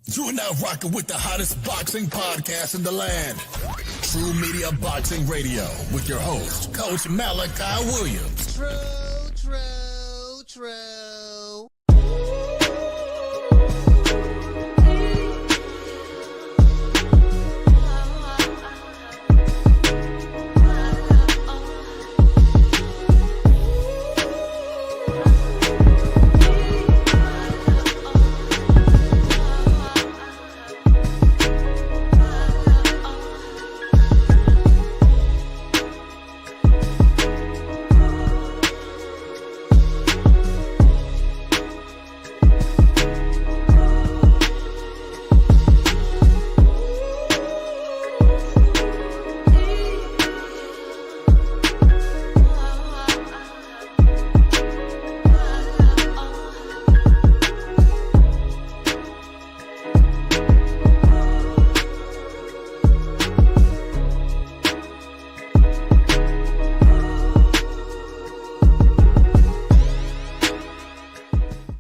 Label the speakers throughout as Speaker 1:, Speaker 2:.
Speaker 1: You are now rocking with the hottest boxing podcast in the land. True Media Boxing Radio with your host, Coach Malachi Williams.
Speaker 2: True.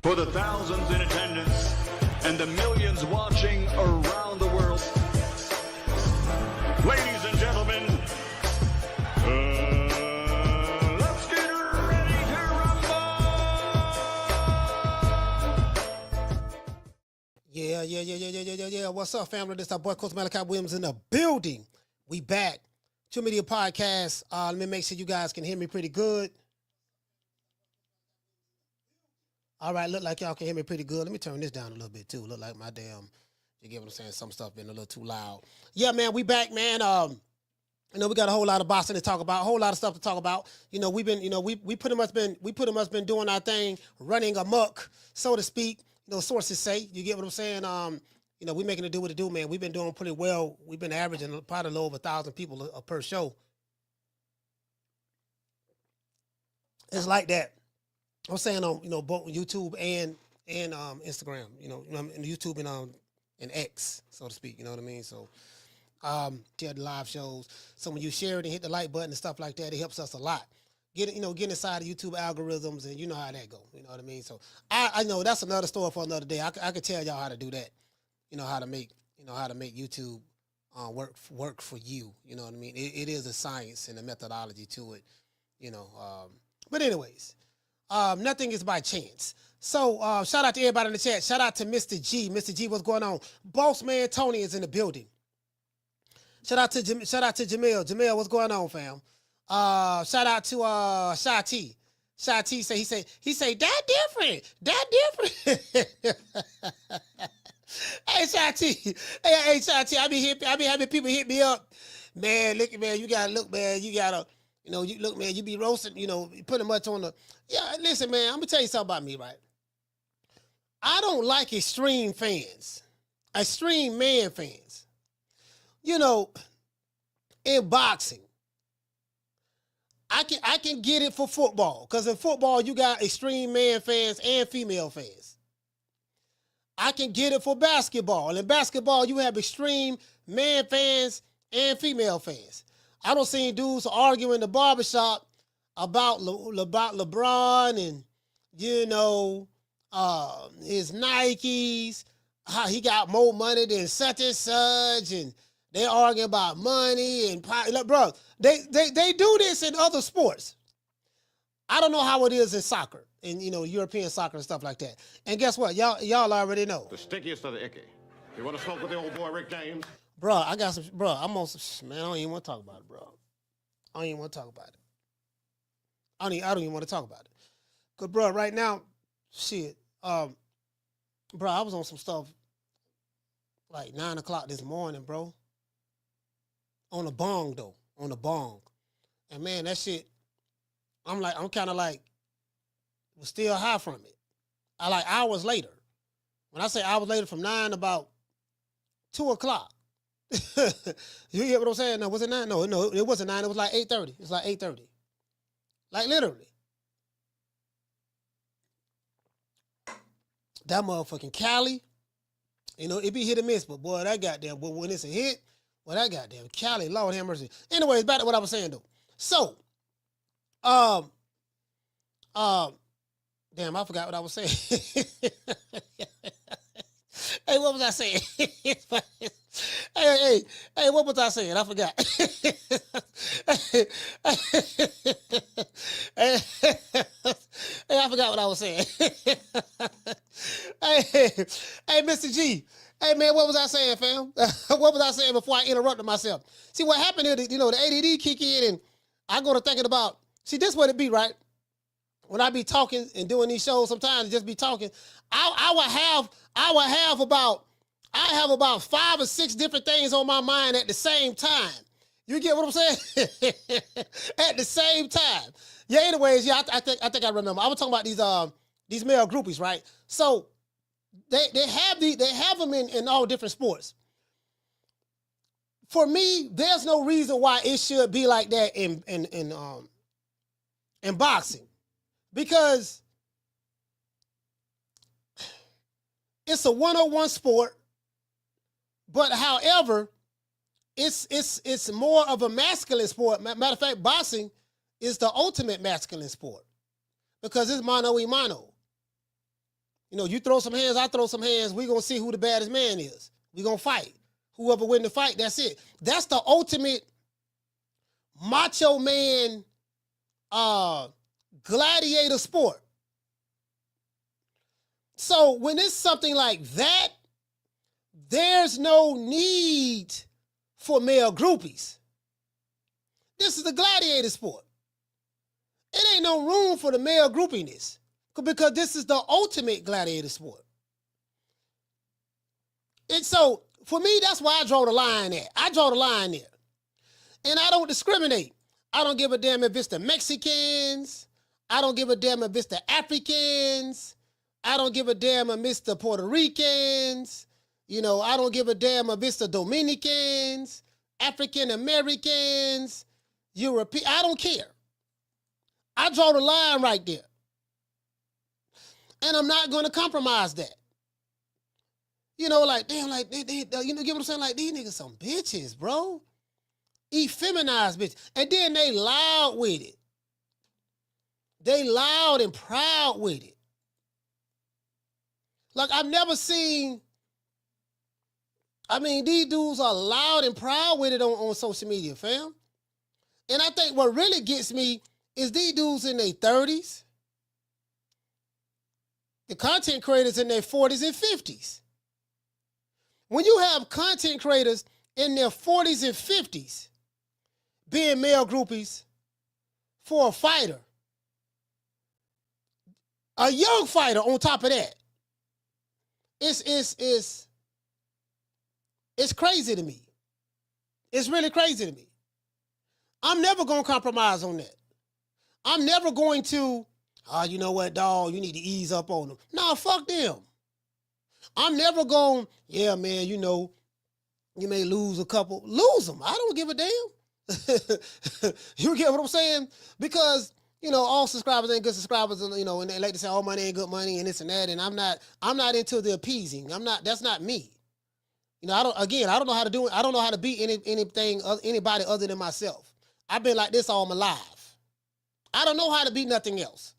Speaker 3: For the thousands in attendance and the millions watching around the world, ladies and gentlemen, let's get ready to rumble!
Speaker 2: Yeah. What's up, family? This is our boy, Coach Malachi Williams in the building. We back. True Media Podcast. Let me make sure you guys can hear me pretty good. All right, look like y'all can hear me pretty good. Let me turn this down a little bit, too. Look like my damn, you get what I'm saying? Some stuff been a little too loud. Yeah, man, we back, man. We got a whole lot of boxing to talk about, a whole lot of stuff to talk about. We've been, we pretty much been doing our thing, running amok, so to speak. Sources say, you get what I'm saying? We making it do what it do, man. We've been doing pretty well. We've been averaging probably a little over 1,000 people per show. It's like that. I'm saying on both YouTube and Instagram, and YouTube and X, so to speak. You know what I mean? So share the live shows. So when you share it and hit the like button and stuff like that, it helps us a lot. Get inside the YouTube algorithms, and you know how that go. You know what I mean? So I know that's another story for another day. I could tell y'all how to do that. How to make YouTube work for you. You know what I mean? It is a science and a methodology to it. But anyways. Nothing is by chance. So shout out to everybody in the chat. Shout out to Mr. G. Mr. G, what's going on? Boss man Tony is in the building. Shout out to Jamil. Jamil, what's going on, fam? Shout out to Shy T. Shy T he say that different. Hey Shy T. Hey Shy T. I be having people hit me up. Man, look, man, you gotta look, man. You gotta. You look, man, you be roasting, pretty much on the... Yeah, listen, man, I'm going to tell you something about me, right? I don't like extreme fans. Extreme man fans. In boxing, I can get it for football. Because in football, you got extreme man fans and female fans. I can get it for basketball. In basketball, you have extreme man fans and female fans. I don't see dudes arguing in the barbershop about LeBron and, his Nikes, how he got more money than such and such, and they arguing about money and, bro, they do this in other sports. I don't know how it is in soccer, and, European soccer and stuff like that. And guess what? Y'all already know.
Speaker 3: The stickiest of the icky. You want to smoke with the old boy Rick James?
Speaker 2: Bro, I got some, bro, I'm on some, man, I don't even want to talk about it, bro. I don't even want to talk about it. I don't even want to talk about it. Because, bro, right now, shit, bro, I was on some stuff like 9 o'clock this morning, bro. On the bong, though. On the bong. And, man, that shit, I'm kind of like, was still high from it. I like hours later. When I say hours later, from 9 about 2 o'clock. You get what I'm saying? No, was it 9? No, it wasn't 9. It was like 8:30. It was like 8:30. Like literally. That motherfucking Cali, it be hit or miss, but boy, that goddamn, when it's a hit, well, that goddamn Cali, Lord have mercy. Anyways, back to what I was saying though. So, damn, I forgot what I was saying. Hey, what was I saying? Hey, what was I saying? I forgot. Hey, I forgot what I was saying. Hey, Mr. G. Hey, man, what was I saying, fam? What was I saying before I interrupted myself? See, what happened here, the ADD kick in, and I go to thinking about, see, this what it be, right? When I be talking and doing these shows, sometimes just be talking, I have about 5 or 6 different things on my mind at the same time. You get what I'm saying? At the same time. Yeah. Anyways, yeah, I think I remember. I was talking about these male groupies, right? So they have them in all different sports. For me, there's no reason why it should be like that in boxing. Because it's a one-on-one sport, but however, it's more of a masculine sport. Matter of fact, boxing is the ultimate masculine sport because it's mano y mano. You throw some hands, I throw some hands. We're gonna see who the baddest man is. We're gonna fight. Whoever win the fight, that's it. That's the ultimate macho man gladiator sport. So when it's something like that, there's no need for male groupies. This is a gladiator sport. It ain't no room for the male groupiness because this is the ultimate gladiator sport. And so for me, that's why I draw the line at. I draw the line there. And I don't discriminate. I don't give a damn if it's the Mexicans. I don't give a damn if it's the Africans. I don't give a damn if it's the Puerto Ricans. I don't give a damn if it's the Dominicans, African Americans, European. I don't care. I draw the line right there. And I'm not going to compromise that. Like, damn, like, they get what I'm saying? Like, these niggas some bitches, bro. Effeminized bitches. And then they loud with it. They loud and proud with it. Like, I've never seen, these dudes are loud and proud with it on social media, fam. And I think what really gets me is these dudes in their 30s. The content creators in their 40s and 50s. When you have content creators in their 40s and 50s being male groupies for a fighter, a young fighter on top of that, it's crazy to me. It's really crazy to me. I'm never going to compromise on that. I'm never going to, you know what, dog, you need to ease up on them. Nah, fuck them. I'm never going, yeah, man, you may lose a couple. Lose them. I don't give a damn. You get what I'm saying? Because, all subscribers ain't good subscribers, and they like to say all money ain't good money and this and that, and I'm not into the appeasing. That's not me. I don't know how to do it. I don't know how to beat anybody other than myself. I've been like this all my life. I don't know how to beat nothing else.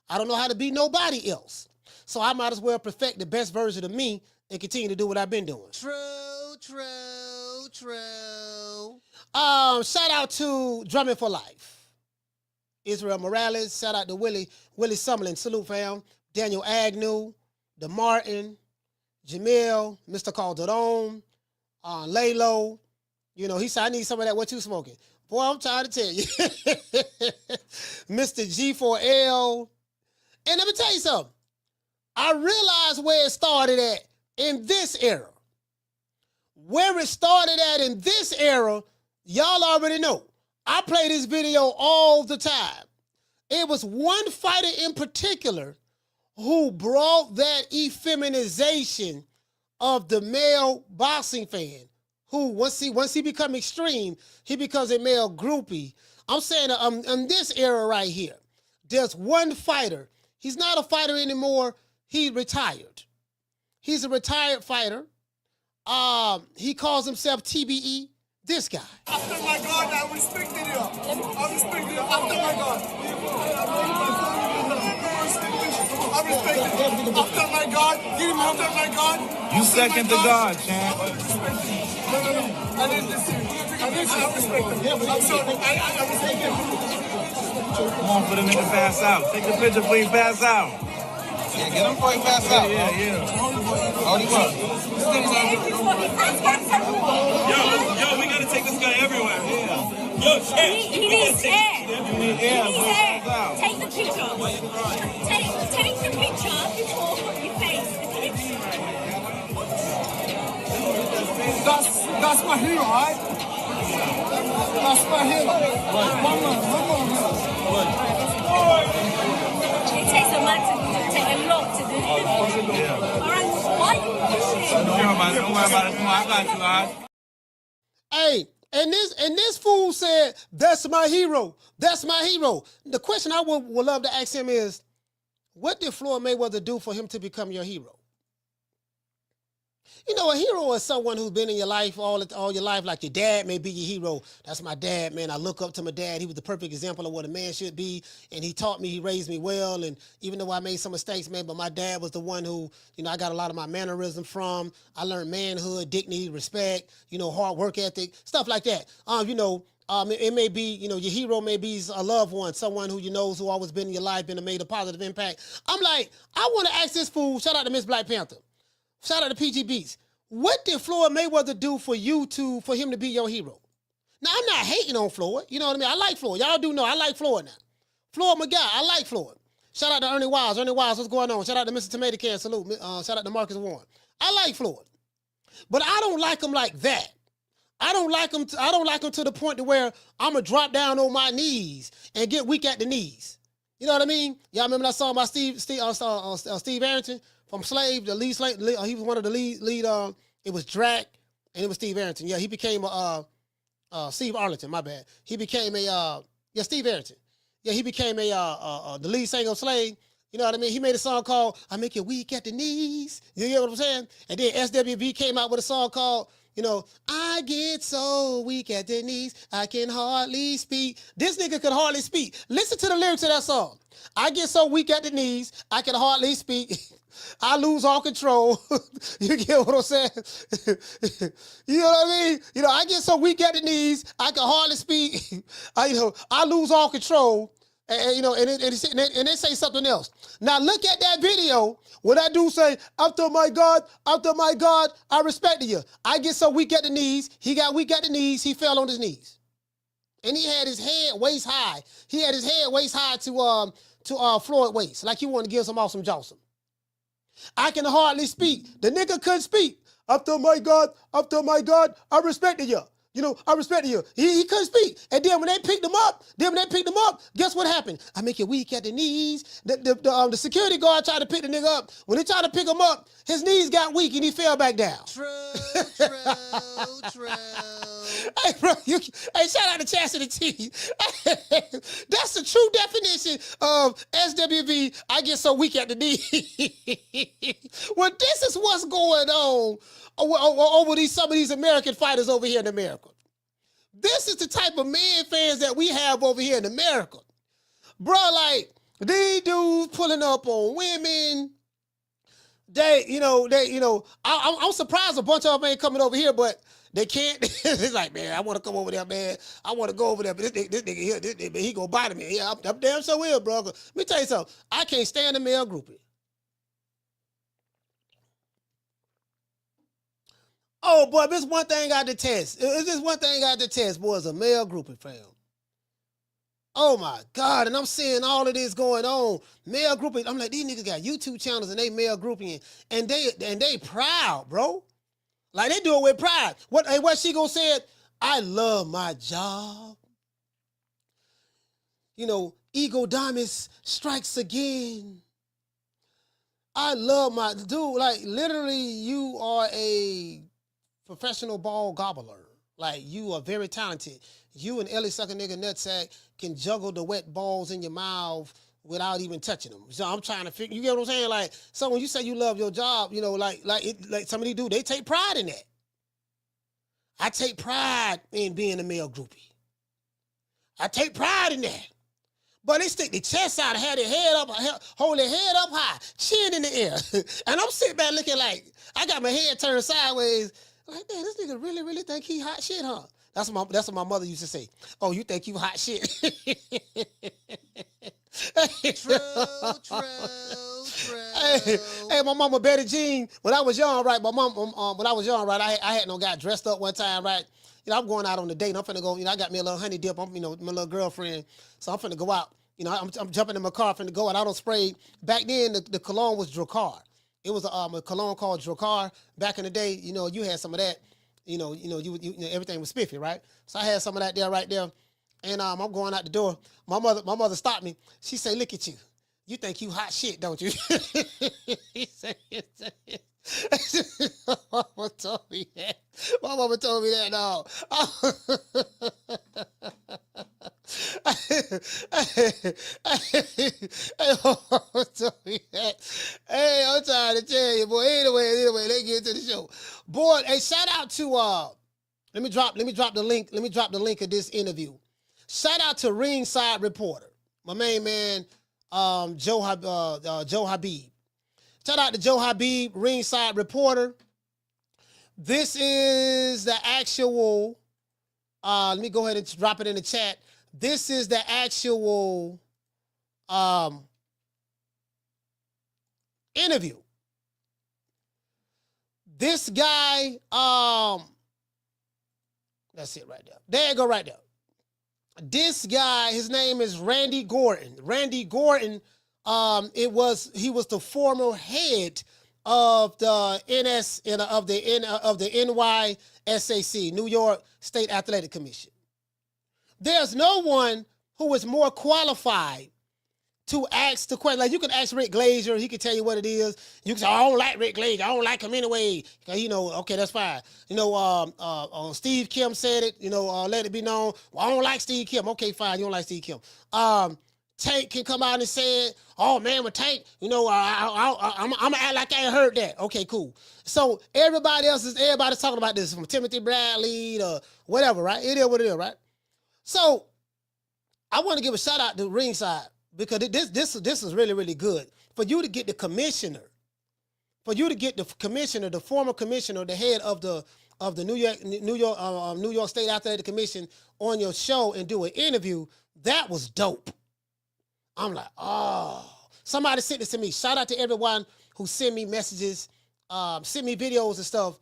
Speaker 2: I don't know how to beat nobody else. So I might as well perfect the best version of me and continue to do what I've been doing. True. Shout out to Drumming for Life. Israel Morales. Shout out to Willie Summerlin. Salute, fam. Daniel Agnew. DeMartin. Jamil. Mr. Calderon. Laylo. He said, I need some of that. What you smoking? Boy, I'm trying to tell you. Mr. G4L. And let me tell you something. I realized where it started at in this era. Where it started at in this era, y'all already know. I play this video all the time. It was one fighter in particular who brought that effeminization of the male boxing fan, who once he become extreme, he becomes a male groupie. I'm saying in this era right here, there's one fighter. He's not a fighter anymore. He retired. He's a retired fighter. He calls himself TBE. This guy.
Speaker 4: After my God, I respected you. I respect you. After my God. I respect it. After my God, give him after my God.
Speaker 5: You second to God, champ.
Speaker 4: No. I didn't listen. I respect him. I'm sorry. I respect him.
Speaker 5: Come on for the nigga pass out. Take the picture before you pass out.
Speaker 6: Yeah, get him before he pass out.
Speaker 5: Yeah.
Speaker 6: Hold him up.
Speaker 5: Yo, we gotta take this guy everywhere. Yeah. Yo, champ.
Speaker 7: He needs air.
Speaker 5: You need air.
Speaker 7: He needs air. Take the picture. Take the picture before you face the picture.
Speaker 4: That's my hero, right? That's my hero. One more.
Speaker 7: It takes a lot to do this. All right, why are you pushing?
Speaker 5: Don't worry about it. Come on, I got you, all right?
Speaker 2: Hey, and this fool said, "That's my hero. That's my hero." The question I would love to ask him is, what did Floyd Mayweather do for him to become your hero? You know, a hero is someone who's been in your life all your life. Like your dad may be your hero. That's my dad, man. I look up to my dad. He was the perfect example of what a man should be, and he taught me. He raised me well. And even though I made some mistakes, man, but my dad was the one who, you know, I got a lot of my mannerisms from. I learned manhood, dignity, respect, you know, hard work ethic, stuff like that. It may be, you know, your hero may be a loved one, someone who you know who always been in your life, been made a positive impact. I'm like, I want to ask this fool. Shout out to Miss Black Panther. Shout out to PG Beats. What did Floyd Mayweather do for him to be your hero? Now, I'm not hating on Floyd. You know what I mean? I like Floyd. Y'all do know I like Floyd now. Floyd, my guy. I like Floyd. Shout out to Ernie Wise. Ernie Wise, what's going on? Shout out to Mr. Tomato Can. Salute. Shout out to Marcus Warren. I like Floyd. But I don't like him like that. I don't like him to the point to where I'm going to drop down on my knees and get weak at the knees. You know what I mean? Y'all remember that song by Steve Arrington? From Slave, the lead slave, he was one of the lead. It was Drac, and it was Steve Arrington. Yeah, he became Steve Arlington. My bad. He became Steve Arrington. Yeah, he became the lead singer of Slave. You know what I mean? He made a song called "I Make You Weak at the Knees." You get what I'm saying? And then SWV came out with a song called, you know, "I get so weak at the knees, I can hardly speak." This nigga could hardly speak. Listen to the lyrics of that song. I get so weak at the knees, I can hardly speak. I lose all control. You get what I'm saying? You know what I mean? You know, I get so weak at the knees, I can hardly speak. I lose all control. And they say something else. Now look at that video where that dude say, after my God, I respected you. I get so weak at the knees. He got weak at the knees. He fell on his knees. And he had his head waist high. He had his head waist high to Floyd waist, like he wanted to give some awesome Jawsome. I can hardly speak. The nigga couldn't speak. After my God, I respected you. You know, I respected you. He couldn't speak. And then when they picked him up, guess what happened? I make you weak at the knees. The security guard tried to pick the nigga up. When they tried to pick him up, his knees got weak and he fell back down. True. Hey, bro, hey, shout out to Chastity T. That's the true definition of SWV. I get so weak at the knee. Well, this is what's going on over some of these American fighters over here in America. This is the type of man fans that we have over here in America. Bro, like, these dudes pulling up on women. I'm surprised a bunch of them ain't coming over here, but they can't. It's like, man, I want to come over there, man. I want to go over there, but this nigga here, he gonna bite me. Yeah, I'm damn sure will, bro. Let me tell you something. I can't stand a male groupie. Oh, boy, this one thing I detest. Is this one thing I detest, boy, is a male groupie, fam. Oh, my God. And I'm seeing all of this going on. Male groupie. I'm like, these niggas got YouTube channels and they male groupie. And they proud, bro. Like, they do it with pride. What she gonna say? I love my job. You know, Ego Damas strikes again. I love my dude. Like, literally, you are a professional ball gobbler. Like, you are very talented. You and Ellie sucker nigga nutsack can juggle the wet balls in your mouth without even touching them. So I'm trying to figure, you get what I'm saying? Like, so when you say you love your job, you know, like some of these do, they take pride in that. I take pride in being a male groupie. I take pride in that. But they stick their chest out and have their head up, hold their head up high, chin in the air. And I'm sitting back looking like, I got my head turned sideways. Like, man, this nigga really think he hot shit, huh? That's what my mother used to say. Oh, you think you hot shit? True. Hey, my mama Betty Jean, when I was young, right? My mom, when I was young, right? I had got dressed up one time, right? You know, I'm going out on a date. I'm finna go. You know, I got me a little honey dip. I'm, you know, my little girlfriend. So I'm finna go out. You know, I'm jumping in my car, finna go out. I don't spray. Back then, the cologne was Dracar. It was a cologne called Dracar. Back in the day, you know, you had some of that. You know, everything was spiffy, right? So I had some of that there, right there. And I'm going out the door. My mother stopped me. She said, "Look at you. You think you hot shit, don't you?" He said, my mama told me that. My mama told me that, no. Hey, I'm trying to tell you, boy. Anyway, let's get to the show. Boy, hey, shout out to let me drop the link. Let me drop the link of this interview. Shout out to Ringside reporter, my main man, Joe Habeeb. Shout out to Joe Habeeb, Ringside reporter. This is the actual, let me go ahead and drop it in the chat. This is the actual interview. This guy, that's it right there. There you go right there. This guy, his name is Randy Gordon. Randy Gordon, he was the former head of the NYSAC, New York State Athletic Commission. There's no one who is more qualified to ask the question. Like, you can ask Rick Glaser, he can tell you what it is. You can say, I don't like Rick Glaser, I don't like him anyway. You know, okay, that's fine. You know, Steve Kim said it, you know, let it be known. Well, I don't like Steve Kim. Okay, fine, you don't like Steve Kim. Tank can come out and say it. Oh man, with Tank, you know, I'm gonna act like I ain't heard that. Okay, cool. So everybody's talking about this, from Timothy Bradley to whatever, right? It is what it is, right? So I want to give a shout out to Ringside, because this is really, really good. For you to get the commissioner, the former commissioner, the head of the New York State Athletic Commission on your show and do an interview, that was dope. I'm like, oh. Somebody sent this to me. Shout out to everyone who sent me messages, sent me videos and stuff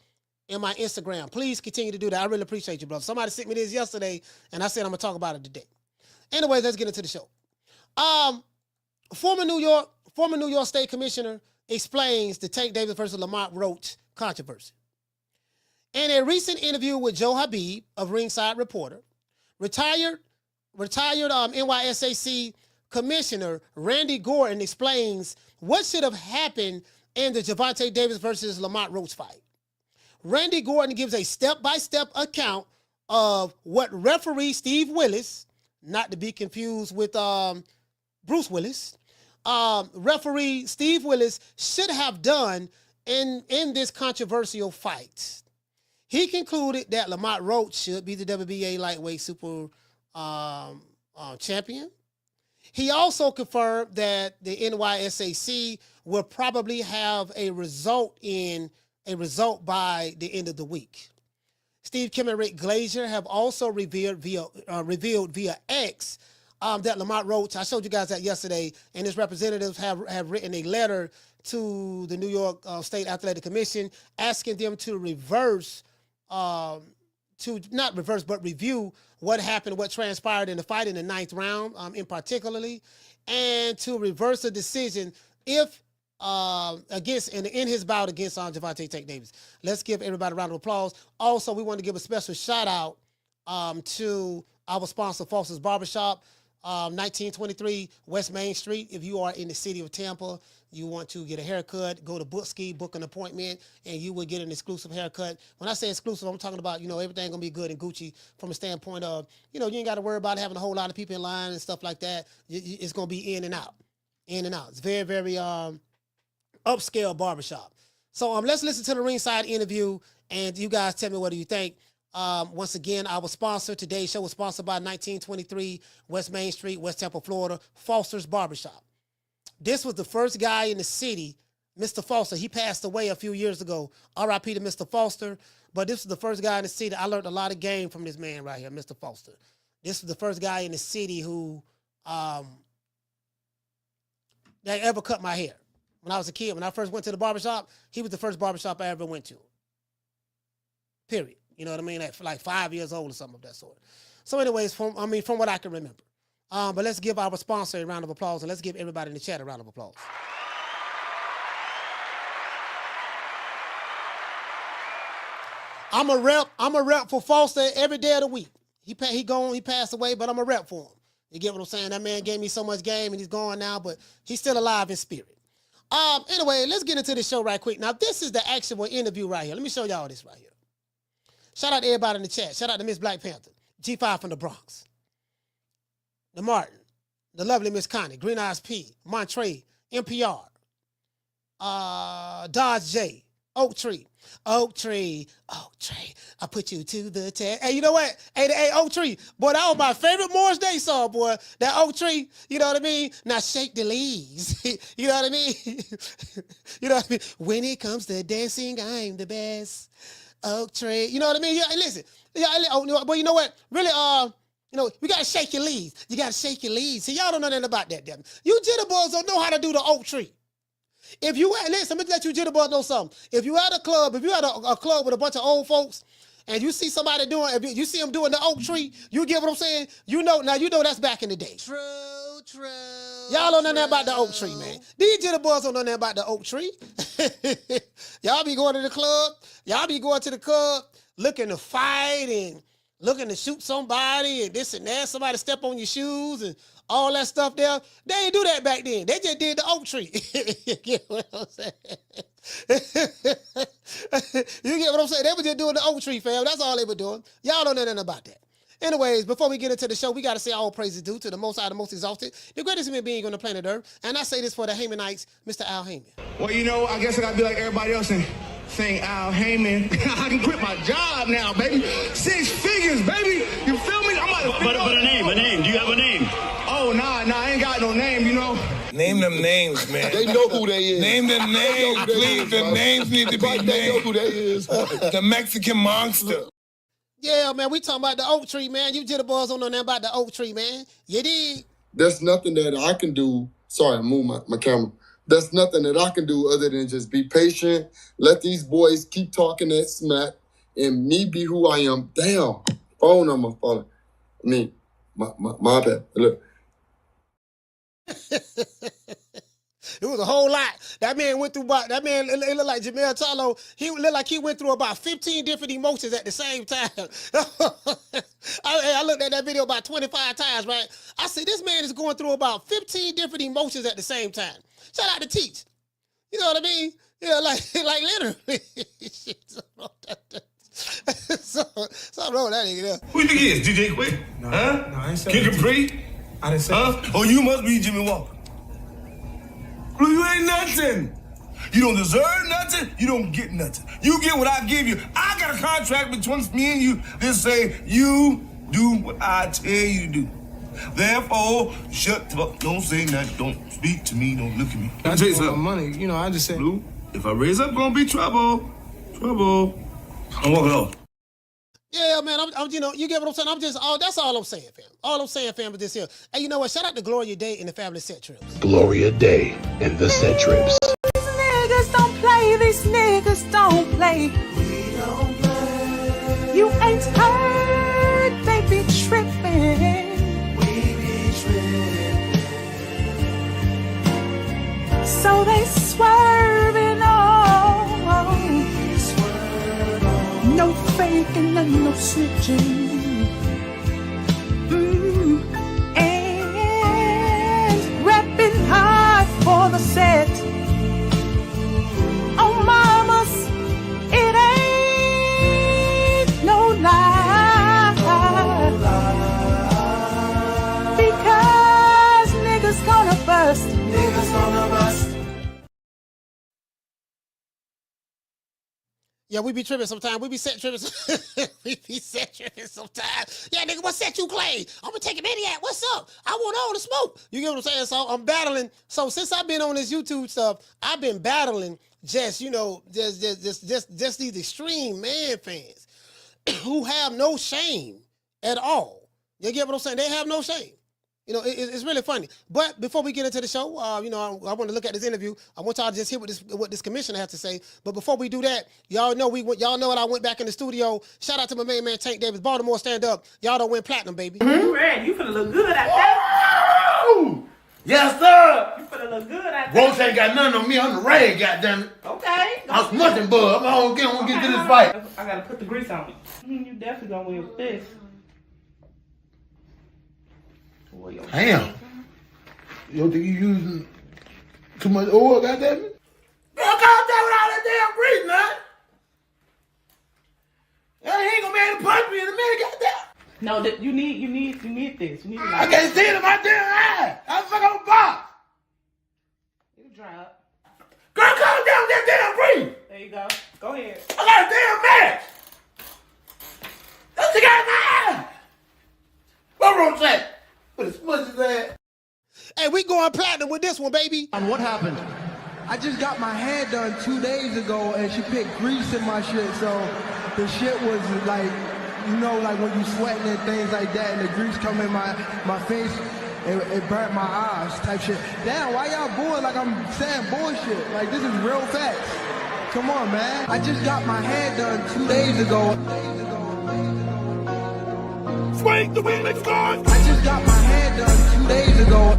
Speaker 2: in my Instagram. Please continue to do that. I really appreciate you, brother. Somebody sent me this yesterday, and I said I'm going to talk about it today. Anyways, let's get into the show. Former New York State Commissioner explains the Tank Davis versus Lamont Roach controversy. In a recent interview with Joe Habeeb of Ringside reporter, retired NYSAC Commissioner Randy Gordon explains what should have happened in the Gervonta Davis versus Lamont Roach fight. Randy Gordon gives a step-by-step account of what referee Steve Willis, not to be confused with Bruce Willis, referee Steve Willis should have done in this controversial fight. He concluded that Lamont Roach should be the WBA Lightweight Super Champion. He also confirmed that the NYSAC will probably have a result by the end of the week. Steve, Kim, and Rick Glaser have also revealed via X that Lamont Roach, I showed you guys that yesterday, and his representatives have written a letter to the New York State Athletic Commission asking them to review what happened, what transpired in the fight in the 9th round, in particularly, and to reverse the decision if in his bout against Gervonta Tank Davis. Let's give everybody a round of applause. Also, we want to give a special shout out to our sponsor, Foster's Barbershop, 1923 West Main Street. If you are in the city of Tampa, you want to get a haircut, go to Bookski, book an appointment, and you will get an exclusive haircut. When I say exclusive, I'm talking about, everything gonna be good and Gucci from a standpoint of, you ain't got to worry about having a whole lot of people in line and stuff like that. It's gonna be in and out. It's very, very upscale barbershop. So let's listen to the Ringside interview, and you guys tell me what do you think. Once again, our sponsor, today's show was sponsored by 1923 West Main Street, West Temple, Florida, Foster's Barbershop. This was the first guy in the city, Mr. Foster. He passed away a few years ago. R.I.P. to Mr. Foster. But this was the first guy in the city. I learned a lot of game from this man right here, Mr. Foster. This was the first guy in the city who that ever cut my hair. When I was a kid, when I first went to the barbershop, he was the first barbershop I ever went to. Period. You know what I mean? At like 5 years old or something of that sort. So anyways, from what I can remember. But let's give our sponsor a round of applause, and let's give everybody in the chat a round of applause. I'm a rep for Foster every day of the week. He passed away, but I'm a rep for him. You get what I'm saying? That man gave me so much game, and he's gone now, but he's still alive in spirit. Anyway, let's get into the show right quick. Now, this is the actual interview right here. Let me show y'all this right here. Shout out to everybody in the chat. Shout out to Miss Black Panther, G5 from the Bronx, the Martin, the lovely Miss Connie, Green Eyes P, Montre, NPR, Dodge J, Oak Tree, I put you to the test. Hey, you know what? Hey, Oak Tree, boy, that was my favorite Morris Day song, boy. That Oak Tree, you know what I mean? Now shake the leaves, you know what I mean? You know what I mean? When it comes to dancing, I'm the best. Oak Tree, you know what I mean? Yeah, listen, but you know what? Really, we gotta shake your leaves. You gotta shake your leaves. See, y'all don't know nothing about that, damn. You jitterboys don't know how to do the Oak Tree. If you listen, let me let you jitterboys know something. If you at a club, if you at a club with a bunch of old folks, and you see somebody doing, if you see them doing the Oak Tree, you get what I'm saying? You know that's back in the day. True. Y'all don't know nothing about the Oak Tree, man. These jitterboys don't know nothing about the Oak Tree. Y'all be going to the club. Y'all be going to the club looking to fight and looking to shoot somebody and this and that. Somebody step on your shoes and all that stuff there. They didn't do that back then. They just did the Oak Tree. You get what I'm saying? You get what I'm saying? They were just doing the Oak Tree, fam. That's all they were doing. Y'all don't know nothing about that. Anyways, before we get into the show, we got to say all praises due to the Most High, the Most Exalted, the greatest human being on the planet Earth. And I say this for the Haymanites, Mr. Al Heyman.
Speaker 4: Well, I guess I got to be like everybody else and sing Al Heyman. I can quit my job now, baby. 6 figures, baby. You feel me? I'm about to
Speaker 5: But a name. Do you have a name?
Speaker 4: Oh, nah, I ain't got no name,
Speaker 8: Name them names, man.
Speaker 9: They know who they is.
Speaker 8: Name them names, please. The names need to be named.
Speaker 9: They know who they is.
Speaker 8: The Mexican monster.
Speaker 2: Yeah, man, we talking about the Oak Tree, man. You jitterboys don't know nothing about the Oak Tree, man. You dig?
Speaker 9: There's nothing that I can do. Sorry, I moved my camera. There's nothing that I can do other than just be patient, let these boys keep talking that smack, and me be who I am. Damn, phone number falling. My bad. Look.
Speaker 2: It was a whole lot. That man went through about, it looked like Jamel Charlo. He looked like he went through about 15 different emotions at the same time. I looked at that video about 25 times, right? I said, this man is going through about 15 different emotions at the same time. Shout out to Teach. You know what I mean? Like literally. So I wrote that nigga there.
Speaker 8: Who you think he is? DJ Quick?
Speaker 6: No, I ain't saying
Speaker 8: Kid Capri?
Speaker 6: I didn't say that.
Speaker 8: Oh, you must be Jimmy Walker. Well, you ain't nothing. You don't deserve nothing. You don't get nothing. You get what I give you. I got a contract between me and you that say you do what I tell you to do. Therefore, shut the fuck. Don't say nothing. Don't speak to me. Don't look at me.
Speaker 6: I just want money. I just said.
Speaker 8: Blue, if I raise up, gonna be trouble. Trouble. I'm walking off.
Speaker 2: Yeah, man, you get what I'm saying? That's all I'm saying, fam. All I'm saying, fam, is this here. Hey, you know what? Shout out to Gloria Day and the Family Set Trips.
Speaker 10: Gloria Day and the Set Trips.
Speaker 11: These niggas don't play. These niggas don't play.
Speaker 4: We don't play.
Speaker 11: You ain't heard. They be tripping.
Speaker 4: We be tripping.
Speaker 11: So they swerving on. No faking and no snitching. And repping hard for the set. Oh, mamas, it ain't no lie. Because niggas gonna bust.
Speaker 2: Yeah, we be tripping sometimes. We be set tripping. We be set tripping sometimes. Yeah, nigga, what set you claim? I'm gonna take a maniac. What's up? I want all the smoke. You get what I'm saying? So I'm battling. So since I've been on this YouTube stuff, I've been battling just these extreme man fans who have no shame at all. You get what I'm saying? They have no shame. You know, it's really funny. But before we get into the show, I want to look at this interview. I want y'all to just hear what this commissioner has to say. But before we do that, y'all know what I went back in the studio. Shout out to my main man Tank Davis, Baltimore stand up. Y'all don't win platinum, baby.
Speaker 12: Red, you finna look good at that.
Speaker 8: Woo! Yes, sir.
Speaker 12: You finna look good at that.
Speaker 8: Roach ain't got nothing on me. I'm the Ray, goddammit.
Speaker 12: Okay.
Speaker 8: I'm smushing bud. I'm gonna get to this fight.
Speaker 12: I gotta put the grease on it. You definitely gonna win with this.
Speaker 8: Damn. You don't think you using too much oil, goddammit? Girl, calm down with all that damn grease, man. He ain't gonna be able to punch me in a minute, goddamn.
Speaker 12: No, you need this. You need to
Speaker 8: I can't see it in my damn eye. I'm fucking box.
Speaker 12: It'll dry up.
Speaker 8: Girl, calm down with that damn grease.
Speaker 12: There you go. Go ahead.
Speaker 8: I got a damn match. That's the guy in my eye. What Roach at? Put as much as that.
Speaker 2: Hey, we going platinum with this one, baby.
Speaker 6: What happened? I just got my hair done 2 days ago, and she put grease in my shit, so the shit was like, like when you sweating and things like that, and the grease come in my face, it burnt my eyes type shit. Damn, why y'all booing like I'm saying bullshit? Like, this is real facts. Come on, man. I just got my hair done 2 days ago.
Speaker 8: Swing the remix guard.
Speaker 6: I just got my hair done 2 days ago.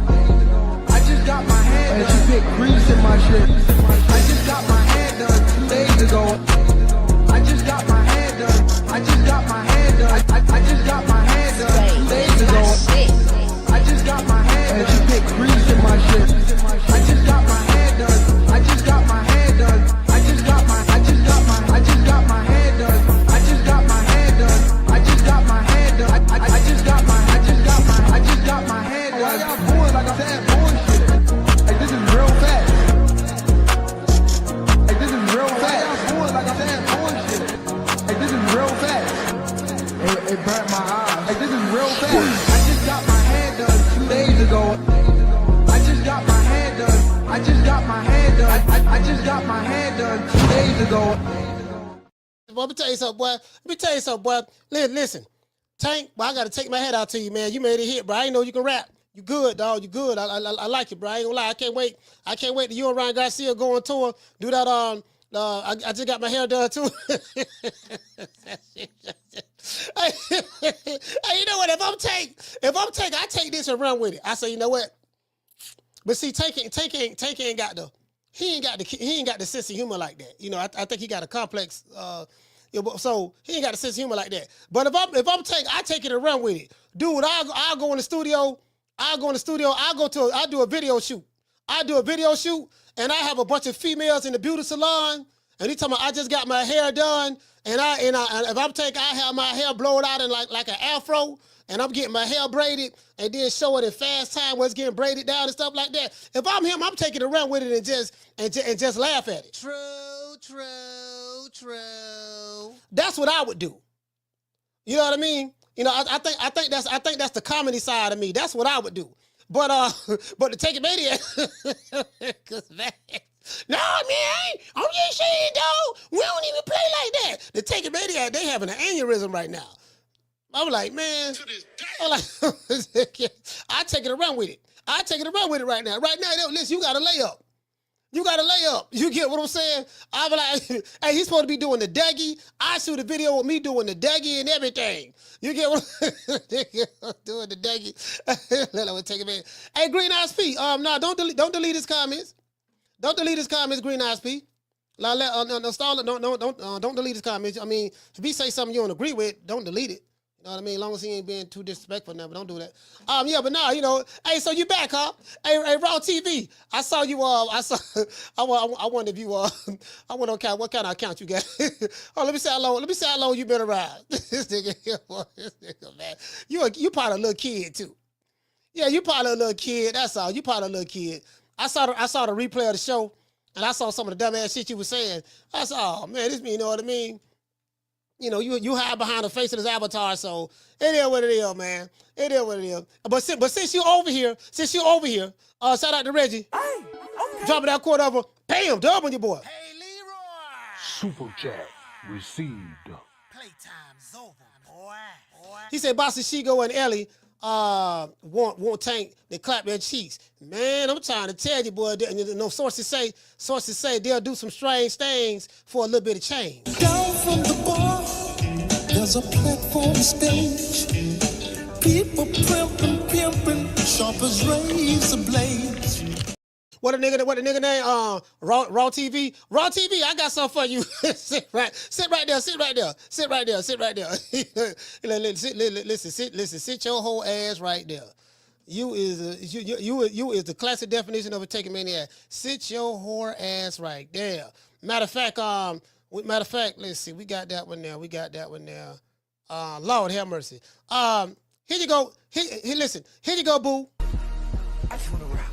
Speaker 6: I just got my hair done. And she put grease in my shit. I just got my hair done 2 days ago. I just got my hair done. I just got my hair done. I just got my hair done 2 days ago. I just got my hair done. And she put grease in my shit. I just got my hair done. I just got my hair done. I just got my hair done. I just got my hair done. I just got my hair done. I just got my hair done. Why y'all booing like I'm saying bullshit? Like, this is real facts. Like, this is real facts. Why y'all booing like I'm saying bullshit? Like, this is real facts. It burnt my eyes. Like, this is real facts. I just got my hair done 2 days ago. I just got my hair done. I just got my hair done. I just got my hair done 2 days ago.
Speaker 2: Let me tell you something, boy. Listen. Tank, I got to take my head out to you, man. You made it hit, bro. I ain't know you can rap. You good, dog. You good. I like it, bro. I ain't gonna lie. I can't wait till you and Ryan Garcia go on tour. Do that. I just got my hair done too. Hey, you know what? If I'm Tank, I take this and run with it. I say, you know what? But see, Tank ain't got the sense of humor like that. You know, I think he got a complex. So he ain't got a sense of humor like that. But if I'm Tank, I take it and run with it. Dude, I'll go in the studio. I'll do a video shoot. And I have a bunch of females in the beauty salon. And he talking about I just got my hair done. And if I'm Tank, I have my hair blown out in like an afro. And I'm getting my hair braided and then show it in fast time where it's getting braided down and stuff like that. If I'm him, I'm taking it around with it and just laugh at it. True. That's what I would do. You know what I mean? You know, I think that's the comedy side of me. That's what I would do. But to take it maniac, no, man, I'm just saying, dog. We don't even play like that. The take it maniac, they having an aneurysm right now. I'm like, man. I take it around with it. I take it around with it right now. Right now, listen, you got to lay up. You get what I'm saying? I be like, hey, he's supposed to be doing the Dougie. I shoot a video with me doing the Dougie and everything. You get what I'm doing the Dougie. Let me take it back. Hey, Green Eyes P. No, don't delete his comments. Don't delete his comments, Green Eyes P. Don't delete his comments. I mean, if he say something you don't agree with, don't delete it. You know what I mean? As long as he ain't being too disrespectful now, but don't do that. Yeah, but now, you know, hey, so you back, huh? Hey, Raw TV, I saw you, I wonder if you, I want to count, what kind of account you got? Let me see how long you been around. This nigga, man. You probably a little kid, too. Yeah, you probably a little kid, that's all. You probably a little kid. I saw the replay of the show, and I saw some of the dumbass shit you were saying. I said, oh man, this you know what I mean? You know, you hide behind the face of this avatar, so it is what it is, man. It is what it is. But since you over here, shout out to Reggie. Hey, okay. Dropping that quarter over, bam, dub on your boy.
Speaker 1: Hey, Leroy.
Speaker 10: Super chat received.
Speaker 1: Playtime's over, boy.
Speaker 2: He said, Bossy Shigo and Ellie won't tank. They clap their cheeks. Man, I'm trying to tell you, boy. No sources say they'll do some strange things for a little bit of change.
Speaker 11: Down from the bar, there's a platform stage. People pimping, sharp as razor blades.
Speaker 2: What the nigga name? Raw TV. Raw TV, I got something for you. sit right there. Listen, sit your whole ass right there. You is the classic definition of a taking maniac. Sit your whore ass right there. Matter of fact, let's see. We got that one there. Lord have mercy. Here you go. Listen. Here you go, boo.
Speaker 11: I just wanna rap.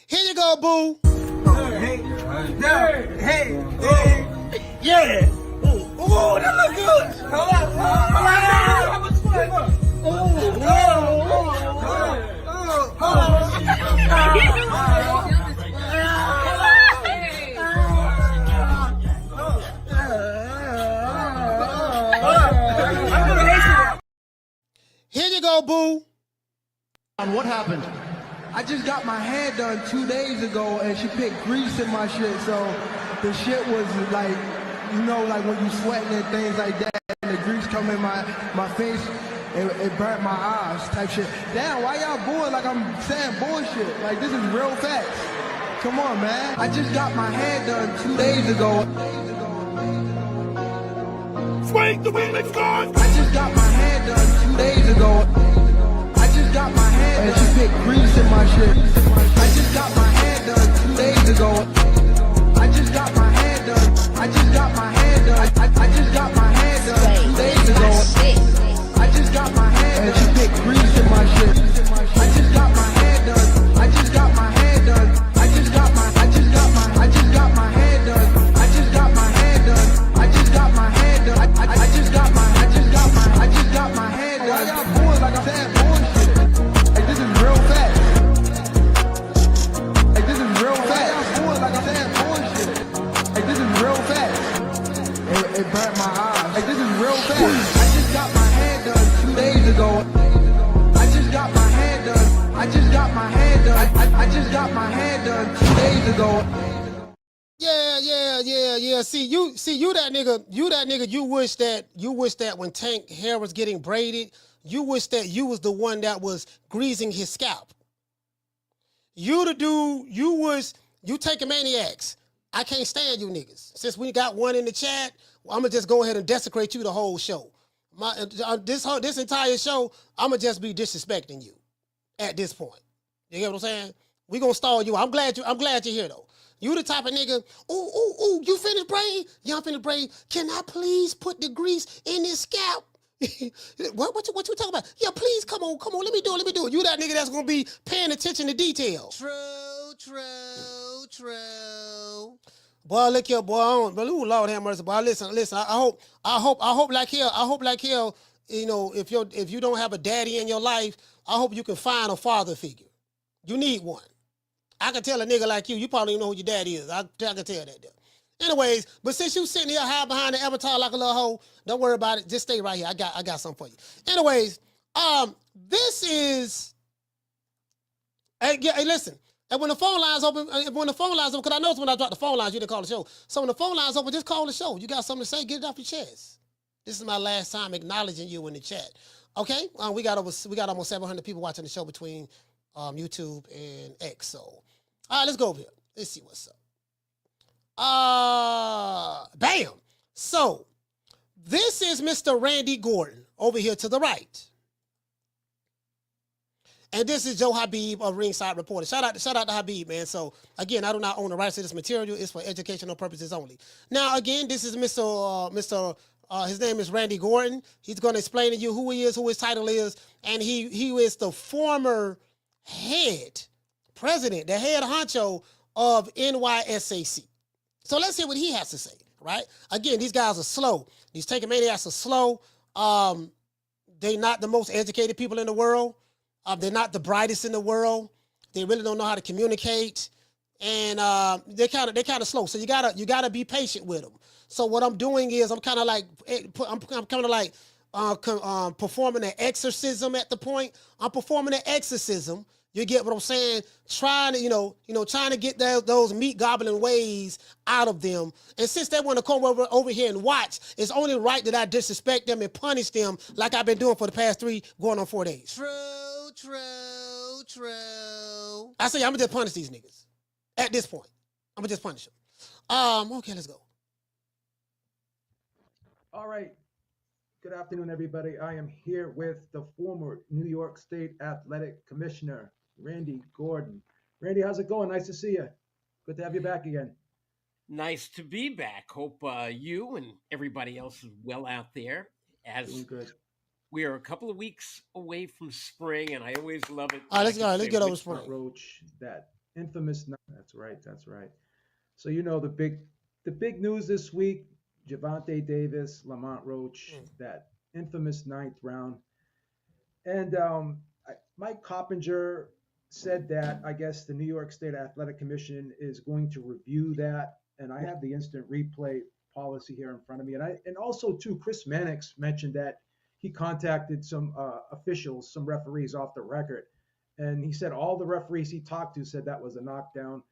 Speaker 2: Here you go, boo.
Speaker 11: Hey. Yeah. Oh, that look good.
Speaker 2: Here you go, boo.
Speaker 6: What happened? I just got my hair done 2 days ago, and she picked grease in my shit, so the shit was like, you know, like when you sweating and things like that, and the grease come in my face, it burnt my eyes type shit. Damn, why y'all booing like I'm saying bullshit? Like, this is real facts. Come on, man. I just got my hair done 2 days ago.
Speaker 11: Swing the women's guard.
Speaker 6: I just got my hair done 2 days ago. I just got my hair done. And she picked grease in my shit. I just got my hair done 2 days ago. I just got my hair done. I just got my hair done. I just got my hair done 2 days ago. I just got my hair done. And she picked grease in my shit. I just got my hair done. I just got my hair done. I just got my hair done. I just got my hair done. I just got my hair done. I just got my hair done. Why y'all boys like I'm saying bullshit? Like, this is real facts. Like, this is real facts. Why y'all boys like I'm saying bullshit? Like, this is real facts. It burnt my eyes. Like, this is real facts. I just got my hair done 2 days ago. I just got my hair done. I just got my hair done. I just got my hair done 2 days ago.
Speaker 2: Yeah. See you that nigga, you wish that when Tank hair was getting braided, you wish that you was the one that was greasing his scalp. You the dude, you taking maniacs. I can't stand you niggas. Since we got one in the chat, I'm gonna just go ahead and desecrate you the whole show. This entire show, I'm gonna just be disrespecting you at this point. You get what I'm saying? We gonna stall you. I'm glad you're here though. You the type of nigga, ooh, you finished braid? Yeah, I'm finished braid. Can I please put the grease in his scalp? What you talking about? Yeah, please, come on, let me do it. You that nigga that's gonna be paying attention to details. True. Boy, look here, boy. Ooh, Lord have mercy, boy. Listen. I hope like hell, you know, if you don't have a daddy in your life, I hope you can find a father figure. You need one. I can tell a nigga like you probably don't know who your daddy is. I can tell that. Anyways, but since you sitting here high behind the avatar like a little hoe, don't worry about it. Just stay right here. I got something for you. Anyways, this is. Hey, listen. And when the phone lines open, because I know when I drop the phone lines, you didn't call the show. So when the phone lines open, just call the show. You got something to say, get it off your chest. This is my last time acknowledging you in the chat. Okay? We got almost 700 people watching the show between YouTube and X. So, all right, let's go over here. Let's see what's up. Bam. So This is Mr. Randy Gordon over here to the right. And this is Joe Habeeb of Ringside Reporter. Shout out to Habeeb, man. So, again, I do not own the rights to this material. It's for educational purposes only. Now, again, this is his name is Randy Gordon. He's going to explain to you who he is, who his title is, and he is the former president, the head honcho of NYSAC. So let's hear what he has to say, right? Again, these guys are slow. These Taker Maniacs are slow. They're not the most educated people in the world. They're not the brightest in the world. They really don't know how to communicate, and they're kind of slow. So you gotta be patient with them. So what I'm doing is I'm kind of like performing an exorcism at the point. I'm performing an exorcism. You get what I'm saying? Trying to get those meat gobbling ways out of them. And since they want to come over here and watch, it's only right that I disrespect them and punish them like I've been doing for the past 3 going on 4 days. True. I say I'm gonna just punish these niggas. At this point, I'm gonna just punish them. Okay, let's go.
Speaker 13: All right. Good afternoon, everybody. I am here with the former New York State Athletic Commissioner, Randy Gordon. Randy, how's it going? Nice to see you. Good to have you back again.
Speaker 14: Nice to be back. Hope you and everybody else is well out there. As
Speaker 13: good.
Speaker 14: We are a couple of weeks away from spring, and I always love it.
Speaker 2: All right, let's get over spring.
Speaker 13: Lamont Roach, that infamous. That's right. So the big news this week: Gervonta Davis, Lamont Roach, that infamous 9th round, and Mike Coppinger said that I guess the New York State Athletic Commission is going to review that, and I have the instant replay policy here in front of me, and also too, Chris Mannix mentioned that he contacted some officials, some referees off the record, and he said all the referees he talked to said that was a knockdown.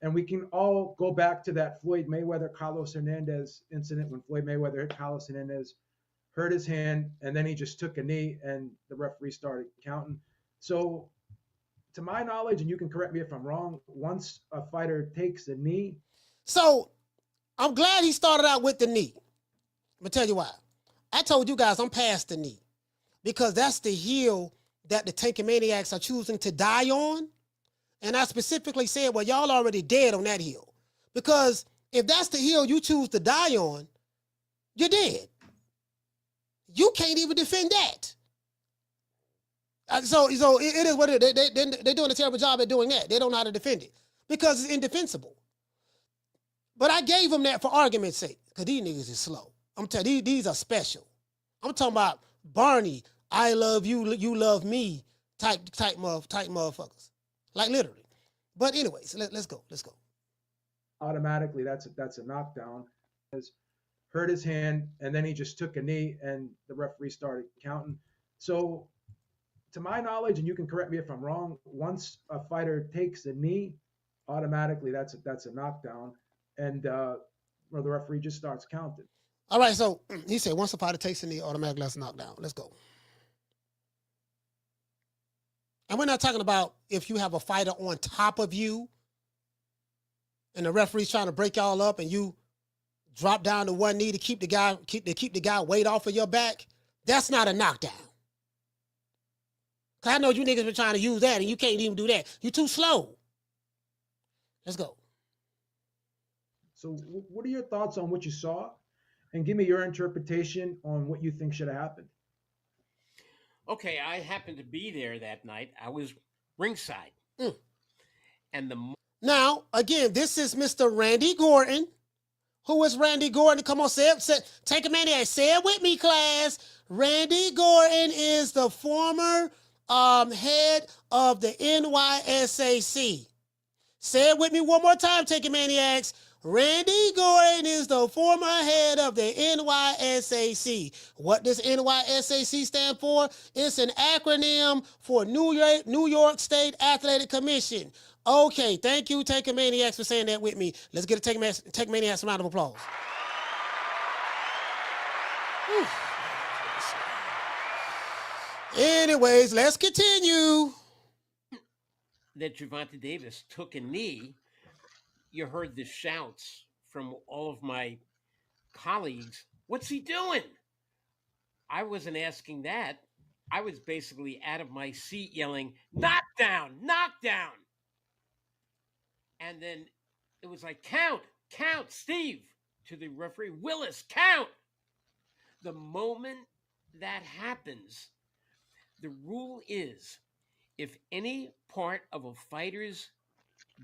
Speaker 13: And we can all go back to that Floyd Mayweather-Carlos Hernandez incident when Floyd Mayweather hit Carlos Hernandez, hurt his hand, and then he just took a knee, and the referee started counting. So to my knowledge, and you can correct me if I'm wrong, once a fighter takes a knee.
Speaker 2: So I'm glad he started out with the knee. I'm going to tell you why. I told you guys I'm past the knee because that's the heel that the Taker Maniacs are choosing to die on. And I specifically said, well, y'all already dead on that hill. Because if that's the hill you choose to die on, you're dead. You can't even defend that. So it is what it is. They're doing a terrible job at doing that. They don't know how to defend it because it's indefensible. But I gave them that for argument's sake because these niggas is slow. I'm telling you, these are special. I'm talking about Barney, I love you, you love me type motherfuckers. Like literally. But anyways, let's go.
Speaker 13: Automatically, that's a knockdown. Hurt his hand, and then he just took a knee, and the referee started counting. So to my knowledge, and you can correct me if I'm wrong, once a fighter takes a knee, automatically that's a knockdown, and the referee just starts counting.
Speaker 2: All right, so he said once a fighter takes a knee, automatically that's a knockdown. Let's go. And we're not talking about if you have a fighter on top of you and the referee's trying to break y'all up and you drop down to one knee to keep the guy weight off of your back. That's not a knockdown. Cause I know you niggas been trying to use that and you can't even do that. You're too slow. Let's go.
Speaker 13: So what are your thoughts on what you saw? And give me your interpretation on what you think should have happened.
Speaker 14: Okay, I happened to be there that night. I was ringside. And
Speaker 2: now, again, this is Mr. Randy Gordon. Who is Randy Gordon? Come on, take a minute. Say it with me, class. Randy Gordon is the former head of the NYSAC. Say it with me one more time, Take a Maniacs. Randy Gordon is the former head of the NYSAC. What does NYSAC stand for? It's an acronym for New York State Athletic Commission. Okay, thank you, Taker Maniacs, for saying that with me. Let's get a Taker Maniacs a round of applause. Anyways, let's continue.
Speaker 14: That Gervonta Davis took a knee. You heard the shouts from all of my colleagues. What's he doing? I wasn't asking that. I was basically out of my seat yelling, knockdown, knockdown. And then it was like, count, Steve, to the referee, Willis, count. The moment that happens, the rule is if any part of a fighter's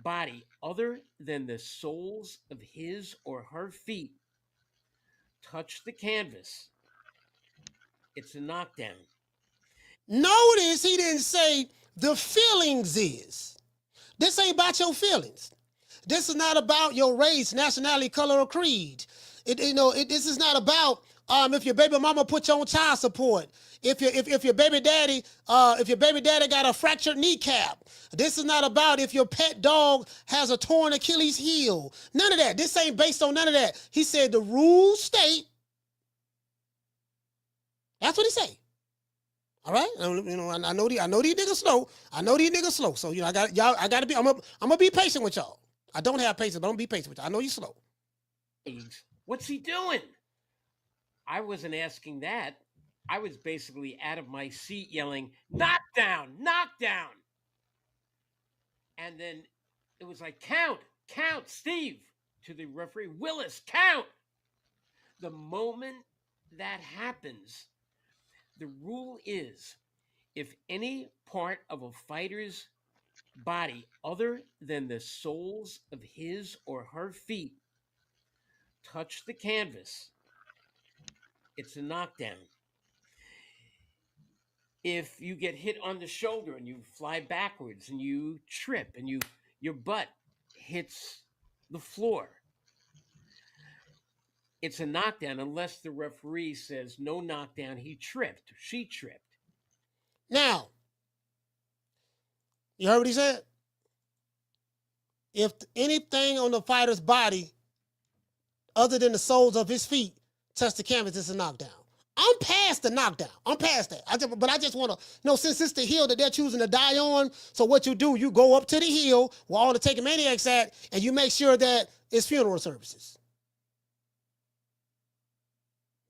Speaker 14: body other than the soles of his or her feet touch the canvas, it's a knockdown.
Speaker 2: Notice he didn't say the feelings is. This ain't about your feelings. This is not about your race, nationality, color, or creed. This is not about if your baby mama put you on child support. If your baby daddy got a fractured kneecap. This is not about if your pet dog has a torn Achilles heel. None of that. This ain't based on none of that. He said the rules state. That's what he said. All right, I know these niggas slow. So I gotta be. I'm gonna be patient with y'all. I don't have patience, but I'm gonna be patient with y'all. I know you slow.
Speaker 14: What's he doing? I wasn't asking that. I was basically out of my seat yelling, knockdown, knockdown. And then it was like, count, Steve, to the referee, Willis, count. The moment that happens, the rule is if any part of a fighter's body other than the soles of his or her feet touch the canvas, it's a knockdown. If you get hit on the shoulder and you fly backwards and you trip and your butt hits the floor, it's a knockdown unless the referee says no knockdown, he tripped, she tripped.
Speaker 2: Now, you heard what he said? If anything on the fighter's body other than the soles of his feet touch the canvas, it's a knockdown. I'm past the knockdown. I'm past that. But I just want to, since it's the hill that they're choosing to die on, so what you do, you go up to the hill where all the Taking Maniacs at, and you make sure that it's funeral services.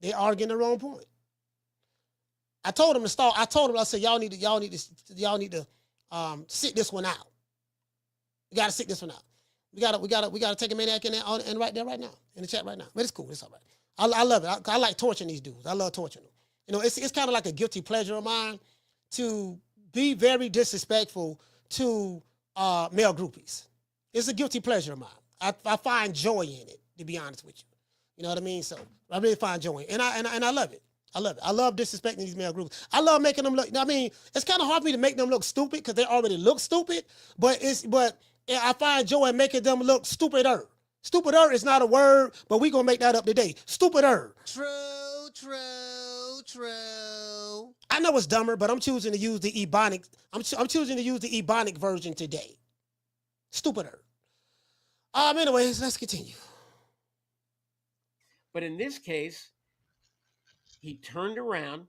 Speaker 2: They're arguing the wrong point. I told them to start. I said, y'all need to sit this one out. We got to sit this one out. We gotta take a maniac in there and right there right now in the chat right now. But it's cool. It's all right. I love it. I like torturing these dudes. I love torturing them. It's kind of like a guilty pleasure of mine to be very disrespectful to male groupies. It's a guilty pleasure of mine. I find joy in it, to be honest with you. You know what I mean? So I really find joy in it. And I love it. I love it. I love disrespecting these male groups. I love making them look. It's kind of hard for me to make them look stupid because they already look stupid. But I find joy in making them look stupider. Stupider is not a word, but we gonna make that up today. Stupider. True. I know it's dumber, but I'm choosing to use the Ebonic. I'm choosing to use the Ebonic version today. Stupider. Anyways, let's continue.
Speaker 14: But in this case, he turned around,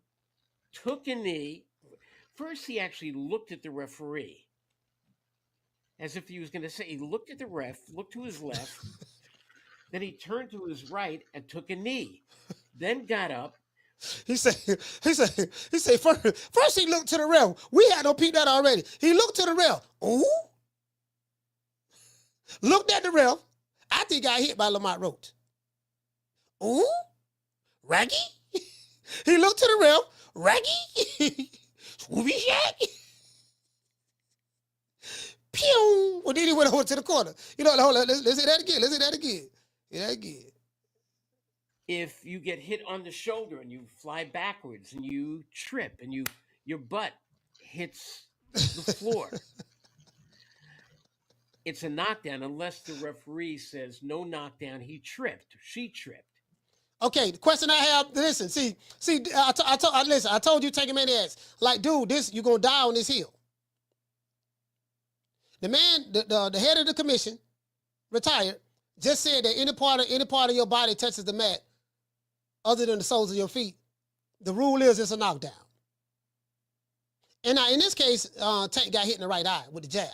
Speaker 14: took a knee. First, he actually looked at the referee. As if he was going to say, he looked at the ref, looked to his left, then he turned to his right and took a knee, then got up.
Speaker 2: He said, first he looked to the ref. We had no peep that already. He looked to the ref. Ooh. Looked at the ref. I think he got hit by Lamont Roach. Ooh. Raggy. He looked to the ref. Raggy. Swoopy shack. Pew! Well, then he went over to the corner. Hold on, let's say that again.
Speaker 14: If you get hit on the shoulder and you fly backwards and you trip and your butt hits the floor, it's a knockdown unless the referee says no knockdown, he tripped, she tripped.
Speaker 2: Okay, the question I have, listen, see, I told you Taking Maniacs, like, dude, you're gonna die on this hill. The man, the head of the commission, retired, just said that any part of your body touches the mat other than the soles of your feet, the rule is it's a knockdown. And now in this case, Tank got hit in the right eye with the jab.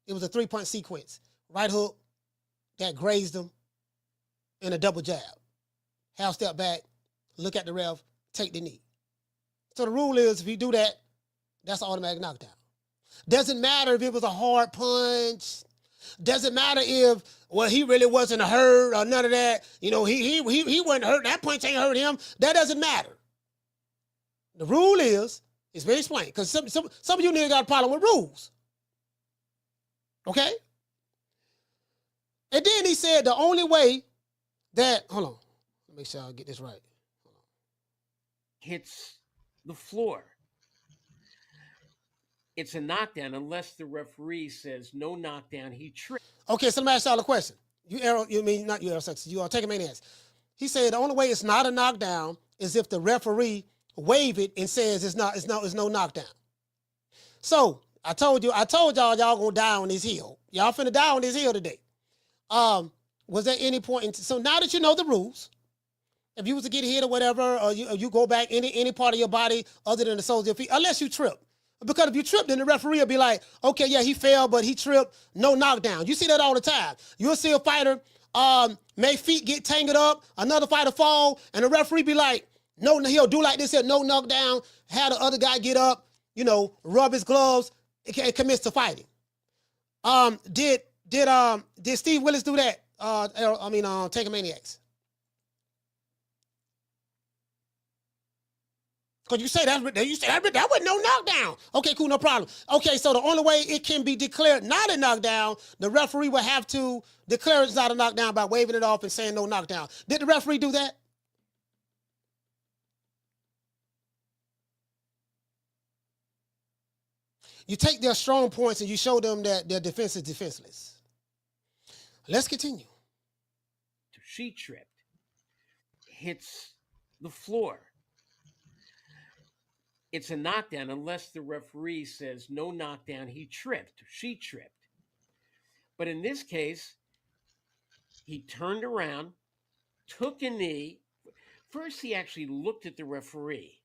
Speaker 2: It was a 3-punch sequence. Right hook, that grazed him, and a double jab. Half step back, look at the ref, take the knee. So the rule is if you do that, that's an automatic knockdown. Doesn't matter if it was a hard punch. Doesn't matter if, well, he really wasn't hurt or none of that. You know, he wasn't hurt. That punch ain't hurt him. That doesn't matter. The rule is, it's very explained, because some of you niggas got a problem with rules. Okay? And then he said the only way that, hold on, let me make sure I get this right.
Speaker 14: Hits the floor. It's a knockdown unless the referee says no knockdown. He tripped.
Speaker 2: Okay, so let me ask y'all a question. Not you, Errol Sexton. You are taking maniacs. He said the only way it's not a knockdown is if the referee wave it and says it's no knockdown. So I told y'all y'all gonna die on this hill. Y'all finna die on this hill today. Was there any point so now that you know the rules, if you was to get hit or whatever, or you go back any part of your body other than the soles of your feet, unless you trip. Because if you trip, then the referee will be like, okay, yeah, he fell, but he tripped, no knockdown. You see that all the time. You'll see a fighter, may feet get tangled up, another fighter fall, and the referee be like, no, he'll do like this here, no knockdown, have the other guy get up, rub his gloves, and commits to fighting. Did Steve Willis do that? Take a maniacs. Because you say that wasn't no knockdown. Okay, cool, no problem. Okay, so the only way it can be declared not a knockdown, the referee will have to declare it's not a knockdown by waving it off and saying no knockdown. Did the referee do that? You take their strong points and you show them that their defense is defenseless. Let's continue.
Speaker 14: She tripped. Hits the floor. It's a knockdown unless the referee says no knockdown, he tripped, she tripped. But in this case, he turned around, took a knee. First, he actually looked at the referee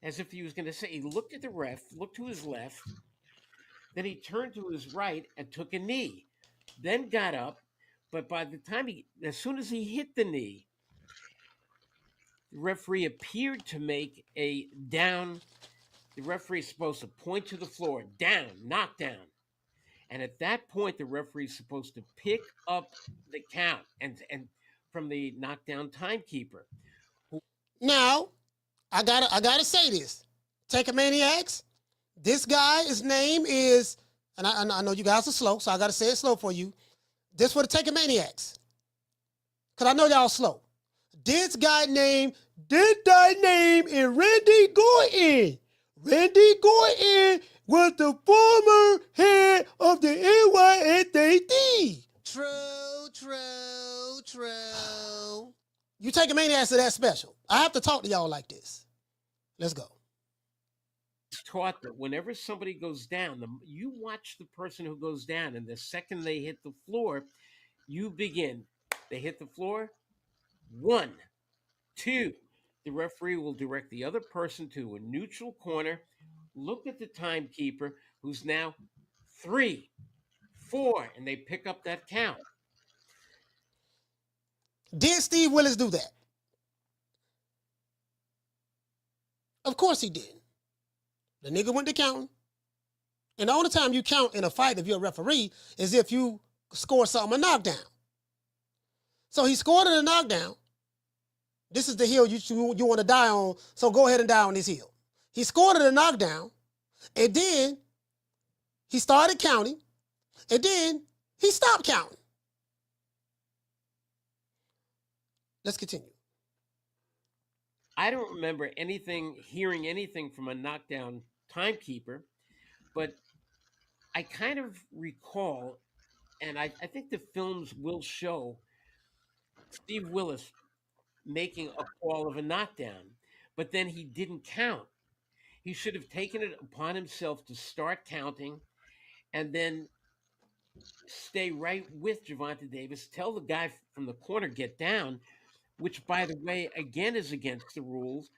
Speaker 14: as if he was going to say, he looked at the ref, looked to his left, then he turned to his right and took a knee, then got up. But by the time as soon as he hit the knee, the referee appeared to make a down. The referee is supposed to point to the floor, down, knockdown. And at that point, the referee is supposed to pick up the count and from the knockdown timekeeper.
Speaker 2: Now, I gotta say this. Take a maniacs. This guy, his name is, and I know you guys are slow, so I gotta say it slow for you. This for the take a maniacs. Because I know y'all slow. This guy named is Randy Gordon. Randy Gordon was the former head of the NYSAC. True. You take a maniacs to that special. I have to talk to y'all like this. Let's go.
Speaker 14: Taught that whenever somebody goes down, you watch the person who goes down, and the second they hit the floor, you begin. They hit the floor. 1, 2. The referee will direct the other person to a neutral corner, look at the timekeeper, who's now 3, 4, and they pick up that count.
Speaker 2: Did Steve Willis do that? Of course he did. The nigga went to counting. And the only time you count in a fight if you're a referee is if you score something a knockdown. So he scored a knockdown. This is the hill you want to die on, so go ahead and die on this hill. He scored a knockdown, and then he started counting, and then he stopped counting. Let's continue.
Speaker 14: I don't remember hearing anything from a knockdown timekeeper, but I kind of recall, and I think the films will show Steve Willis making a call of a knockdown, but then he didn't count. He should have taken it upon himself to start counting and then stay right with Gervonta Davis, tell the guy from the corner, get down, which, by the way, again is against the rules.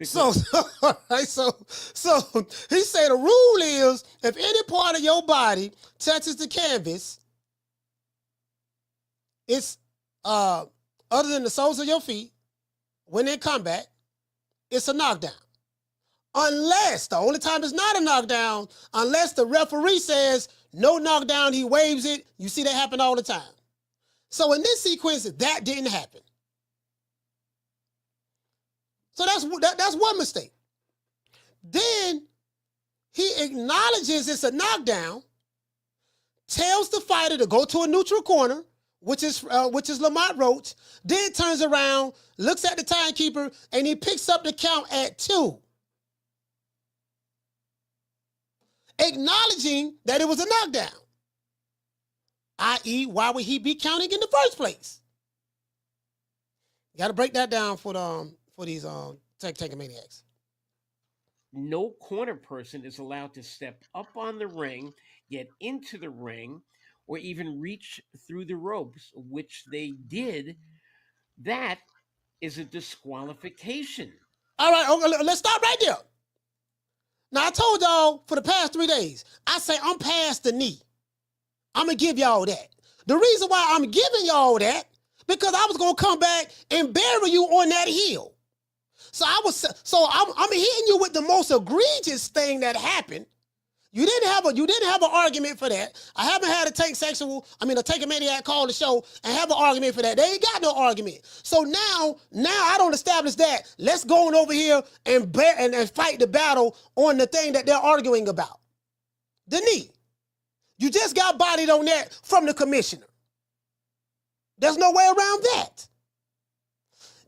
Speaker 2: So he said the rule is if any part of your body touches the canvas, it's other than the soles of your feet, when in combat, it's a knockdown. Unless, the only time it's not a knockdown, unless the referee says no knockdown, he waves it. You see that happen all the time. So in this sequence, that didn't happen. So that's one mistake. Then he acknowledges it's a knockdown, tells the fighter to go to a neutral corner, which is Lamont Roach, then turns around, looks at the timekeeper, and he picks up the count at 2. Acknowledging that it was a knockdown. I.e., why would he be counting in the first place? You got to break that down for these taking maniacs.
Speaker 14: No corner person is allowed to step up on the ring, get into the ring, or even reach through the ropes, which they did. That is a disqualification.
Speaker 2: All right, okay, let's stop right there. Now, I told y'all for the past 3 days, I say I'm past the knee. I'm going to give y'all that. The reason why I'm giving y'all that, because I was going to come back and bury you on that heel. So I'm hitting you with the most egregious thing that happened. You didn't have an argument for that. I haven't had a take a maniac call the show and have an argument for that. They ain't got no argument. So now I don't establish that. Let's go on over here and fight the battle on the thing that they're arguing about. The knee. You just got bodied on that from the commissioner. There's no way around that.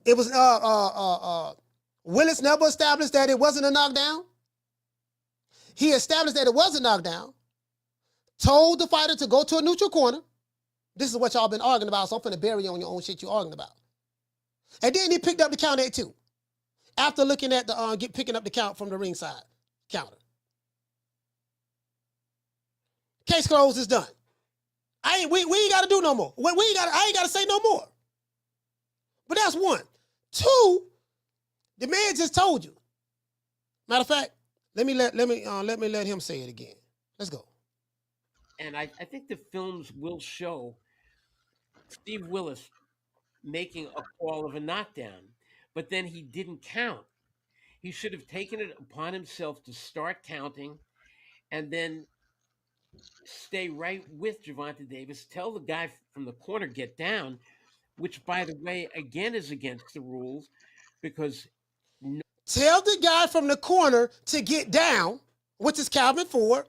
Speaker 2: It was Willis never established that it wasn't a knockdown. He established that it was a knockdown, told the fighter to go to a neutral corner. This is what y'all been arguing about, so I'm finna bury you on your own shit you're arguing about. And then he picked up the count at 2, after looking at picking up the count from the ringside counter. Case closed, is done. We ain't got to do no more. I ain't got to say no more. But that's one. 2, the man just told you. Matter of fact, let me let him say it again. Let's go.
Speaker 14: And I think the films will show Steve Willis making a call of a knockdown, but then he didn't count. He should have taken it upon himself to start counting and then stay right with Gervonta Davis, tell the guy from the corner, get down, which, by the way, again is against the rules because...
Speaker 2: Tell the guy from the corner to get down, which is Calvin Ford.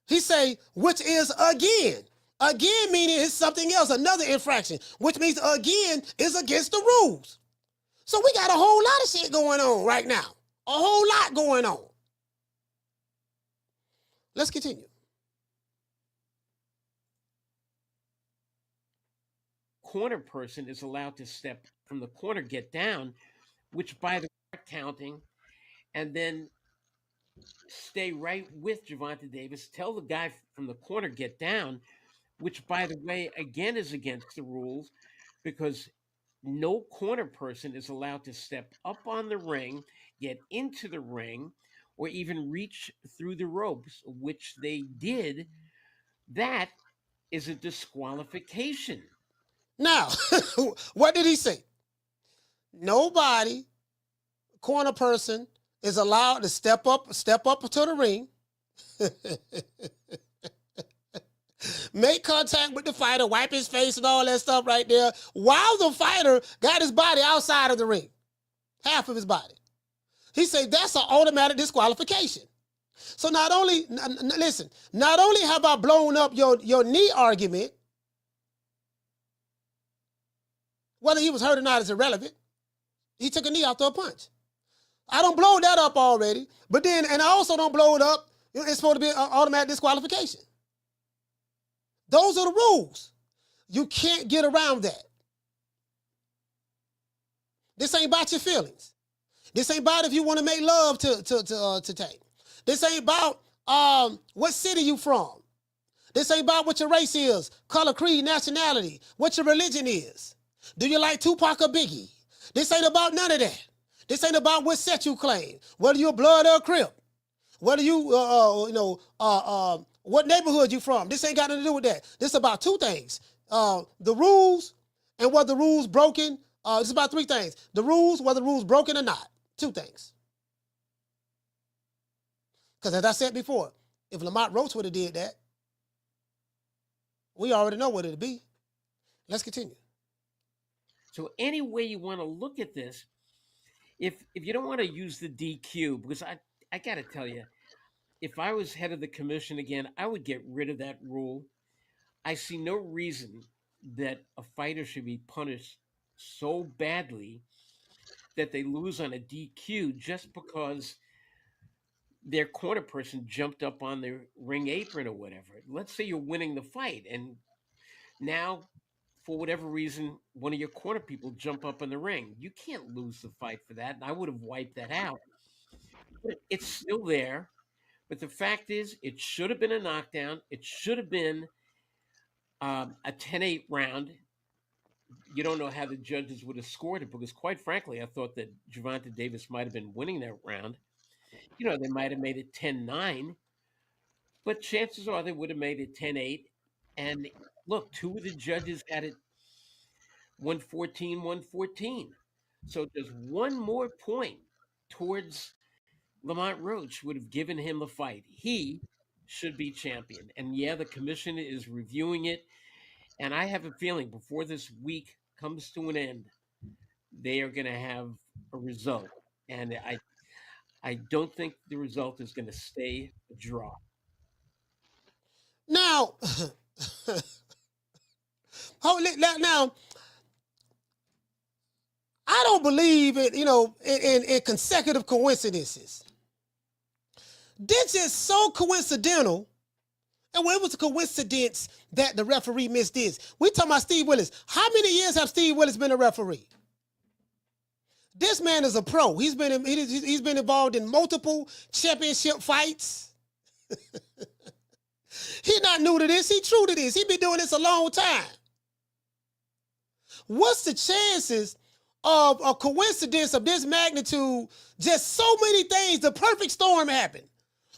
Speaker 2: He say, which is again. Again meaning it's something else, another infraction, which means again is against the rules. So we got a whole lot of shit going on right now. A whole lot going on. Let's continue.
Speaker 14: Corner person is allowed to step from the corner, get down, which by the counting, and then stay right with Gervonta Davis, tell the guy from the corner, get down, which, by the way, again is against the rules because no corner person is allowed to step up on the ring, get into the ring, or even reach through the ropes, which they did. That is a disqualification.
Speaker 2: Now, what did he say? Nobody, corner person, is allowed to step up to the ring, make contact with the fighter, wipe his face and all that stuff right there, while the fighter got his body outside of the ring, half of his body. He said that's an automatic disqualification. So not only have I blown up your knee argument, whether he was hurt or not is irrelevant. He took a knee after a punch. I don't blow that up already, but then, and I also don't blow it up, it's supposed to be an automatic disqualification. Those are the rules. You can't get around that. This ain't about your feelings. This ain't about if you want to make love to Tank. This ain't about what city you from. This ain't about what your race is, color, creed, nationality, what your religion is. Do you like Tupac or Biggie? This ain't about none of that. This ain't about what set you claim, whether you're blood or Crip, whether you, what neighborhood you from. This ain't got nothing to do with that. This is about 2 things. The rules and whether the rules broken. It's about 3 things. The rules, whether the rules broken or not. Two things. Because as I said before, if Lamont Roach would have did that, we already know what it'd be. Let's continue.
Speaker 14: So any way you want to look at this, if you don't want to use the DQ, because I got to tell you, if I was head of the commission again, I would get rid of that rule. I see no reason that a fighter should be punished so badly that they lose on a DQ just because their corner person jumped up on their ring apron or whatever. Let's say you're winning the fight, and now, for whatever reason, one of your corner people jump up in the ring. You can't lose the fight for that, and I would have wiped that out. But it's still there. But the fact is, it should have been a knockdown. It should have been a 10-8 round. You don't know how the judges would have scored it, because quite frankly, I thought that Gervonta Davis might have been winning that round. You know, they might have made it 10-9, but chances are they would have made it 10-8. And look, two of the judges had it 114-114. So just one more point towards Lamont Roach would have given him the fight. He should be champion. And yeah, the commission is reviewing it. And I have a feeling before this week comes to an end, they are going to have a result. And I don't think the result is going to stay a draw.
Speaker 2: Now, now, I don't believe in consecutive coincidences. This is so coincidental, and it was a coincidence that the referee missed this. We talking about Steve Willis. How many years have Steve Willis been a referee? This man is a pro. He's been involved in multiple championship fights. He's not new to this. He's true to this. He's been doing this a long time. What's the chances of a coincidence of this magnitude? Just so many things. The perfect storm happened.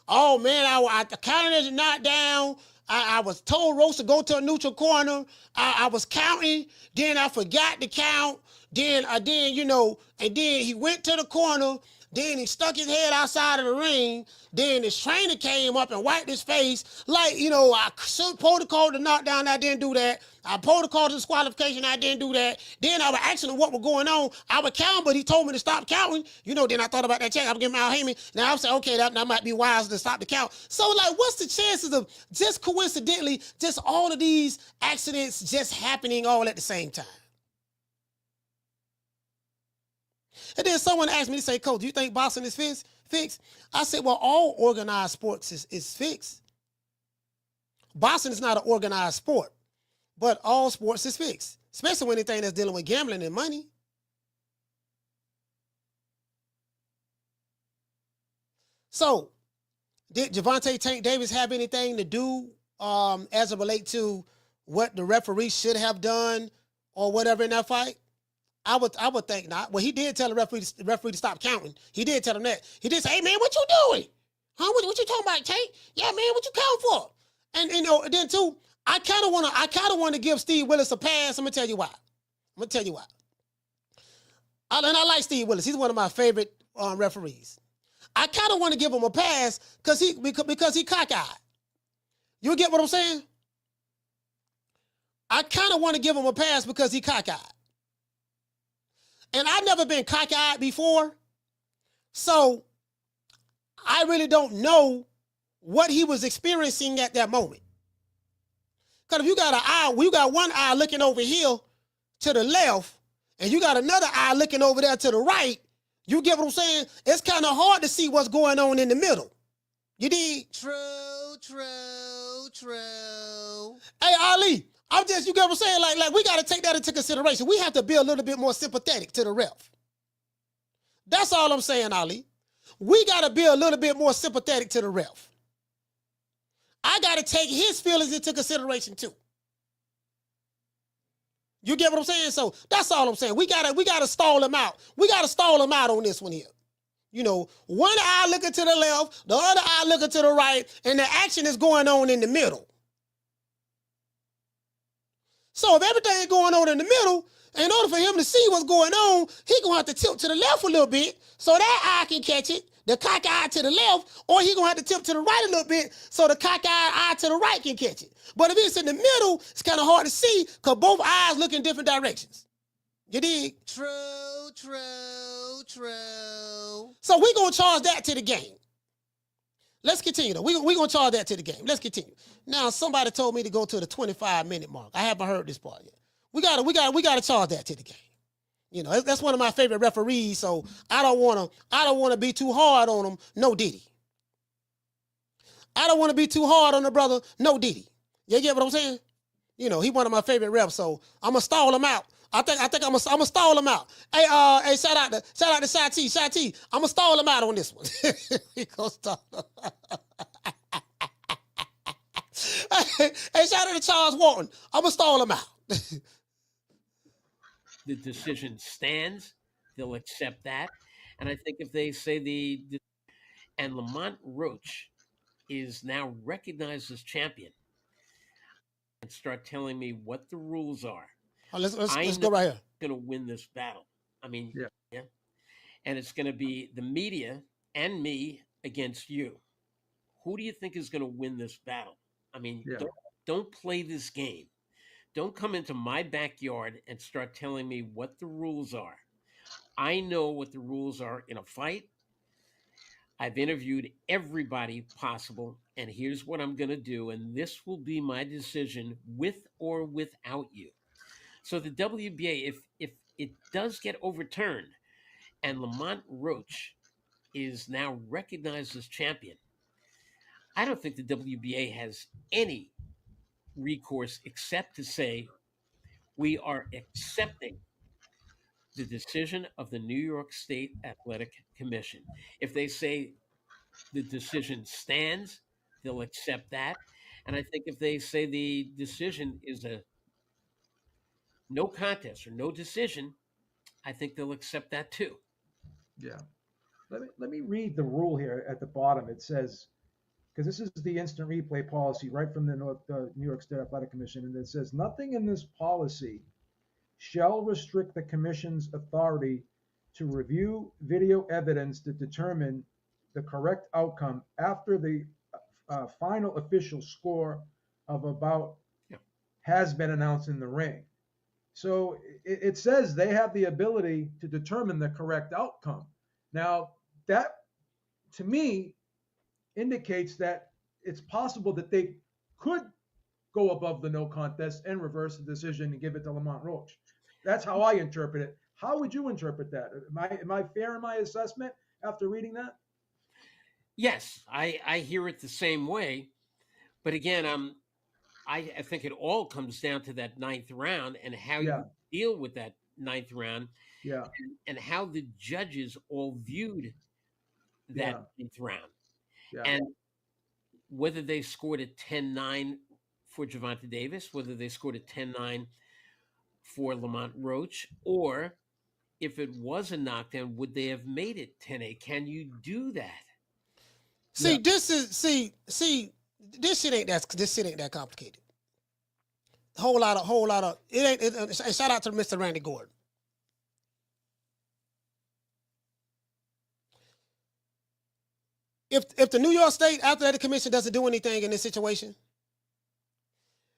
Speaker 2: Oh, man, I counted as a knockdown. I was told Roach to go to a neutral corner. I was counting. Then I forgot to count. Then he went to the corner. Then he stuck his head outside of the ring. Then his trainer came up and wiped his face. I pulled the call to knockdown. I didn't do that. I pulled the call to disqualification. I didn't do that. Then I was asking him what was going on. I would count, but he told me to stop counting. Then I thought about that check. I was giving Al Heyman. Now I'm saying, okay, that might be wise to stop the count. So, what's the chances of just coincidentally, just all of these accidents just happening all at the same time? And then someone asked me to say, Coach, do you think boxing is fixed? I said, well, all organized sports is fixed. Boxing is not an organized sport, but all sports is fixed, especially when anything that's dealing with gambling and money. So, did Gervonta Tank Davis have anything to do as it relates to what the referee should have done or whatever in that fight? I would think not. Well, he did tell the referee to stop counting. He did tell him that. He did say, hey, man, what you doing? Huh? What you talking about, Tank? Yeah, man, what you counting for? And then too, I kind of want to give Steve Willis a pass. I'm gonna tell you why. And I like Steve Willis. He's one of my favorite referees. I kind of want to give him a pass because he cockeyed. You get what I'm saying? I kind of want to give him a pass because he cockeyed. And I've never been cockeyed before, so I really don't know what he was experiencing at that moment. Because if you got one eye looking over here to the left, and you got another eye looking over there to the right, you get what I'm saying? It's kind of hard to see what's going on in the middle. You dig? True. Hey, Ali. You get what I'm saying? Like we got to take that into consideration. We have to be a little bit more sympathetic to the ref. That's all I'm saying, Ali. We got to be a little bit more sympathetic to the ref. I got to take his feelings into consideration too. You get what I'm saying? So that's all I'm saying. We gotta stall him out. We got to stall him out on this one here. One eye looking to the left, the other eye looking to the right, and the action is going on in the middle. So if everything is going on in the middle, In order for him to see what's going on, he gonna have to tilt to the left a little bit so that eye can catch it, the cockeyed eye to the left, or he gonna have to tilt to the right a little bit so the cockeyed eye to the right can catch it. But if it's in the middle, it's kind of hard to see because both eyes look in different directions. You dig? True. So we gonna charge that to the game. Let's continue though. We gonna charge that to the game. Let's continue. Now somebody told me to go to the 25-minute mark. I haven't heard this part yet. We gotta charge that to the game. You know, that's one of my favorite referees, so I don't wanna be too hard on him. No Diddy. I don't wanna be too hard on the brother. No Diddy. You get what I'm saying? You know, he one of my favorite refs, so I'm gonna stall him out. I think I'm gonna stall him out. Hey, shout out to Shy T. I'm gonna stall him out on this one. He gonna stall him. Hey, shout out to Charles Wharton. I'm gonna stall him out.
Speaker 14: The decision stands, they'll accept that. And I think if they say and Lamont Roach is now recognized as champion and start telling me what the rules are.
Speaker 2: Let's go right here.
Speaker 14: Going to win this battle. I mean, yeah. And it's going to be the media and me against you. Who do you think is going to win this battle? I mean, don't play this game. Don't come into my backyard and start telling me what the rules are. I know what the rules are in a fight. I've interviewed everybody possible, and here's what I'm going to do, and this will be my decision with or without you. So the WBA, if it does get overturned and Lamont Roach is now recognized as champion, I don't think the WBA has any recourse except to say we are accepting the decision of the New York State Athletic Commission. If they say the decision stands, they'll accept that. And I think if they say the decision is a no contest or no decision, I think they'll accept that too.
Speaker 13: Yeah. Let me read the rule here at the bottom. It says, because this is the instant replay policy right from the New York State Athletic Commission, and it says, nothing in this policy shall restrict the commission's authority to review video evidence to determine the correct outcome after the final official score of a bout has been announced in the ring. So it says they have the ability to determine the correct outcome. Now, that, to me, indicates that it's possible that they could go above the no contest and reverse the decision and give it to Lamont Roach. That's how I interpret it. How would you interpret that? Am I fair in my assessment after reading that?
Speaker 14: Yes, I hear it the same way. But again, I think it all comes down to that ninth round and how you deal with that ninth round.
Speaker 13: Yeah.
Speaker 14: And how the judges all viewed that ninth round.
Speaker 13: Yeah.
Speaker 14: And whether they scored a 10-9 for Gervonta Davis, whether they scored a 10-9 for Lamont Roach, or if it was a knockdown, would they have made it 10-8? Can you do that?
Speaker 2: See, this shit ain't that complicated. Whole lot of it ain't. And shout out to Mr. Randy Gordon. If the New York State Athletic Commission doesn't do anything in this situation,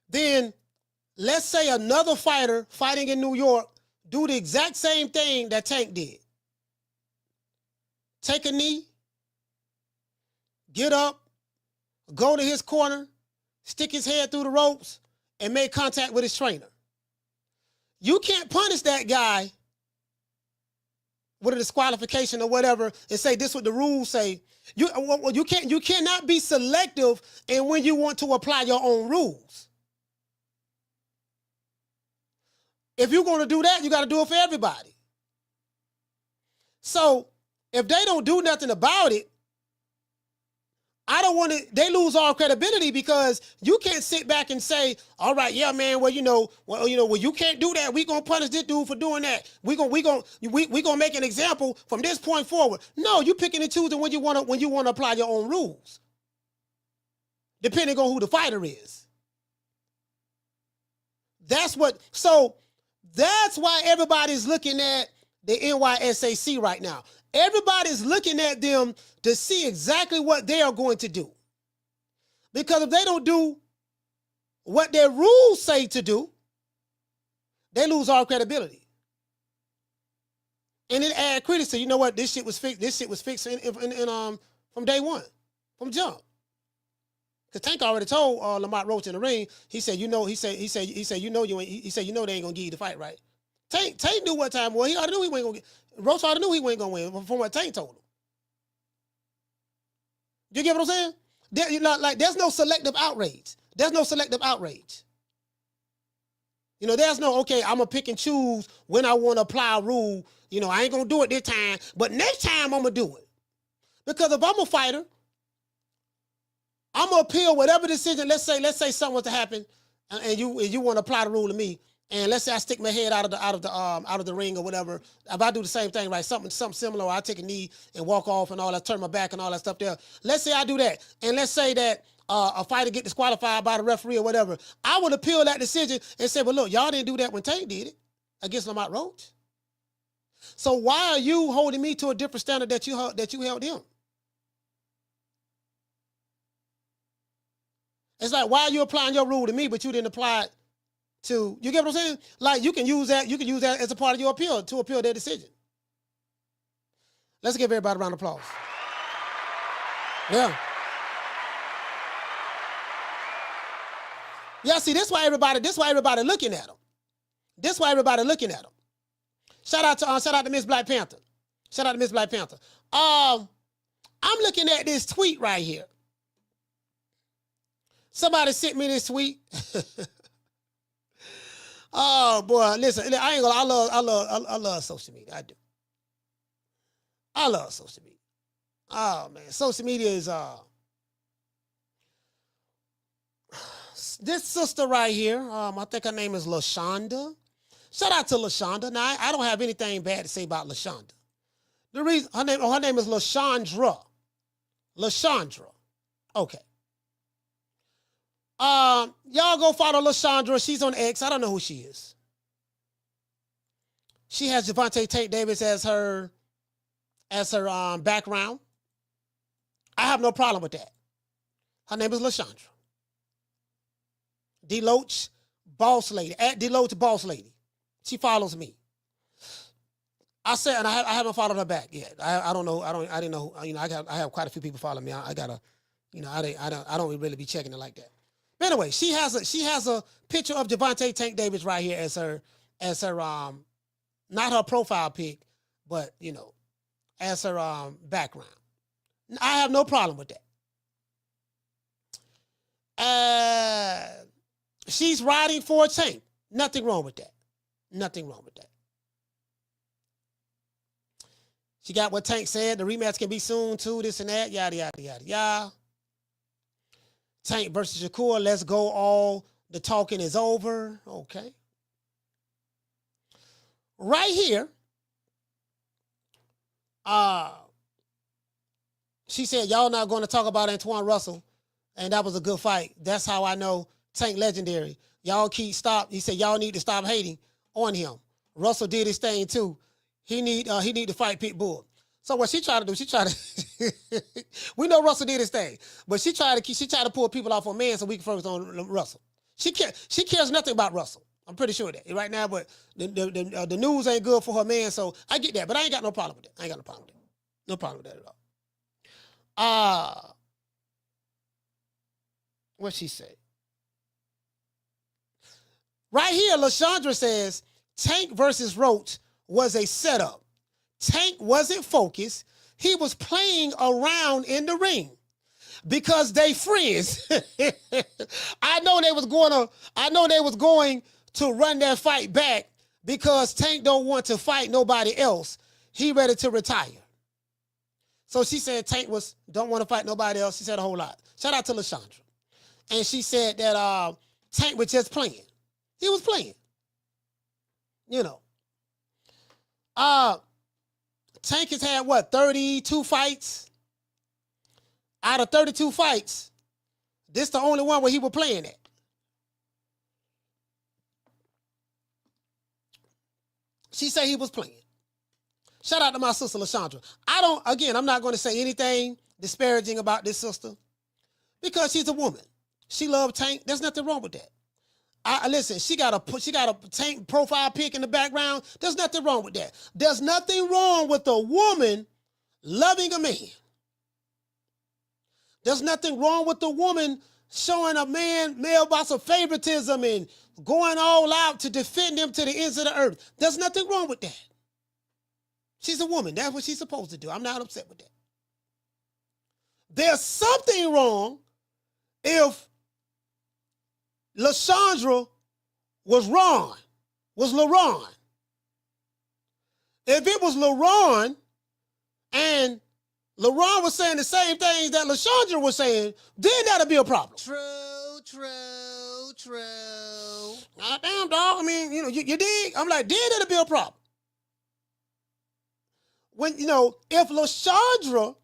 Speaker 2: then let's say another fighter fighting in New York do the exact same thing that Tank did. Take a knee, get up, go to his corner, stick his head through the ropes, and make contact with his trainer. You can't punish that guy with a disqualification or whatever and say this is what the rules say. You cannot be selective in when you want to apply your own rules. If you're going to do that, you got to do it for everybody. So if they don't do nothing about it, I don't want to, they lose all credibility because you can't sit back and say, all right, yeah, man, well, you can't do that. We're going to punish this dude for doing that. We're going to make an example from this point forward. No, you picking and choosing when you want to apply your own rules, depending on who the fighter is. So That's why everybody's looking at the NYSAC right now. Everybody's looking at them to see exactly what they are going to do. Because if they don't do what their rules say to do, they lose all credibility. And it add credence to, you know what, this shit was fixed. This shit was fixed from day one, from jump. Because Tank already told Lamont Roach in the ring. He said, you know, you know they ain't gonna give you the fight, right? Tank knew what time it was. He already knew he wasn't gonna get. Roach already knew he wasn't gonna win from what Tank told him. You get what I'm saying? There's no selective outrage. There's no selective outrage. You know, there's no, okay, I'm going to pick and choose when I want to apply a rule. You know, I ain't going to do it this time, but next time I'm going to do it. Because if I'm a fighter, I'm going to appeal whatever decision. Let's say something was to happen and you want to apply the rule to me. And let's say I stick my head out of the ring or whatever. If I do the same thing, right, something similar, or I take a knee and walk off and all that, turn my back and all that stuff there. Let's say I do that, and let's say that a fighter get disqualified by the referee or whatever. I would appeal that decision and say, well, look, y'all didn't do that when Tank did it against Lamont Roach. So why are you holding me to a different standard that you held him? It's like, why are you applying your rule to me, but you didn't apply it to, you get what I'm saying? Like, you can use that as a part of your appeal to appeal their decision. Let's give everybody a round of applause. Yeah. Yeah, see, this is why everybody looking at him. This is why everybody looking at him. Shout out to Miss Black Panther. Shout out to Miss Black Panther. I'm looking at this tweet right here. Somebody sent me this tweet. Oh boy, listen, I ain't gonna. I love social media. I do. I love social media. Oh man, social media is this sister right here. I think her name is LaShonda. Shout out to LaShonda. Now I don't have anything bad to say about LaShonda. The reason her name is LaShondra. LaShondra. Okay. Y'all go follow LaShondra. She's on X. I don't know who she is. She has Gervonta Davis as her background. I have no problem with that. Her name is LaShondra. Deloach Boss Lady. At Deloach Boss Lady. She follows me. I said, and I haven't followed her back yet. I don't know. I didn't know. You know, I have quite a few people follow me. I gotta, you know, I don't really be checking it like that. But anyway, she has a picture of Gervonta Tank Davis right here as her not her profile pic, but you know, as her background. I have no problem with that. She's riding for Tank. Nothing wrong with that. Nothing wrong with that. She got what Tank said. The rematch can be soon too. This and that. Yada yada yada yada. Tank versus Shakur, let's go. All the talking is over. Okay. Right here, she said, y'all not going to talk about Antoine Russell, and that was a good fight. That's how I know Tank legendary. Y'all he said, y'all need to stop hating on him. Russell did his thing too. He need to fight Pitbull. So what she tried to do, we know Russell did his thing, but she tried to pull people off on man so we can focus on Russell. She cares nothing about Russell. I'm pretty sure of that right now, but the news ain't good for her man, so I get that, but I ain't got no problem with that. I ain't got no problem with that. No problem with that at all. What'd she say? Right here, LaShondra says, Tank versus Roach was a setup. Tank wasn't focused. He was playing around in the ring because they friends. I know they was going to run that fight back because Tank don't want to fight nobody else. He ready to retire. So she said Tank don't want to fight nobody else. She said a whole lot. Shout out to LaShondra. And she said that Tank was just playing. He was playing. You know. Tank has had, 32 fights? Out of 32 fights, this the only one where he was playing at. She said he was playing. Shout out to my sister, LaShondra. I'm not going to say anything disparaging about this sister because she's a woman. She loves Tank. There's nothing wrong with that. Listen, she got a Tank profile pic in the background. There's nothing wrong with that. There's nothing wrong with a woman loving a man. There's nothing wrong with a woman showing a male boss of favoritism and going all out to defend him to the ends of the earth. There's nothing wrong with that. She's a woman. That's what she's supposed to do. I'm not upset with that. There's something wrong if LaShondra was LaRon. If it was LaRon and LaRon was saying the same things that LaShondra was saying, then that'd be a problem. True. Damn, dog. I mean, you dig? I'm like, then that'd be a problem. When, if LaShondra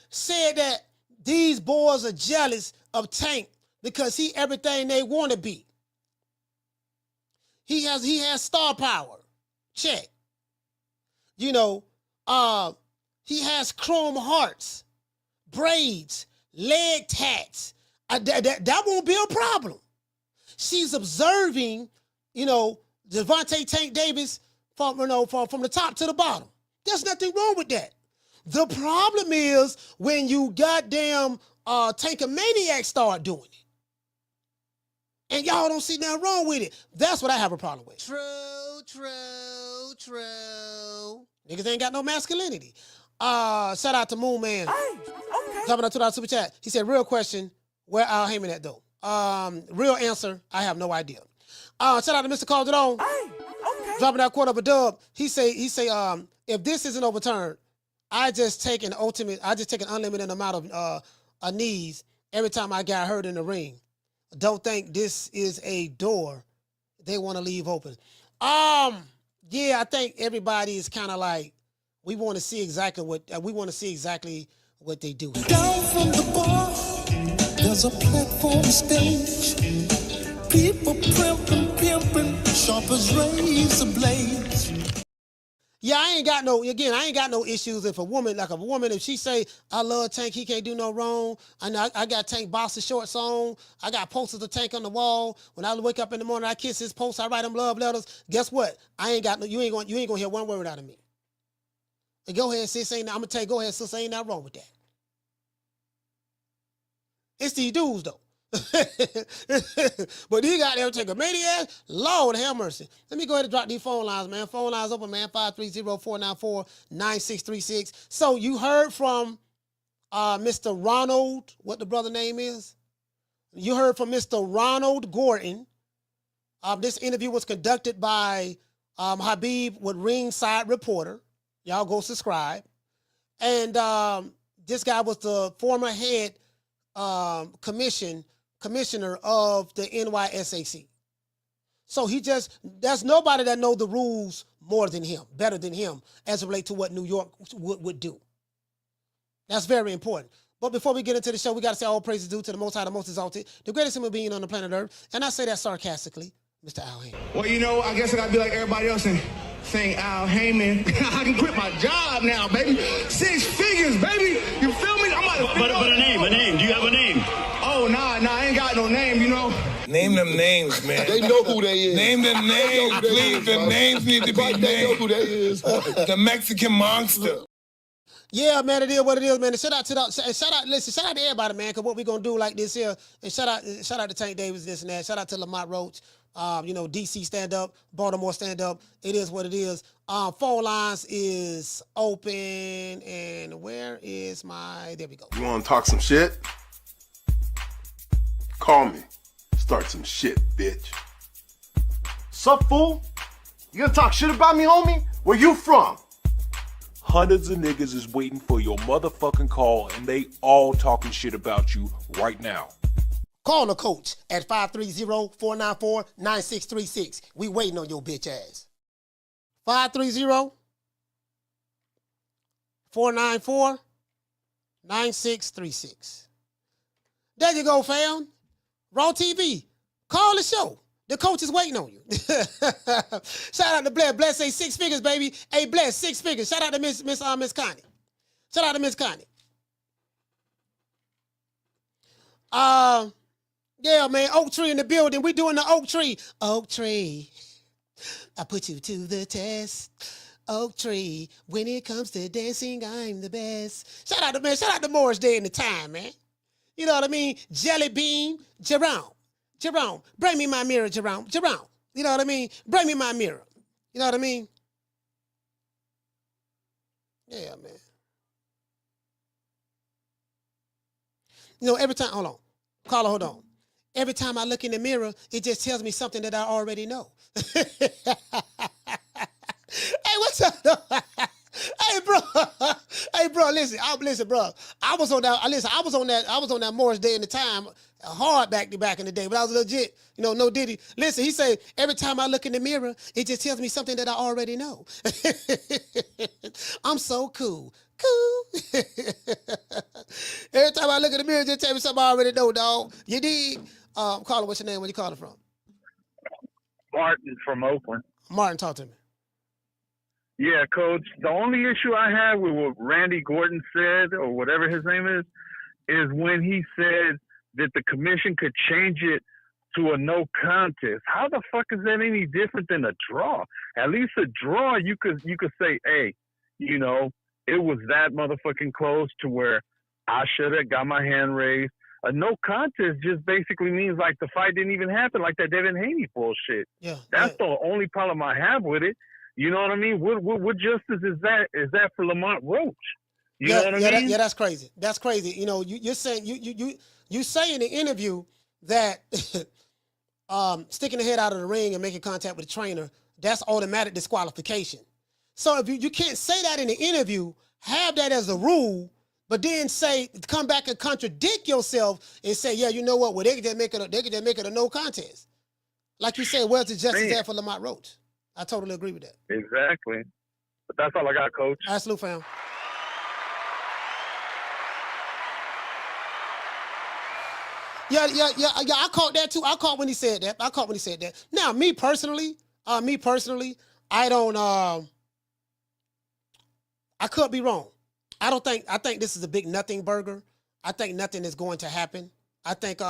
Speaker 2: said that these boys are jealous of Tank because he everything they want to be. He has star power. Check. He has chrome hearts, braids, leg tats. That won't be a problem. She's observing, Gervonta Tank Davis from the top to the bottom. There's nothing wrong with that. The problem is when you goddamn Tankamaniac start doing it. And y'all don't see nothing wrong with it. That's what I have a problem with. True. Niggas ain't got no masculinity. Shout out to Moon Man. Dropping out $2 super chat. He said, real question, where Al Heyman at though? Real answer, I have no idea. Shout out to Mr. Calderon. Dropping out $2 He say, if this isn't overturned, I just take an unlimited amount of knees every time I got hurt in the ring. Don't think this is a door they want to leave open. Yeah, I think everybody is kind of like, we want to see exactly what they do.
Speaker 1: Down from the bar, there's a platform stage. People pimping, sharp as razor blades.
Speaker 2: Yeah, I ain't got no issues if a woman, if she say, I love Tank, he can't do no wrong. I got Tank boxer shorts on. I got posters of Tank on the wall. When I wake up in the morning, I kiss his post, I write him love letters. Guess what? You ain't gonna hear one word out of me. And go ahead, sis, I'm gonna tell you, go ahead, sis, ain't nothing wrong with that. It's these dudes though. But he got there take a maniac. Lord have mercy. Let me go ahead and drop these phone lines, man. Phone lines open, man. 530-494-9636. So you heard from Mr. Ronald, what the brother name is? You heard from Mr. Ronald Gordon. This interview was conducted by Habeeb with Ringside Reporter. Y'all go subscribe. And this guy was the former head commissioner of the NYSAC. So there's nobody that knows the rules more than him, better than him, as it relates to what New York would do. That's very important. But before we get into the show, we got to say all praises due to the Most High, the Most Exalted, the greatest human being on the planet Earth. And I say that sarcastically, Mr. Al Heyman.
Speaker 4: Well, I guess I got to be like everybody else and saying Al Heyman. I can quit my job now, baby. 6 figures, baby. You feel me?
Speaker 3: But a name. Do you have a name?
Speaker 4: Oh, nah, I ain't got no name,
Speaker 8: Name them names, man.
Speaker 9: They know who they is.
Speaker 8: Name them names, please. The names need to be named.
Speaker 9: They know who they is.
Speaker 8: The Mexican monster.
Speaker 2: Yeah, man, it is what it is, man. And shout out to everybody, man, because what we gonna do like this here, and shout out to Tank Davis, this and that. Shout out to Lamont Roach. DC stand up, Baltimore stand up. It is what it is. Phone lines is open, and where is there we go.
Speaker 15: You want to talk some shit? Call me. Start some shit, bitch.
Speaker 16: Sup, fool? You gonna talk shit about me, homie? Where you from?
Speaker 10: Hundreds of niggas is waiting for your motherfucking call, and they all talking shit about you right now.
Speaker 2: Call the coach at 530-494-9636. We waiting on your bitch ass. 530-494-9636. There you go, fam. Raw TV. Call the show. The coach is waiting on you. Shout out to Bless. Bless say 6 figures, baby. Hey, Bless, 6 figures. Shout out to Miss Connie. Shout out to Miss Connie. Yeah, man. Oak Tree in the building. We doing the Oak Tree. Oak Tree, I put you to the test. Oak Tree, when it comes to dancing, I'm the best. Shout out to Morris Day in the time, man. You know what I mean? Jelly Bean, Jerome, bring me my mirror, Jerome. You know what I mean? Bring me my mirror. You know what I mean? Yeah, man. You know, every time, hold on. Carla, hold on. Every time I look in the mirror, it just tells me something that I already know. Hey, what's up? Hey, bro, listen, bro. I was on that Morris Day in the time, hard back in the day, but I was legit, no Diddy. Listen, he said, every time I look in the mirror, it just tells me something that I already know. I'm so cool. Every time I look in the mirror, it just tells me something I already know, dog. You dig? Carla, what's your name? Where you calling from?
Speaker 17: Martin from Oakland.
Speaker 2: Martin, talk to me.
Speaker 17: Yeah, Coach. The only issue I have with what Randy Gordon said, or whatever his name is when he said that the commission could change it to a no contest. How the fuck is that any different than a draw? At least a draw, you could say, hey, it was that motherfucking close to where I should have got my hand raised. A no contest just basically means like the fight didn't even happen, like that Devin Haney bullshit.
Speaker 2: Yeah,
Speaker 17: that's the only problem I have with it. You know what I mean? What justice is that? Is that for Lamont Roach? You know what I mean?
Speaker 2: Yeah, that's crazy. That's crazy. You're saying you say in the interview that sticking the head out of the ring and making contact with the trainer, that's automatic disqualification. So if you can't say that in the interview, have that as a rule, but then come back and contradict yourself and say, yeah, you know what? Well, they could just make it a no contest. Like you said, where's the justice there for Lamont Roach? I totally agree with that.
Speaker 17: Exactly. But that's all I got, Coach.
Speaker 2: Absolute, fam. Yeah. I caught that too. I caught when he said that. Now, me personally, I don't. I could be wrong. I think this is a big nothing burger. I think nothing is going to happen. I think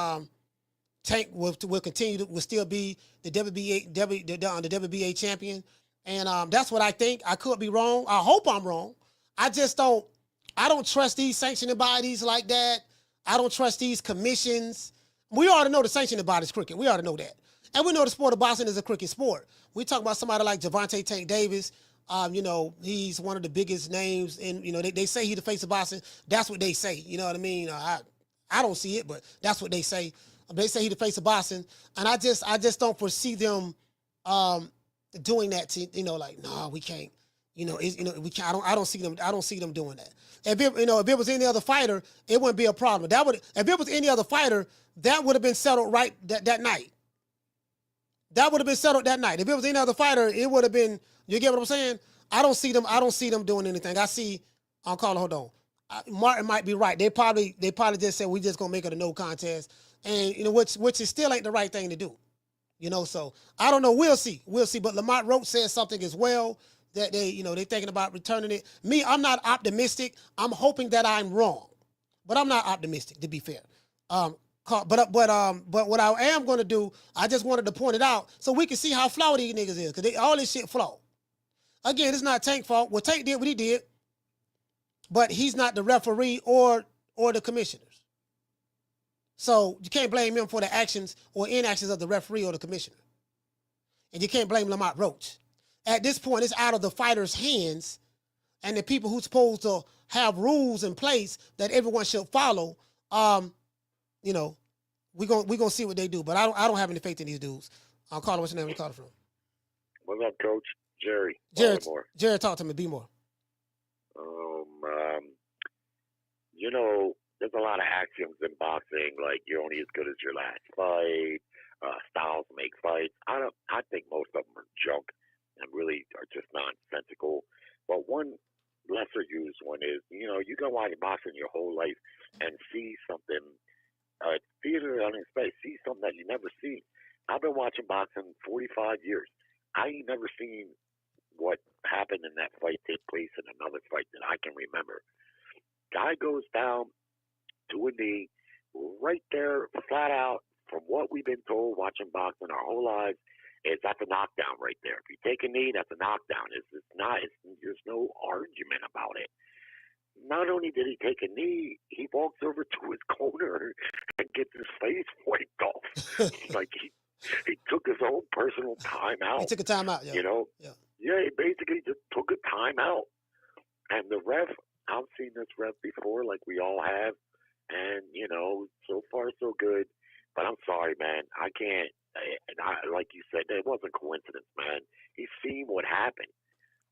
Speaker 2: Tank will still be the WBA champion, and that's what I think. I could be wrong. I hope I'm wrong. I don't trust these sanctioning bodies like that. I don't trust these commissions. We already know the sanctioning body's crooked. We already know that, and we know the sport of boxing is a crooked sport. We talk about somebody like Gervonta Tank Davis. He's one of the biggest names, and they say he's the face of boxing. That's what they say. You know what I mean? I don't see it, but that's what they say. They say he's the face of boxing, and I just don't foresee them doing that to no, we can't. We can't. I don't see them doing that. If it was any other fighter, it wouldn't be a problem. If it was any other fighter, that would have been settled right that night. That would have been settled that night. If it was any other fighter, it would have been. You get what I'm saying? I don't see them doing anything. I'll call it. Hold on. Martin might be right. They probably just said we just gonna make it a no contest, and which is still ain't the right thing to do. So I don't know. We'll see. But Lamont Roach said something as well that they thinking about returning it. Me, I'm not optimistic. I'm hoping that I'm wrong, but I'm not optimistic, to be fair. But what I am going to do, I just wanted to point it out so we can see how flawed these niggas is, because all this shit flawed. Again, it's not Tank's fault. Well, Tank did what he did, but he's not the referee or the commissioners. So you can't blame him for the actions or inactions of the referee or the commissioner. And you can't blame Lamont Roach. At this point, it's out of the fighter's hands, and the people who's supposed to have rules in place that everyone should follow. We're gonna see what they do, but I don't have any faith in these dudes. I'll call him. What's your name? Where you call it from?
Speaker 18: What's up, Coach? Jerry.
Speaker 2: Jared, talk to me. Be more.
Speaker 18: There's a lot of axioms in boxing, like you're only as good as your last fight. Styles make fights. I think most of them are junk and really are just nonsensical. But one lesser used one is, you can watch boxing your whole life and see something, theater on its face, see something that you never seen. I've been watching boxing 45 years. I ain't never seen what happened in that fight take place in another fight that I can remember. Guy goes down to a knee, right there, flat out, from what we've been told watching boxing our whole lives, is that's a knockdown right there. If you take a knee, that's a knockdown. There's no argument about it. Not only did he take a knee, he walks over to his corner and gets his face wiped off. Like he took his own personal time out.
Speaker 2: He took a time out,
Speaker 18: you know? Yeah, he basically just took a time out. And the ref, I've seen this ref before, like we all have, and, you know, so far so good. But I'm sorry, man. I can't. And like you said, it wasn't coincidence, man. He's seen what happened.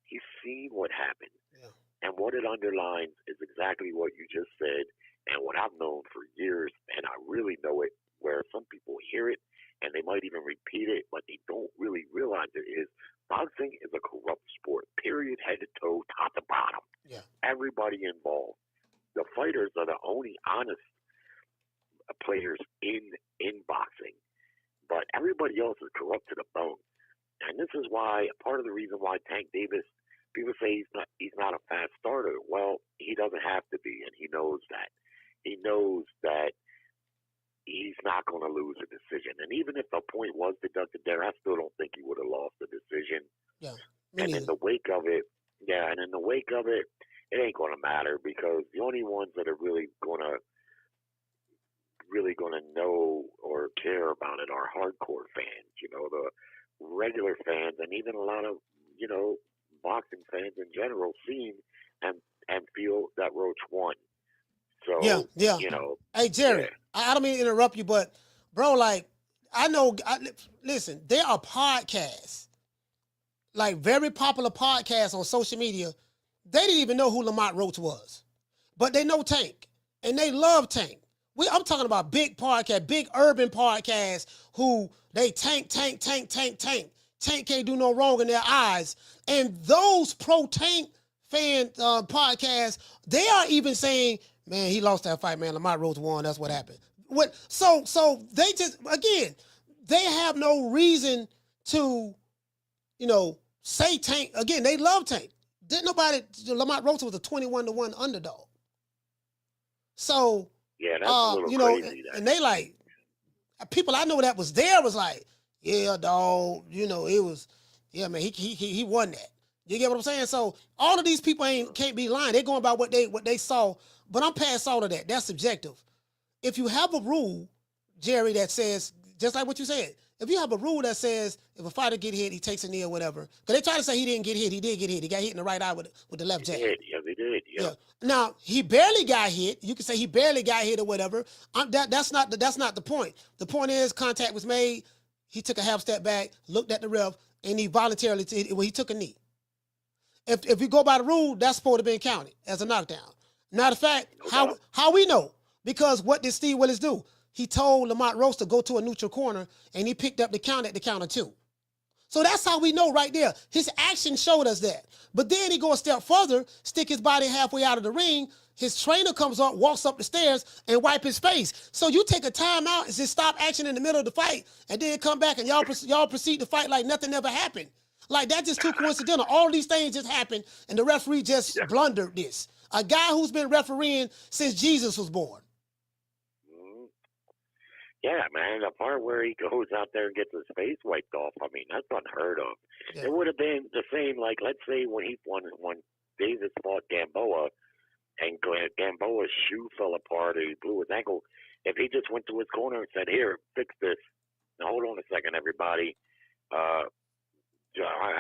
Speaker 18: He's seen what happened.
Speaker 2: Yeah.
Speaker 18: And what it underlines is exactly what you just said and what I've known for years, and I really know it, where some people hear it and they might even repeat it, but they don't really realize it, is boxing is a corrupt sport, period, head to toe, top to bottom.
Speaker 2: Yeah.
Speaker 18: Everybody involved. The fighters are the only honest players in boxing, but everybody else is corrupt to the bone. And this is why, part of the reason why Tank Davis, people say he's not a fast starter. Well, he doesn't have to be, and he knows that. He knows that he's not going to lose a decision. And even if the point was deducted there, I still don't think he would have lost the decision.
Speaker 2: Yeah.
Speaker 18: And in the wake of it, it ain't going to matter, because the only ones that are really going to know or care about it are hardcore fans, you know, the regular fans, and even a lot of, you know, boxing fans in general seen and feel that Roach won. So,
Speaker 2: yeah.
Speaker 18: You know.
Speaker 2: Hey, Jerry, I don't mean to interrupt you, but, bro, like, listen, there are podcasts, like very popular podcasts on social media. They didn't even know who Lamont Roach was, but they know Tank, and they love Tank. I'm talking about big podcast, big urban podcasts who they Tank. Tank can't do no wrong in their eyes. And those pro-Tank fan podcasts, they are even saying, man, he lost that fight, man. Lamont Roach won. That's what happened. So they just, again, they have no reason to, you know, say Tank. Again, they love Tank. Lamont Roach was a 21-1 underdog. So,
Speaker 18: yeah, that's a little
Speaker 2: you know,
Speaker 18: crazy.
Speaker 2: and they like, people I know that was there was like, yeah, dog, you know, it was, yeah, man, he won that. You get what I'm saying? So all of these people can't be lying. They're going by what they saw. But I'm past all of that. That's subjective. If you have a rule, Jerry, that says, just like what you said, if you have a rule that says if a fighter get hit, he takes a knee or whatever, because they try to say he didn't get hit. He did get hit. He got hit in the right eye with the left jab.
Speaker 18: Yes, he did. Yeah.
Speaker 2: Now, he barely got hit. You can say he barely got hit or whatever. That's not the point. The point is contact was made. He took a half step back, looked at the ref, and he voluntarily he took a knee. If you go by the rule, that's supposed to be counted as a knockdown. Matter of fact, how we know? Because what did Steve Willis do? He told Lamont Roach to go to a neutral corner, and he picked up the count at the count of 2. So that's how we know right there. His action showed us that. But then he go a step further, stick his body halfway out of the ring. His trainer comes up, walks up the stairs, and wipe his face. So you take a timeout and just stop action in the middle of the fight, and then come back and y'all proceed to fight like nothing ever happened. Like, that's just too coincidental. All these things just happened, and the referee just blundered this. A guy who's been refereeing since Jesus was born.
Speaker 18: Yeah, man, the part where he goes out there and gets his face wiped off, I mean, that's unheard of. Yeah. It would have been the same, like, let's say when Davis fought Gamboa, and Gamboa's shoe fell apart, or he blew his ankle. If he just went to his corner and said, here, fix this. Now, hold on a second, everybody. I'm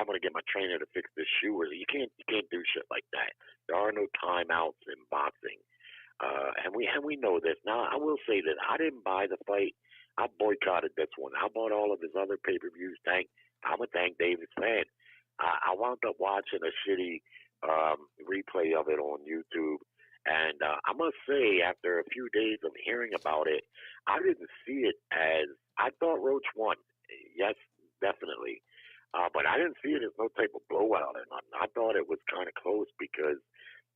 Speaker 18: going to get my trainer to fix this shoe. You can't do shit like that. There are no timeouts in boxing. And we know this. Now, I will say that I didn't buy the fight. I boycotted this one. I bought all of his other pay-per-views. I'm a Tank Davis fan. I wound up watching a shitty replay of it on YouTube. And I must say, after a few days of hearing about it, I didn't see it as, I thought Roach won. Yes, definitely. But I didn't see it as no type of blowout or nothing. I thought it was kind of close because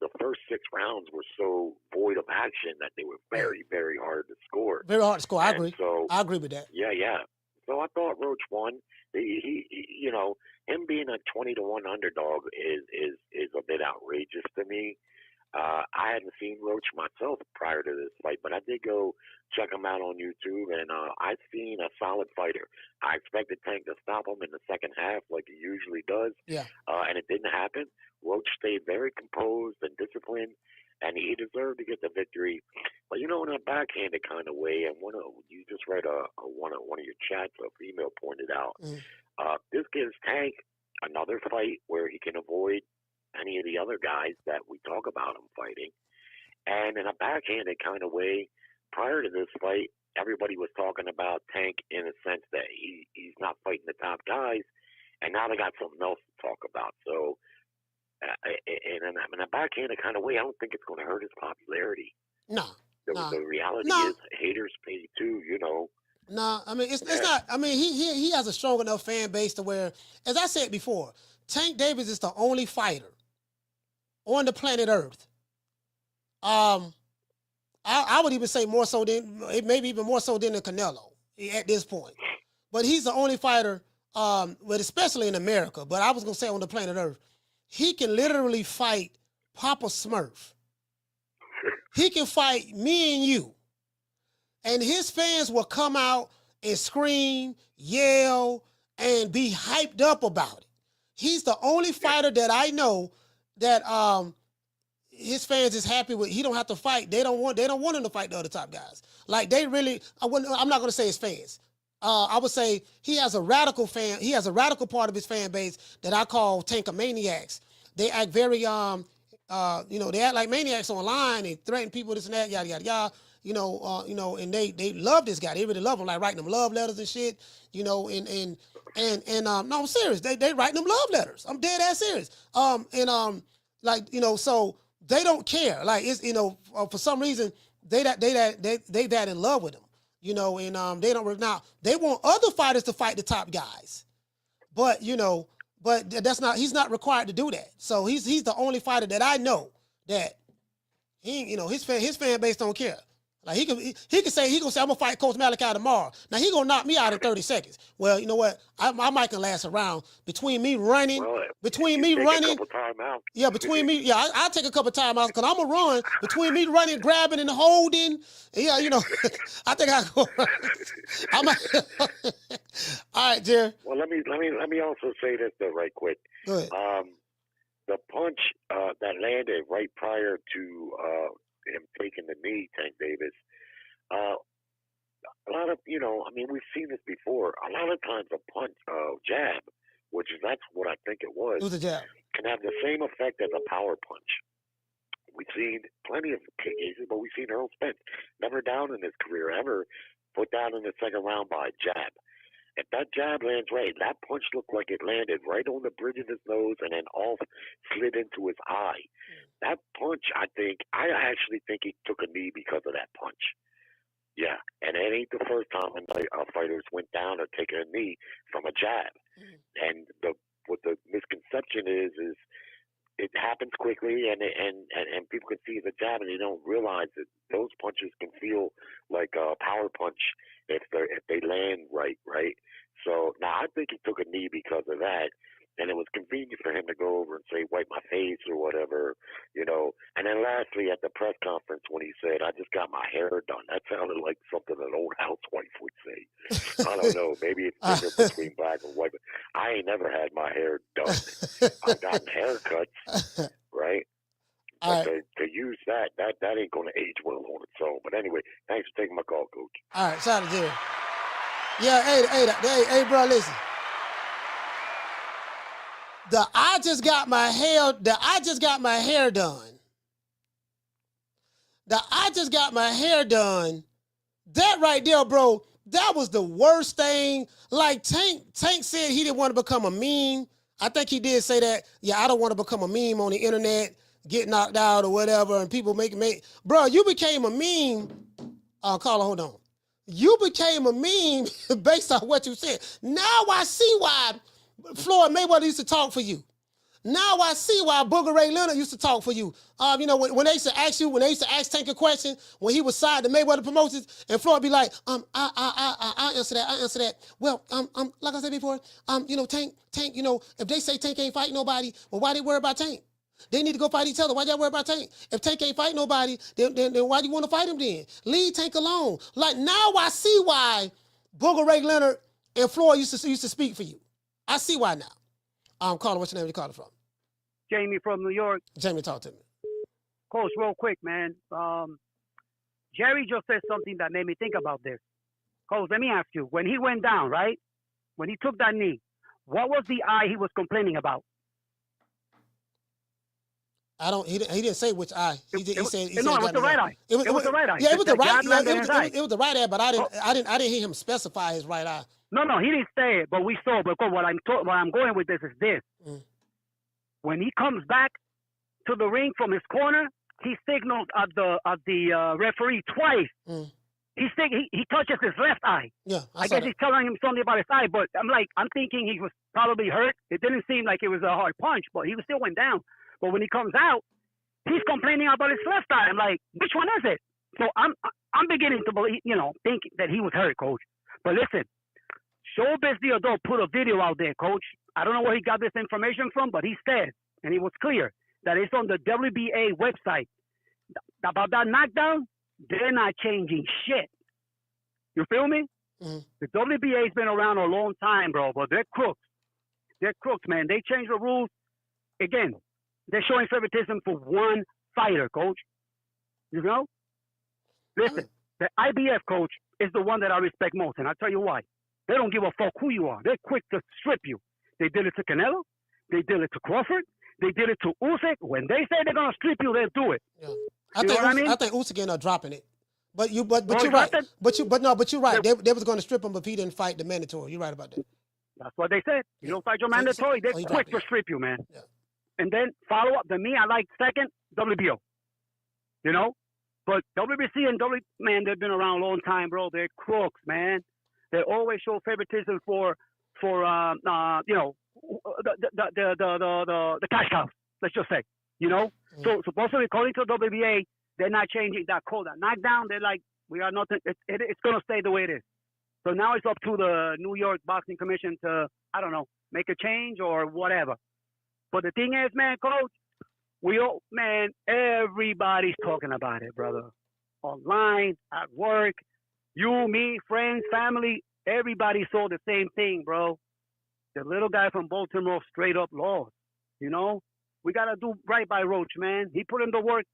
Speaker 18: the first 6 rounds were so void of action that they were very, very hard to score.
Speaker 2: Very hard to score. I agree.
Speaker 18: So,
Speaker 2: I agree with that.
Speaker 18: Yeah. So I thought Roach won. He you know, him being a 20-1 underdog is a bit outrageous to me. I hadn't seen Roach myself prior to this fight, but I did go check him out on YouTube, and I've seen a solid fighter. I expected Tank to stop him in the second half like he usually does, and it didn't happen. Roach stayed very composed and disciplined, and he deserved to get the victory. But, you know, in a backhanded kind of way, and you just read one of your chats, a female pointed out, this gives Tank another fight where he can avoid any of the other guys that we talk about him fighting. And in a backhanded kind of way, prior to this fight, everybody was talking about Tank in a sense that he's not fighting the top guys, and now they got something else to talk about. So in a backhanded kind of way, I don't think it's going to hurt his popularity.
Speaker 2: No.
Speaker 18: The reality is haters pay too, you know.
Speaker 2: No, I mean, it's not. I mean, he has a strong enough fan base to where, as I said before, Tank Davis is the only fighter on the planet Earth. I would even say more so than, maybe even more so than the Canelo at this point. But he's the only fighter, but especially in America, but I was going to say on the planet Earth, he can literally fight Papa Smurf. He can fight me and you. And his fans will come out and scream, yell, and be hyped up about it. He's the only fighter that I know that his fans is happy with. He don't have to fight. They don't want him to fight the other top guys. Like they really, I'm not going to say his fans. I would say he has a radical fan. He has a radical part of his fan base that I call Tankomaniacs. They act very, they act like maniacs online. They threaten people, this and that, yada yada yada. And they love this guy. They really love him, like writing them love letters and shit. No, I'm serious. They writing them love letters. I'm dead ass serious. So they don't care. Like it's for some reason they that in love with him. They don't now. They want other fighters to fight the top guys, but that's not. He's not required to do that. So he's the only fighter that I know that his fan base don't care. Like he can say I'm gonna fight Coach Malachi tomorrow. Now he gonna knock me out in 30 seconds. Well, you know what? I might can last around between me running.
Speaker 18: A couple timeouts.
Speaker 2: Yeah, between me. Yeah, I'll take a couple timeouts because I'm gonna run between me running, grabbing, and holding. Yeah, I think I go. All right, Jerry.
Speaker 18: Well, let me also say this though, right quick.
Speaker 2: Go ahead.
Speaker 18: The punch that landed right prior to him taking the knee, Tank Davis. A lot of, we've seen this before. A lot of times a punch, jab, that's what I think it was.
Speaker 2: It was a jab.
Speaker 18: Can have the same effect as a power punch. We've seen plenty of cases, but we've seen Earl Spence never down in his career, ever put down in the second round by a jab. If that jab lands right, that punch looked like it landed right on the bridge of his nose and then off, slid into his eye. That punch, I actually think he took a knee because of that punch. Yeah, and it ain't the first time fighters went down or taken a knee from a jab. And what the misconception is it happens quickly and people can see the jab and they don't realize that those punches can feel like a power punch if they land right. So now I think he took a knee because of that, and it was convenient for him to go over and say wipe my face or whatever, And then lastly at the press conference when he said I just got my hair done, that sounded like something an old housewife would say. I don't know, maybe it's different between black and white, but I ain't never had my hair done. I've gotten haircuts, right? But to use that ain't going to age well on its own. But anyway, thanks for taking my call, Coach.
Speaker 2: All right, shout out to Jerry. Yeah, hey, bro, listen. I just got my hair done. I just got my hair done. That right there, bro, that was the worst thing. Like Tank said he didn't want to become a meme. I think he did say that. Yeah, I don't want to become a meme on the internet, get knocked out or whatever, and people make. Bro, you became a meme. Carla, hold on. You became a meme based on what you said. Now I see why Floyd Mayweather used to talk for you. Now I see why Booger Ray Leonard used to talk for you. You know, when they used to ask you, when they used to ask Tank a question, when he was signed to Mayweather Promotions, and Floyd be like, I answer that. Well, like I said before, you know, Tank, you know, if they say Tank ain't fighting nobody, well, why they worry about Tank? They need to go fight each other. Why y'all worry about Tank? If Tank ain't fight nobody, then why do you want to fight him then? Leave Tank alone. Like, now I see why Booger Ray Leonard and Floyd used to speak for you. I see why now. Caller, what's your name? You calling from?
Speaker 19: Jamie from New York.
Speaker 2: Jamie, talk to me.
Speaker 19: Coach, real quick, man. Jerry just said something that made me think about this. Coach, let me ask you. When he went down, right? When he took that knee, what was the eye he was complaining about?
Speaker 2: He didn't say which eye. He said
Speaker 19: it was the right eye. It was the right eye.
Speaker 2: Yeah, it was the right eye. It was the right eye, but I didn't hear him specify his right eye.
Speaker 19: No, he didn't say it, but we saw. But what I'm going with this is this. When he comes back to the ring from his corner, he signals at the referee twice. He touches his left eye.
Speaker 2: Yeah,
Speaker 19: I guess he's telling him something about his eye, but I'm thinking he was probably hurt. It didn't seem like it was a hard punch, but he still went down. But when he comes out, he's complaining about his left eye. I'm like, which one is it? So I'm beginning to believe, think that he was hurt, Coach. But listen, Showbiz the Adult put a video out there, Coach. I don't know where he got this information from, but he said, and it was clear, that it's on the WBA website. About that knockdown, they're not changing shit. You feel me? The WBA's been around a long time, bro, but they're crooks. They're crooks, man. They change the rules. Again, they're showing favoritism for one fighter, Coach. You know? Listen, the IBF, Coach, is the one that I respect most, and I'll tell you why. They don't give a fuck who you are. They're quick to strip you. They did it to Canelo. They did it to Crawford. They did it to Usyk. When they say they're gonna strip you, they'll do it.
Speaker 2: Yeah.
Speaker 19: I
Speaker 2: think Usyk ended up dropping it. But you're right. But you're right. They was gonna strip him if he didn't fight the mandatory. You're right about that.
Speaker 19: That's what they said. You don't fight your mandatory, they're quick to strip you, man.
Speaker 2: Yeah.
Speaker 19: And then follow up. Then me, I like second WBO. You know, but WBC and man, they've been around a long time, bro. They're crooks, man. They always show favoritism for the cash cows. Let's just say, So supposedly, according to WBA, they're not changing that code. That knockdown, they're like, we are nothing. It's gonna stay the way it is. So now it's up to the New York Boxing Commission to, I don't know, make a change or whatever. But the thing is, man, Coach, everybody's talking about it, brother. Online, at work, you, me, friends, family, everybody saw the same thing, bro. The little guy from Baltimore straight up lost, We got to do right by Roach, man. He put in the work.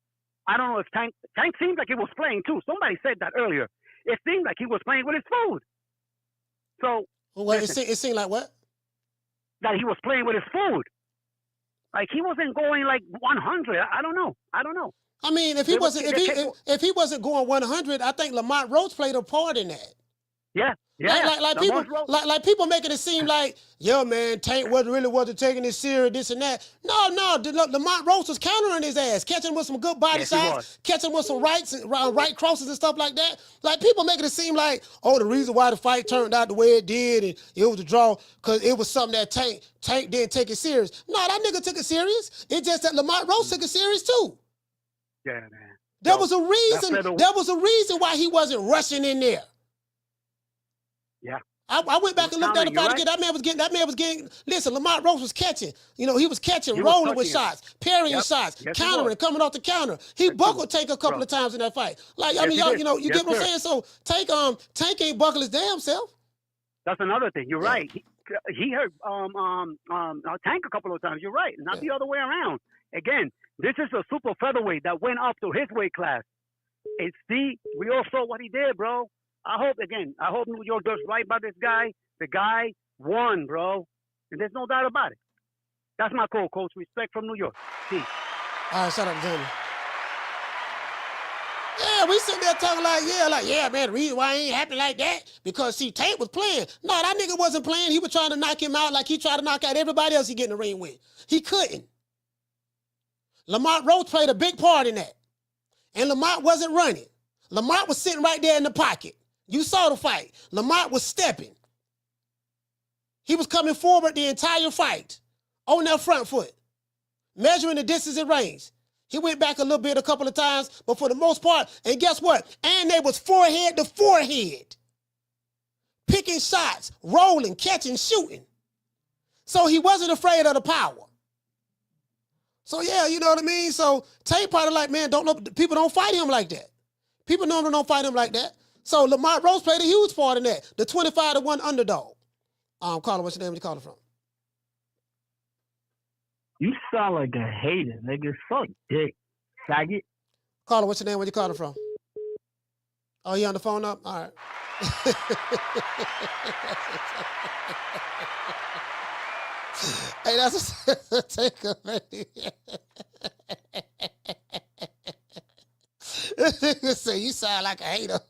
Speaker 19: I don't know if Tank seemed like he was playing, too. Somebody said that earlier. It seemed like he was playing with his food. So,
Speaker 2: it seemed like what?
Speaker 19: That he was playing with his food. Like he wasn't going like 100. I don't know.
Speaker 2: I mean, if he wasn't going 100, I think Lamont Roach played a part in that.
Speaker 19: Yeah.
Speaker 2: Like people making it seem like, yo, man, Tank wasn't taking it serious, this and that. No, Lamont Roach was countering his ass, catching him with some good body shots, catching him with some right crosses and stuff like that. Like people making it seem like, oh, the reason why the fight turned out the way it did and it was a draw because it was something that Tank didn't take it serious. No, that nigga took it serious. It's just that Lamont Roach took it serious too.
Speaker 19: Yeah, man.
Speaker 2: There was a reason why he wasn't rushing in there.
Speaker 19: Yeah.
Speaker 2: I went back and looked at the fight again. That man was getting. Listen, Lamont Roach was catching. He was catching, rolling with shots, parrying shots, countering, coming off the counter. He buckled Tank a couple of times in that fight. Like I mean, y'all, you get what I'm saying. So Tank ain't buckle his damn self.
Speaker 19: That's another thing. You're right. He hurt Tank a couple of times. You're right. Not the other way around. Again, this is a super featherweight that went up to his weight class. And see, we all saw what he did, bro. I hope New York does right by this guy. The guy won, bro. And there's no doubt about it. That's my call, Coach. Respect from New York. Peace.
Speaker 2: All right, shout out to Jamie. Yeah, we sitting there talking like, man, the reason why he ain't happy like that, because, see, Tank was playing. No, that nigga wasn't playing. He was trying to knock him out like he tried to knock out everybody else he get in the ring with. He couldn't. Lamont Roach played a big part in that. And Lamont wasn't running. Lamont was sitting right there in the pocket. You saw the fight. Lamont was stepping. He was coming forward the entire fight on that front foot. measuring the distance and range. He went back a little bit a couple of times, but for the most part, and guess what? And they was forehead to forehead. Picking shots, rolling, catching, shooting. So he wasn't afraid of the power. So yeah, you know what I mean? So Tank probably like, man, people don't fight him like that. People normally don't fight him like that. So Lamont Roach played a huge part in that. The 25-1 underdog. Caller, what's your name? Where you calling from?
Speaker 20: You sound like a hater, nigga. Suck dick, faggot.
Speaker 2: Caller, what's your name? Where you calling from? Oh, you on the phone up? All right. Hey, that's a taker, man. Say you sound like a hater.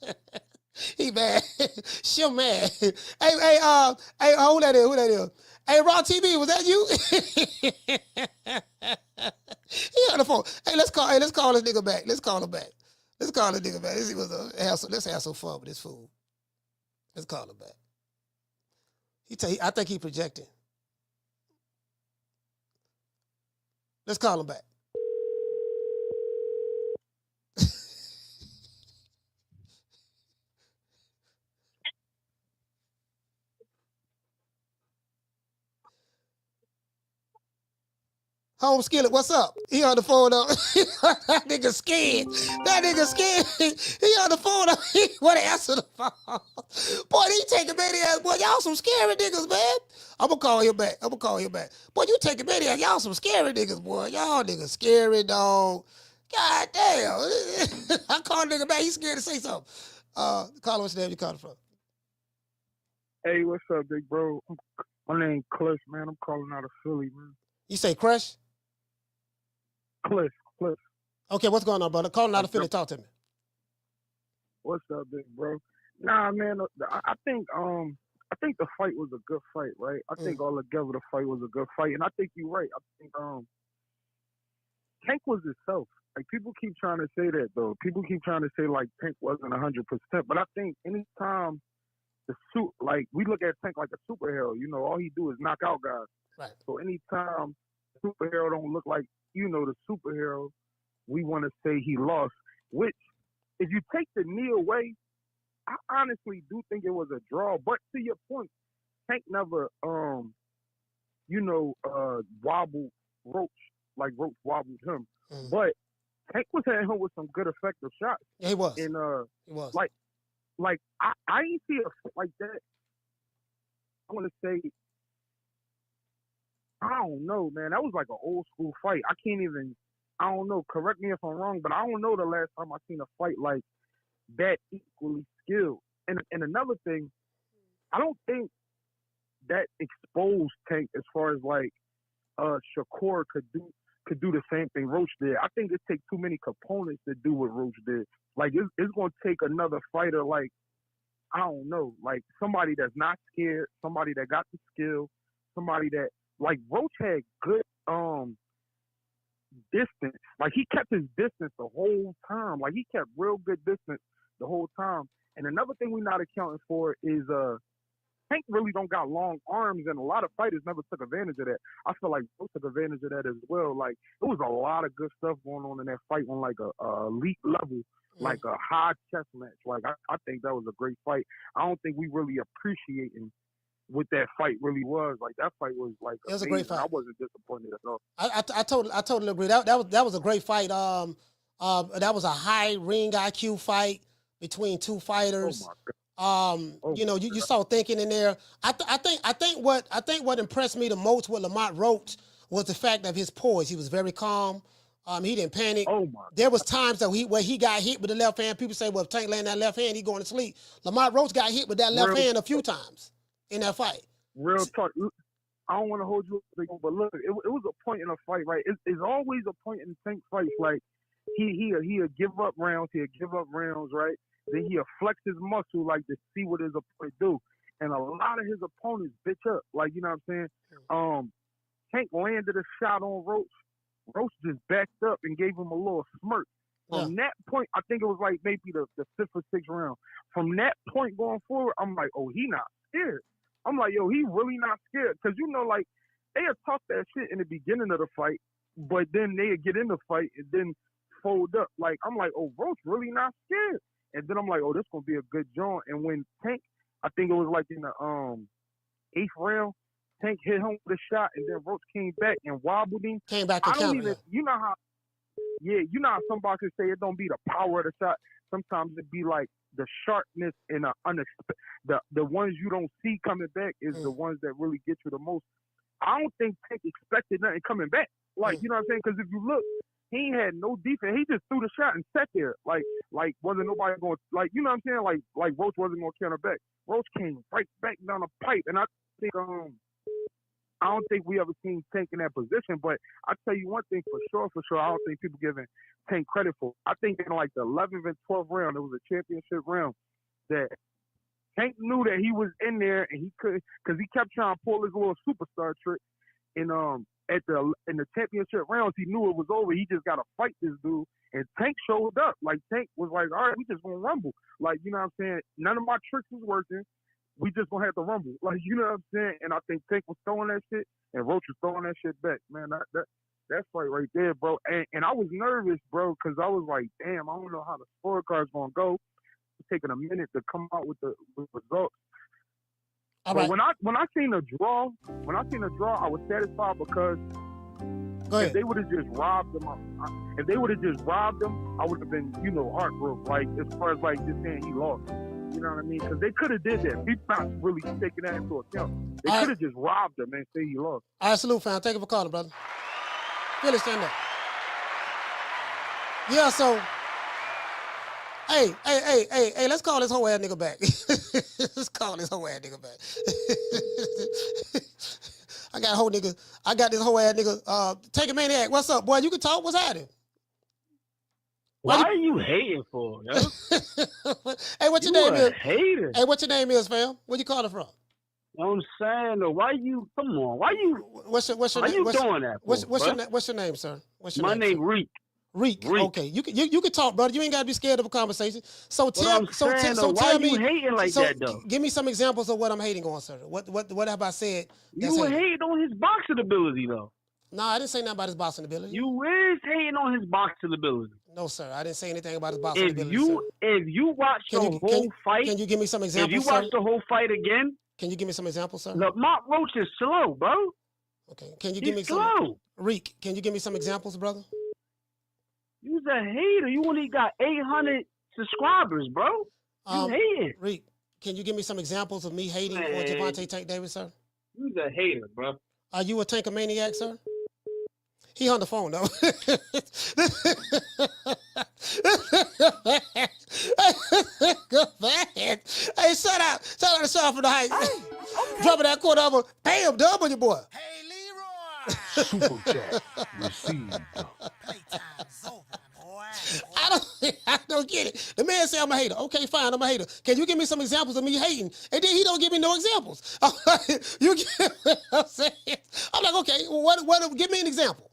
Speaker 2: He mad. She mad. Hey, who that is? Hey, Raw TV, was that you? He on the phone. Hey, let's call this nigga back. Let's call him back. Let's call this nigga back. Let's have some fun with this fool. Let's call him back. I think he projecting. Let's call him back. Home Skillet, what's up? He on the phone up. That nigga scared. He on the phone up. He want to answer the phone. Boy, he taking maniac. Boy, y'all some scary niggas, man. I'm going to call him back. Boy, you taking maniac. Y'all some scary niggas, boy. Y'all niggas scary, dog. God damn. I called nigga back. He scared to say something. Call him, what's the name you calling from?
Speaker 21: Hey, what's up, big bro? My name Cliff, man. I'm calling out of Philly, man.
Speaker 2: You say Crush?
Speaker 21: Cliff.
Speaker 2: Okay, what's going on, brother? Calling out of Philly, talk to me.
Speaker 21: What's up, big bro? Nah, man, I think the fight was a good fight, right? I think altogether the fight was a good fight, and I think you're right. I think Tank was himself. Like, people keep trying to say that, though. People keep trying to say, like, Tank wasn't 100%, but I think anytime we look at Tank like a superhero, you know, all he do is knock out guys.
Speaker 2: Right.
Speaker 21: So anytime the superhero don't look like, you know, the superhero, we want to say he lost, which if you take the knee away, I honestly do think it was a draw. But to your point, Tank never, wobbled Roach like Roach wobbled him. But Tank was hitting him with some good effective shots.
Speaker 2: Yeah, he was.
Speaker 21: And
Speaker 2: he was.
Speaker 21: Like I didn't see a fight like that. I want to say, I don't know, man. That was like an old school fight. I don't know. Correct me if I'm wrong, but I don't know the last time I seen a fight like that equally skilled. And another thing, I don't think that exposed Tank as far as like Shakur could do the same thing Roach did. I think it takes too many components to do what Roach did. Like it's gonna take another fighter, like, I don't know, like somebody that's not scared, somebody that got the skill, somebody that, like, Roach had good distance. Like, he kept his distance the whole time. Like, he kept real good distance the whole time. And another thing we're not accounting for is Tank really don't got long arms, and a lot of fighters never took advantage of that. I feel like Roach took advantage of that as well. Like, it was a lot of good stuff going on in that fight on like a elite level, like a high chess match. Like, I think that was a great fight. I don't think we really appreciating what that fight really was. Like, that fight was like
Speaker 2: it was
Speaker 21: amazing.
Speaker 2: A great fight.
Speaker 21: I wasn't disappointed at all.
Speaker 2: I totally agree. That was a great fight. That was a high ring IQ fight between two fighters.
Speaker 21: Oh my God.
Speaker 2: You saw thinking in there. I think what impressed me the most with Lamont Roach was the fact of his poise. He was very calm. He didn't panic.
Speaker 21: Oh my!
Speaker 2: There was times that where he got hit with the left hand. People say, well, if Tank land that left hand, he going to sleep. Lamont Roach got hit with that left hand a few times in that fight.
Speaker 21: Real talk. I don't want to hold you up, but look, it was a point in a fight, right? It's always a point in Tank fights. Like, he'll give up rounds, right? Then he'll flex his muscle, like, to see what his opponent do. And a lot of his opponents bitch up. Like, you know what I'm saying? Tank landed a shot on Roach. Roach just backed up and gave him a little smirk. From that point, I think it was like maybe the fifth or sixth round. From that point going forward, I'm like, oh, he not scared. I'm like, yo, he really not scared. Because, you know, like, they had talked that shit in the beginning of the fight. but then they get in the fight and then fold up. Like, I'm like, oh, Roach really not scared. And then I'm like, oh, this gonna be a good joint. And when Tank, I think it was like in the 8th round, Tank hit him with a shot, and then Roach came back and wobbled him.
Speaker 2: Came back to counter.
Speaker 21: You know how some boxers say it don't be the power of the shot. Sometimes it be like the sharpness and the ones you don't see coming back is the ones that really get you the most. I don't think Tank expected nothing coming back. Like, you know what I'm saying? Because if you look, he ain't had no defense. He just threw the shot and sat there. Like wasn't nobody going, like, you know what I'm saying? Like Roach wasn't going to counter back. Roach came right back down the pipe. And I think, I don't think we ever seen Tank in that position. But I tell you one thing for sure, I don't think people giving Tank credit for. I think in like the 11th and 12th round, it was a championship round that Tank knew that he was in there and he couldn't, because he kept trying to pull his little superstar trick. And in the championship rounds, he knew it was over. He just got to fight this dude. And Tank showed up. Like, Tank was like, all right, we just going to rumble. Like, you know what I'm saying? None of my tricks was working. We just going to have to rumble. Like, you know what I'm saying? And I think Tank was throwing that shit, and Roach was throwing that shit back. Man, that fight right there, bro. And I was nervous, bro, because I was like, damn, I don't know how the scorecard's going to go. It's taking a minute to come out with the results. But right. when I seen the draw, I was satisfied because if they would have just robbed them, I would have been, heartbroken. Like, as far as like just saying he lost, you know what I mean? Because they could have did that. People not really taking that into account. They could have just robbed him and say he lost.
Speaker 2: All right, salute, fam. Thank you for calling, brother. Philly, stand up. Yeah, so. Hey, let's call this whole ass nigga back. Let's call this whole ass nigga back. I got this whole ass nigga. Take a maniac. What's up, boy? You can talk. What's happening?
Speaker 7: Why are you hating for, yo?
Speaker 2: Hey, what your name is?
Speaker 7: Hater.
Speaker 2: Hey, what your name is, fam? Where you calling from?
Speaker 7: You know what I'm saying? Though, why you? Come on. Why you?
Speaker 2: What's your name?
Speaker 7: You doing that?
Speaker 2: What's your name, sir?
Speaker 7: My name Reek.
Speaker 2: Reek. Okay, you can talk, brother. You ain't gotta be scared of a conversation. So
Speaker 7: tell me, you hating like that though?
Speaker 2: Give me some examples of what I'm hating on, sir. What have I said?
Speaker 7: You were hating on his boxing ability though.
Speaker 2: No, I didn't say nothing about his boxing ability.
Speaker 7: You is hating on his boxing ability.
Speaker 2: No, sir. I didn't say anything about his boxing ability.
Speaker 7: If you watch the whole fight,
Speaker 2: can you give me some examples?
Speaker 7: If you watch the whole fight again,
Speaker 2: can you give me some examples, sir?
Speaker 7: Lamont Roach is slow, bro.
Speaker 2: Okay, can you give me some?
Speaker 7: Slow.
Speaker 2: Reek, can you give me some examples, brother?
Speaker 7: You's a hater. You only got 800 subscribers, bro. You hating.
Speaker 2: Reek, can you give me some examples of me hating on Gervonta Tank Davis, sir?
Speaker 7: You's a hater, bro.
Speaker 2: Are you a tankomaniac, sir? He on the phone though. Go back. Hey, shout out to Sean from the Heights. Okay. Dropping that quarter over. Pay him, double your boy.
Speaker 1: Hey, Leroy.
Speaker 10: Super chat received.
Speaker 1: Playtime's over, boy.
Speaker 2: I don't get it. The man say I'm a hater. Okay, fine, I'm a hater. Can you give me some examples of me hating? And then he don't give me no examples. You get what I'm saying? I'm like, okay, well, what? Give me an example.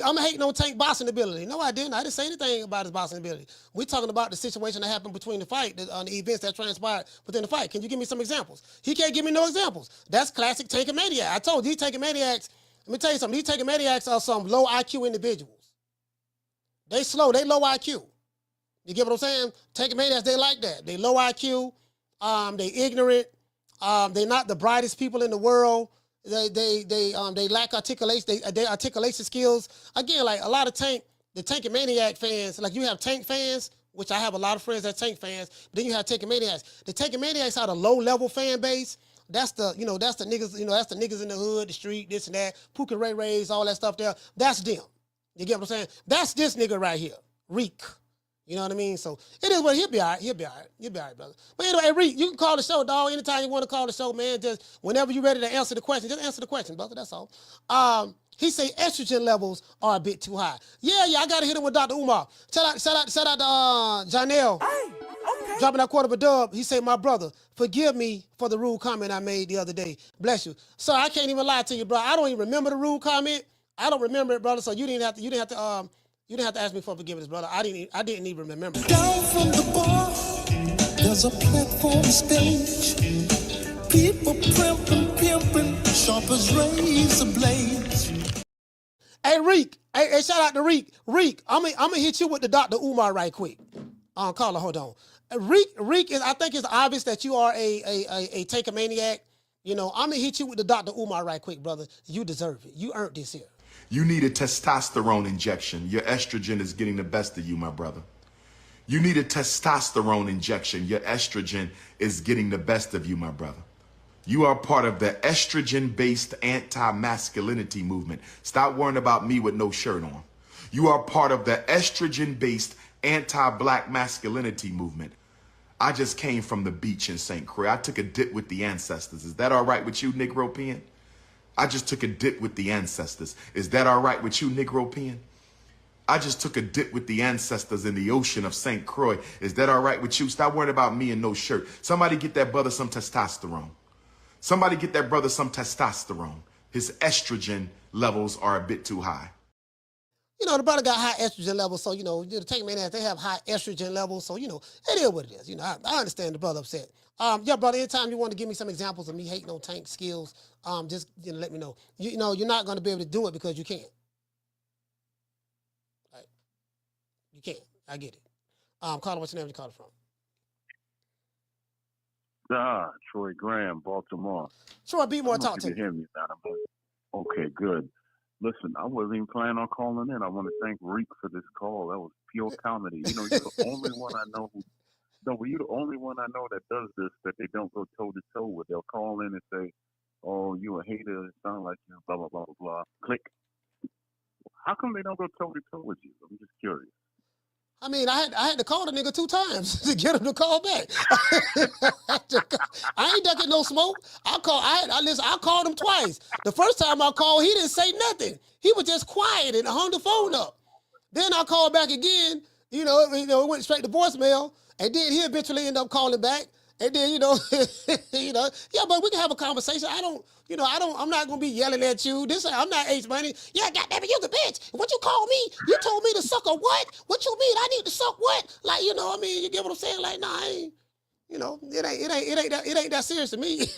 Speaker 2: I'm hating on Tank boxing ability. No, I didn't. I didn't say anything about his boxing ability. We're talking about the situation that happened between the fight, the events that transpired within the fight. Can you give me some examples? He can't give me no examples. That's classic tankomaniac. I told you, these tankomaniacs, let me tell you something. These tankomaniacs are some low IQ individuals. They slow. They low IQ. You get what I'm saying? Tankomaniacs, they like that. They low IQ. They ignorant. They're not the brightest people in the world. They lack articulation. Their articulation skills. Again, like a lot of the Tankomaniac fans, like you have Tank fans, which I have a lot of friends that Tank fans. But then you have Tankomaniacs. The Tankomaniacs are the low level fan base. That's the niggas. That's the niggas in the hood, the street, this and that. Puka Ray Rays, all that stuff there. That's them. You get what I'm saying? That's this nigga right here, Reek. You know what I mean? So it is what he'll be all right. He'll be all right, brother. But anyway, Reek, you can call the show, dog. Anytime you want to call the show, man. Just whenever you're ready to answer the question, just answer the question, brother. That's all. He say estrogen levels are a bit too high. Yeah, I gotta hit him with Dr. Umar. Shout out to Janelle. Hey, okay. Dropping that quarter of a dub. He say, my brother, forgive me for the rude comment I made the other day. Bless you. So I can't even lie to you, bro. I don't even remember the rude comment. I don't remember it, brother. So you didn't have to ask me for forgiveness, brother. I didn't even remember.
Speaker 11: Down from the bar, there's a platform stage. People pimping, sharp as razor blades.
Speaker 2: Hey, Reek. Hey, shout out to Reek. Reek, I'm gonna hit you with the Dr. Umar right quick. Carla, hold on. Reek is. I think it's obvious that you are a taker maniac. You know, I'm gonna hit you with the Dr. Umar right quick, brother. You deserve it. You earned this here.
Speaker 5: You need a testosterone injection. Your estrogen is getting the best of you, my brother. You need a testosterone injection. Your estrogen is getting the best of you, my brother. You are part of the estrogen-based anti-masculinity movement. Stop worrying about me with no shirt on. You are part of the estrogen-based anti-black masculinity movement. I just came from the beach in St. Croix. I took a dip with the ancestors. Is that all right with you, Negropean? I just took a dip with the ancestors. Is that all right with you, Negropean? I just took a dip with the ancestors in the ocean of St. Croix. Is that all right with you? Stop worrying about me and no shirt. Somebody get that brother some testosterone. Somebody get that brother some testosterone. His estrogen levels are a bit too high.
Speaker 2: You know, the brother got high estrogen levels, so, you know, the take maniacs, they have high estrogen levels, so, you know, it is what it is. You know, I understand the brother upset. Yeah, brother, anytime you want to give me some examples of me hating on tank skills, just let me know. You know, you're not going to be able to do it because you can't. Right? You can't. I get it. Carter, what's your name? You call it from?
Speaker 22: Troy Graham, Baltimore.
Speaker 2: Troy, be more talk to
Speaker 22: you. Hear me now. Okay, good. Listen, I wasn't even planning on calling in. I want to thank Reek for this call. That was pure comedy. You know, you're the only one I know who. No, but you're the only one I know that does this, that they don't go toe to toe with. They'll call in and say, "Oh, you a hater. It sounds like you blah blah blah blah blah." Click. How come they don't go toe to toe with you? I'm just curious.
Speaker 2: I mean, I had to call the nigga 2 times to get him to call back. I ain't ducking no smoke. I called him twice. The first time I called, he didn't say nothing. He was just quiet and hung the phone up. Then I called back again. You know, it went straight to voicemail, and then he eventually ended up calling back. And then, yeah, but we can have a conversation. I'm not gonna be yelling at you. I'm not Ace Money. Yeah, goddamn it, you the bitch. What you call me? You told me to suck a what? What you mean? I need to suck what? Like, you get what I'm saying? Like, nah, I ain't. It ain't that serious to me.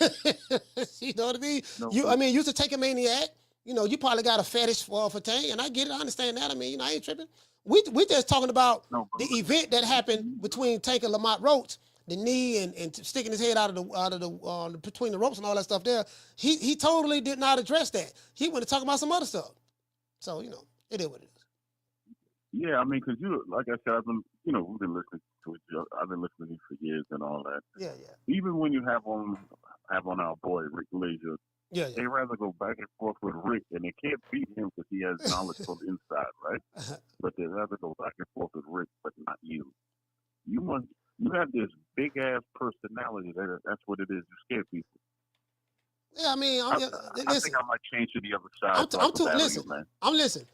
Speaker 2: You know what I mean? No, you used to take a maniac. You probably got a fetish for Tank, and I get it. I understand that. I ain't tripping. We just talking about the event that happened between Tank and Lamont Roach. The knee and sticking his head out of the between the ropes and all that stuff there. He totally did not address that. He went to talk about some other stuff. So, it is what it is.
Speaker 22: Yeah, because like I said, we've been listening to each other. I've been listening to you for years and all that.
Speaker 2: Yeah.
Speaker 22: Even when you have on our boy Rick Glaser, they rather go back and forth with Rick, and they can't beat him because he has knowledge from the inside, right? But they rather go back and forth with Rick, but not you. You have this big ass personality. That's what it is. You scare people.
Speaker 2: Yeah,
Speaker 22: I think I might change to the other side.
Speaker 2: Listen,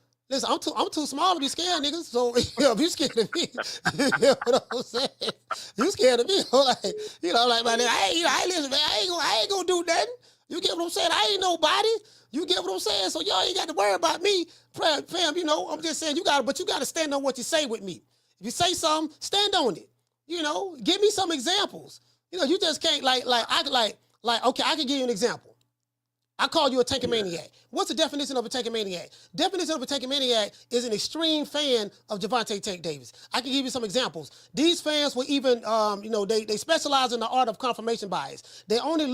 Speaker 2: I'm too small to be scared, niggas. So if you scared of me, you know what I'm saying? You scared of me, like man, I ain't gonna do nothing. You get what I'm saying? I ain't nobody. You get what I'm saying? So y'all ain't got to worry about me, fam. I'm just saying you gotta stand on what you say with me. If you say something, stand on it. Give me some examples. You just can't okay, I can give you an example. I call you a tanker maniac. What's the definition of a tanker maniac? Definition of a tanker maniac is an extreme fan of Gervonta Tank Davis. I can give you some examples. These fans will even, they specialize in the art of confirmation bias. They only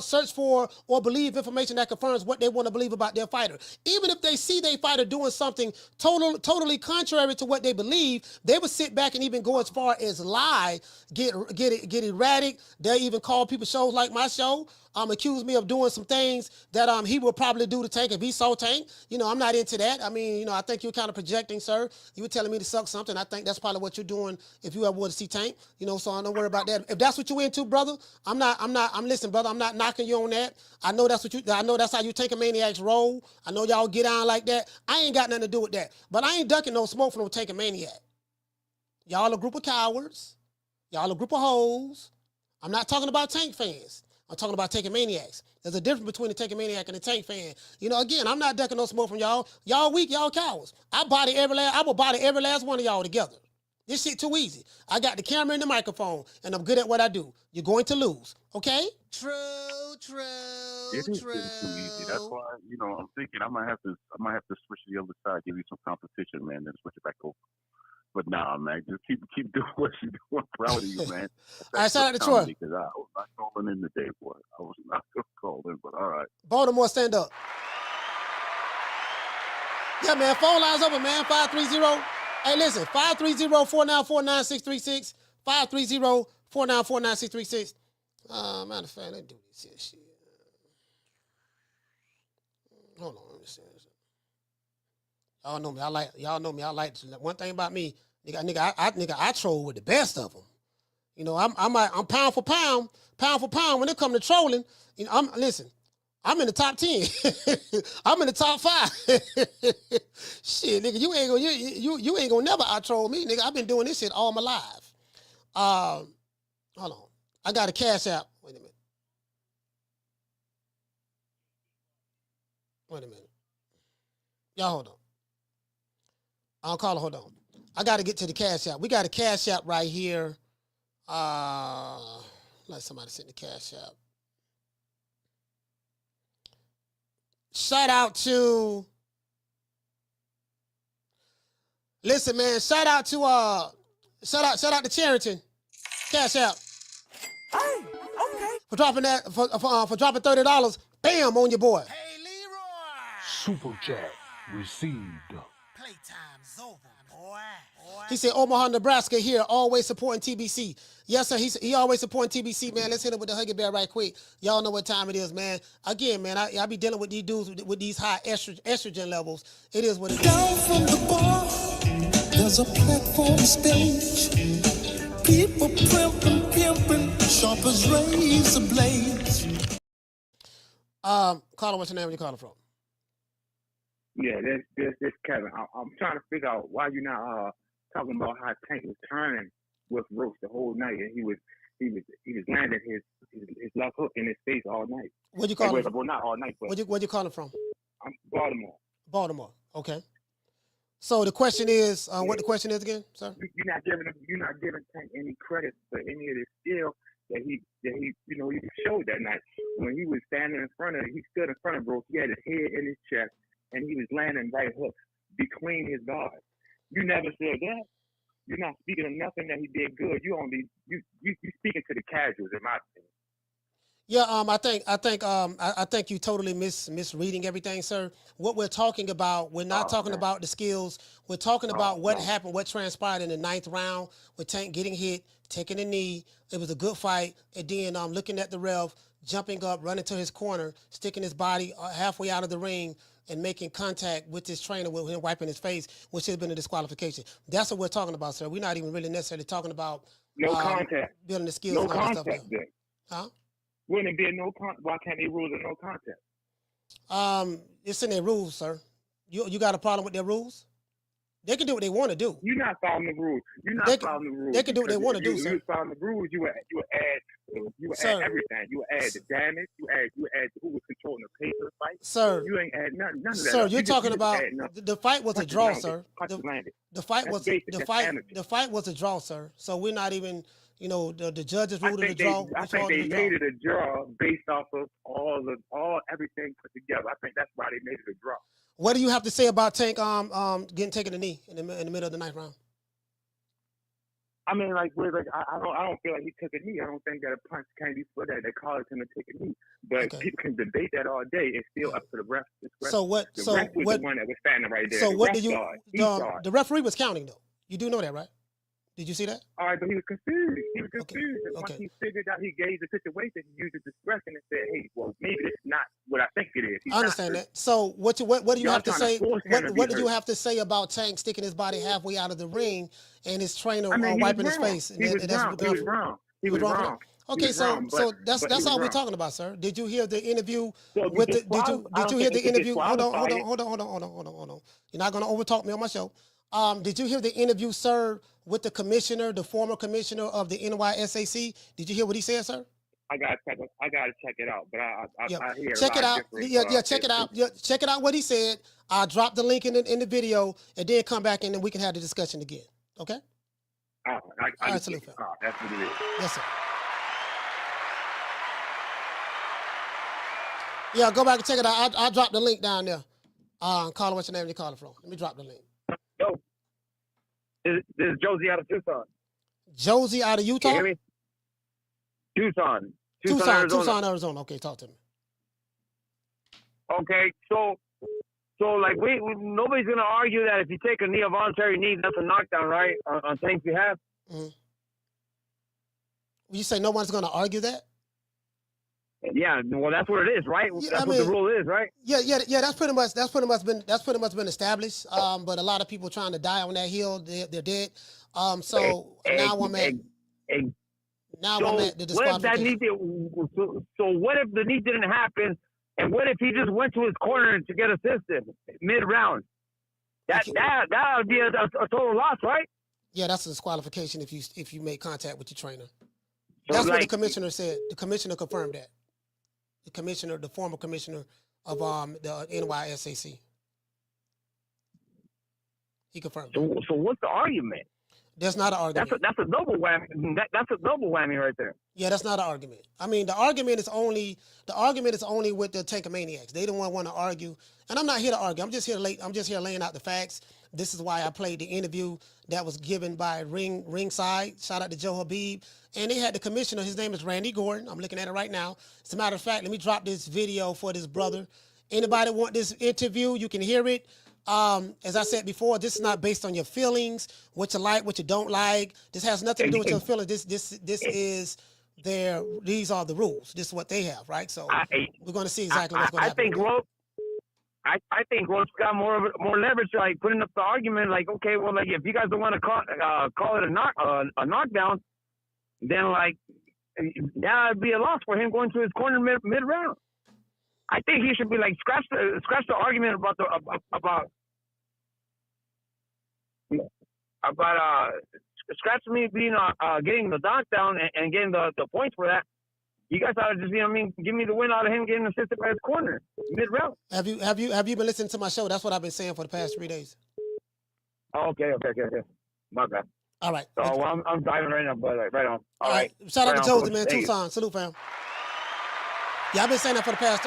Speaker 2: search for, or believe information that confirms what they want to believe about their fighter. Even if they see their fighter doing something totally contrary to what they believe, they would sit back and even go as far as lie, get erratic. They even call people shows like my show. Accuse me of doing some things that he would probably do to Tank if he saw Tank. I'm not into that. I think you're kind of projecting, sir. You were telling me to suck something. I think that's probably what you're doing if you ever would see Tank. So I don't worry about that. If that's what you're into, brother, listen, brother, I'm not knocking you on that. I know that's how you take a maniac's role. I know y'all get on like that. I ain't got nothing to do with that. But I ain't ducking no smoke from no Tank a maniac. Y'all a group of cowards. Y'all a group of hoes. I'm not talking about Tank fans. I'm talking about taking maniacs. There's a difference between a taking maniac and a Tank fan. Again, I'm not ducking no smoke from y'all. Y'all weak, y'all cowards. I will body every last one of y'all together. This shit too easy. I got the camera and the microphone, and I'm good at what I do. You're going to lose, okay? True.
Speaker 22: It is getting too easy. That's why, I'm thinking I might have to switch to the other side, give you some competition, man, then switch it back over. But nah, man, just keep doing what you're doing. I'm proud of you, man.
Speaker 2: All right, shout out to Troy.
Speaker 22: Because I was not calling in today, boy. I was not going to call in, but all right.
Speaker 2: Baltimore, stand up. Yeah, man, phone lines open, man. 530. Hey, listen, 530-494-9636. 530-494-9636. Matter of fact, let's do this shit. Hold on, let me see. Y'all know me. I like one thing about me, I troll with the best of them. I'm pound for pound when it comes to trolling. I'm in the top 10. I'm in the top 5. Shit, nigga, you ain't gonna never out troll me, nigga. I've been doing this shit all my life. Hold on, I got a cash app. Wait a minute. Y'all hold on. I'll call it. Hold on. I got to get to the cash app. We got a cash app right here. Let somebody send the cash app. Shout out to. Listen, man. Shout out to Charrington. Cash app.
Speaker 11: Hey, okay.
Speaker 2: For dropping that for dropping $30. Bam on your boy.
Speaker 10: Super chat received.
Speaker 11: Playtime's over, boy.
Speaker 2: He said, Omaha, Nebraska here, always supporting TBC. Yes, sir. He always supporting TBC, man. Let's hit him with the Huggy Bear right quick. Y'all know what time it is, man. Again, man, I be dealing with these dudes with these high estrogen levels. It is what it is.
Speaker 11: Down from the bar, there's a platform stage. People pimping, sharp as razor blades.
Speaker 2: Caller, what's your name? Where you calling from?
Speaker 21: Yeah, this Kevin. I'm trying to figure out why you're not talking about how Tank was turning with Roach the whole night, and he was landing his left hook in his face all night.
Speaker 2: Where'd you call him from?
Speaker 21: Well, not all night, but
Speaker 2: Where'd you calling from?
Speaker 21: I'm Baltimore.
Speaker 2: Baltimore. Okay. So the question is, what the question is again, sir?
Speaker 21: You're not giving Tank any credit for any of the skill that he showed that night when he was standing in front of. He stood in front of Roach. He had his head in his chest, and he was landing right hooks between his guards. You never said that. You're not speaking of nothing that he did good. You speaking to the casuals, in my opinion.
Speaker 2: Yeah, I think you totally misreading everything, sir. What we're talking about, we're not talking about the skills. We're talking about what happened, what transpired in the 9th round with Tank getting hit, taking a knee. It was a good fight, and then looking at the ref, jumping up, running to his corner, sticking his body halfway out of the ring, and making contact with his trainer with him wiping his face, which has been a disqualification. That's what we're talking about, sir. We're not even really necessarily talking about
Speaker 21: contact,
Speaker 2: building the skills.
Speaker 21: No
Speaker 2: and all that
Speaker 21: contact.
Speaker 2: stuff. Huh?
Speaker 21: Wouldn't it be a no contact? Why can't they rule a no contact?
Speaker 2: It's in their rules, sir. You got a problem with their rules? They can do what they want to do.
Speaker 21: You're not following the rules. Following the rules.
Speaker 2: They can do what they want to do, sir.
Speaker 21: You following the rules. You would add everything. You would add the damage. You add who was controlling the pace of the fight.
Speaker 2: Sir,
Speaker 21: you ain't add none of that.
Speaker 2: Sir, you're talking about the fight was a draw, sir. The fight was a draw, sir. So we're not even. The judges ruled it a draw.
Speaker 21: I think they made it a draw based off of everything put together. I think that's why they made it a draw.
Speaker 2: What do you have to say about Tank getting taken a knee in the middle of the 9th round?
Speaker 21: I mean, I don't feel like he took a knee. I don't think that a punch can't be put that caused him to take a knee. But people can debate that all day. It's still up to the ref.
Speaker 2: So what?
Speaker 21: The ref was the one that was standing right there.
Speaker 2: So what do you?
Speaker 21: The
Speaker 2: referee was counting though. You do know that, right? Did you see that?
Speaker 21: All right, but he was confused. And once he figured out, he gauged the situation, he used his discretion and said, hey, well, maybe it's not what I think it is.
Speaker 2: I understand that. So what do you have to say? What do you have to say about Tank sticking his body halfway out of the ring and his trainer wiping his face?
Speaker 21: He was wrong. He was wrong.
Speaker 2: Okay, so that's all we're talking about, sir. Did you hear the interview with the? Did you hear the interview? Hold on. You're not gonna overtalk me on my show. Did you hear the interview, sir, with the commissioner, the former commissioner of the NYSAC? Did you hear what he said, sir?
Speaker 21: I gotta check it out, but I hear
Speaker 2: check it out. Check it out. Check it out what he said. I'll drop the link in the video, and then come back and then we can have the discussion again. Okay?
Speaker 6: I
Speaker 2: right, salute, fam.
Speaker 6: that's what it is.
Speaker 2: Yes, sir. Yeah, go back and check it out. I'll drop the link down there. Caller, what's your name? You calling from? Let me drop the link.
Speaker 6: Yo, this is Josie out of Tucson.
Speaker 2: Josie out of Utah?
Speaker 6: Can you hear me? Tucson,
Speaker 2: Arizona. Okay, talk to me.
Speaker 6: Okay, so like we nobody's gonna argue that if you take a knee, a voluntary knee, that's a knockdown, right? On Saints behalf.
Speaker 2: Mm-hmm. You say no one's gonna argue that?
Speaker 6: Yeah, well, that's what it is, right?
Speaker 2: Yeah,
Speaker 6: that's what the rule is, right?
Speaker 2: Yeah. That's pretty much been established. But a lot of people trying to die on that hill, they're dead. Now I'm at the disqualification.
Speaker 6: So what if the knee didn't happen, and what if he just went to his corner to get assisted mid-round? That would be a total loss, right?
Speaker 2: Yeah, that's a disqualification if you make contact with your trainer. That's what the commissioner said. The commissioner confirmed that. The former commissioner of the NYSAC. He confirmed.
Speaker 6: So what's the argument?
Speaker 2: There's not an argument.
Speaker 6: That's a double whammy. That's a double whammy right there.
Speaker 2: Yeah, that's not an argument. I mean, the argument is only with the Tankamaniacs. They don't want to argue, and I'm not here to argue. I'm just here laying out the facts. This is why I played the interview that was given by Ringside. Shout out to Joe Habeeb. And they had the commissioner. His name is Randy Gordon. I'm looking at it right now. As a matter of fact, let me drop this video for this brother. Anybody want this interview, you can hear it. As I said before, this is not based on your feelings, what you like, what you don't like. This has nothing to do with your feelings. These are the rules. This is what they have, right? So we're going to see exactly what's going to happen.
Speaker 6: I think Roach got more leverage, like putting up the argument, like, okay, well, like if you guys don't want to call it a knockdown, then like that would be a loss for him going to his corner mid round. I think he should be like scratch the argument about scratch me being getting the knockdown and getting the points for that. You guys ought to just, give me the win out of him getting assisted by his corner mid round.
Speaker 2: Have you been listening to my show? That's what I've been saying for the past 3 days.
Speaker 6: Oh, okay. My bad.
Speaker 2: All right.
Speaker 6: So I'm driving right now, but right on. All right.
Speaker 2: Shout out to Josie, man. Tucson. Salute, fam. Yeah, I've been saying that for the past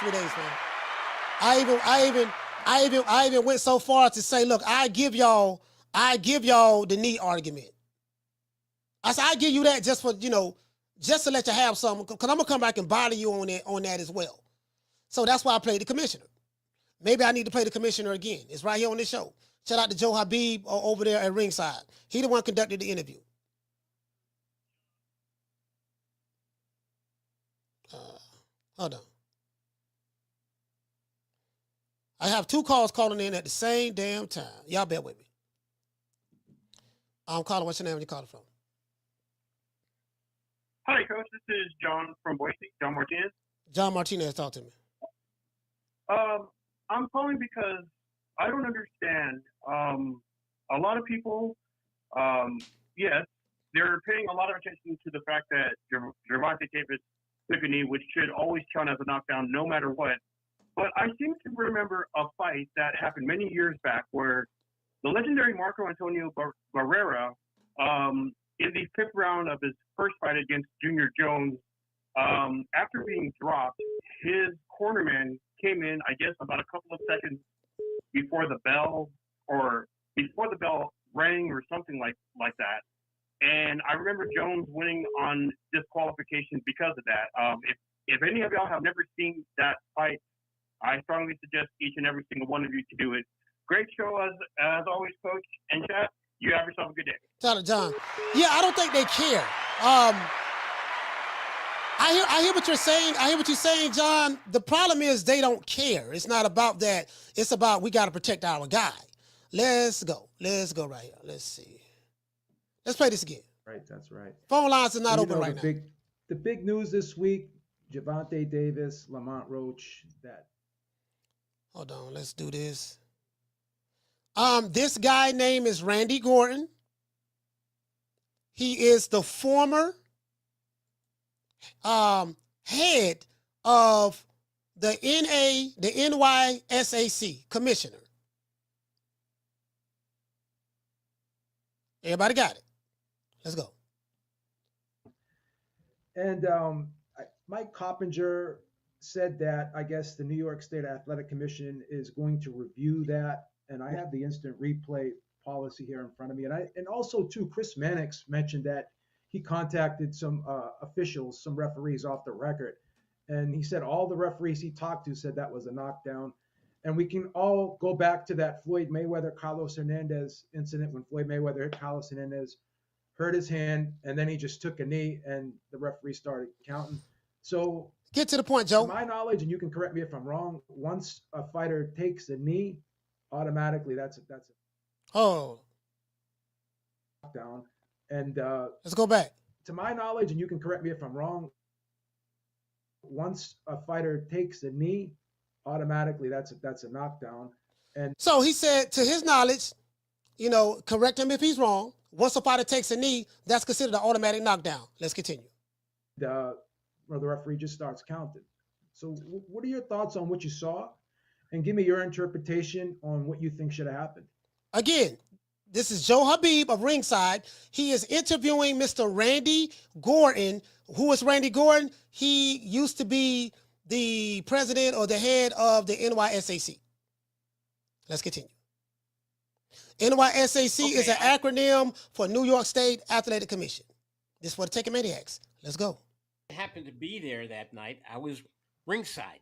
Speaker 2: 3 days, man. I even went so far to say, look, I give y'all the knee argument. I said I give you that just for just to let you have something, because I'm gonna come back and bother you on that as well. So that's why I played the commissioner. Maybe I need to play the commissioner again. It's right here on this show. Shout out to Joe Habeeb over there at Ringside. He the one conducted the interview. Hold on. I have 2 calls calling in at the same damn time. Y'all bear with me. I'm calling. What's your name? Where you calling from?
Speaker 12: Hi, Coach. This is John from Boise. John Martinez.
Speaker 2: John Martinez, talk to me.
Speaker 12: I'm calling because I don't understand. A lot of people, yes, they're paying a lot of attention to the fact that Gervonta Davis took a knee, which should always count as a knockdown no matter what. But I seem to remember a fight that happened many years back where the legendary Marco Antonio Barrera, in the 5th round of his first fight against Junior Jones, after being dropped, his cornerman came in, I guess, about a couple of seconds before the bell rang or something like that. And I remember Jones winning on disqualification because of that. If any of y'all have never seen that fight, I strongly suggest each and every single one of you to do it. Great show as always, Coach and chat. You have yourself a good day.
Speaker 2: Shout out, John. Yeah, I don't think they care. I hear what you're saying. I hear what you're saying, John. The problem is they don't care. It's not about that. It's about we got to protect our guy. Let's go right here. Let's see. Let's play this again.
Speaker 13: Right, that's right.
Speaker 2: Phone lines are not open right now.
Speaker 13: The big news this week, Gervonta Davis, Lamont Roach, that.
Speaker 2: Hold on, let's do this. This guy name is Randy Gordon. He is the former head of the NYSAC Commissioner. Everybody got it? Let's go.
Speaker 13: And Mike Coppinger said that I guess the New York State Athletic Commission is going to review that. And I have the instant replay policy here in front of me. And also too, Chris Mannix mentioned that he contacted some officials, some referees off the record. And he said all the referees he talked to said that was a knockdown. And we can all go back to that Floyd Mayweather-Carlos Hernandez incident when Floyd Mayweather hit Carlos Hernandez, hurt his hand, and then he just took a knee and the referee started counting. So
Speaker 2: get to the point, Joe.
Speaker 13: To my knowledge, and you can correct me if I'm wrong, once a fighter takes a knee, automatically that's a knockdown. And
Speaker 2: let's go back.
Speaker 13: To my knowledge, and you can correct me if I'm wrong, once a fighter takes a knee, automatically that's a knockdown. And
Speaker 2: so he said, to his knowledge, correct him if he's wrong. Once a fighter takes a knee, that's considered an automatic knockdown. Let's continue.
Speaker 13: Where the referee just starts counting. So what are your thoughts on what you saw? And give me your interpretation on what you think should have happened.
Speaker 2: Again, this is Joe Habeeb of Ringside. He is interviewing Mr. Randy Gordon. Who is Randy Gordon? He used to be the president or the head of the NYSAC. Let's continue. NYSAC is an acronym for New York State Athletic Commission. This is for the Take Maniacs. Let's go.
Speaker 3: I happened to be there that night. I was ringside.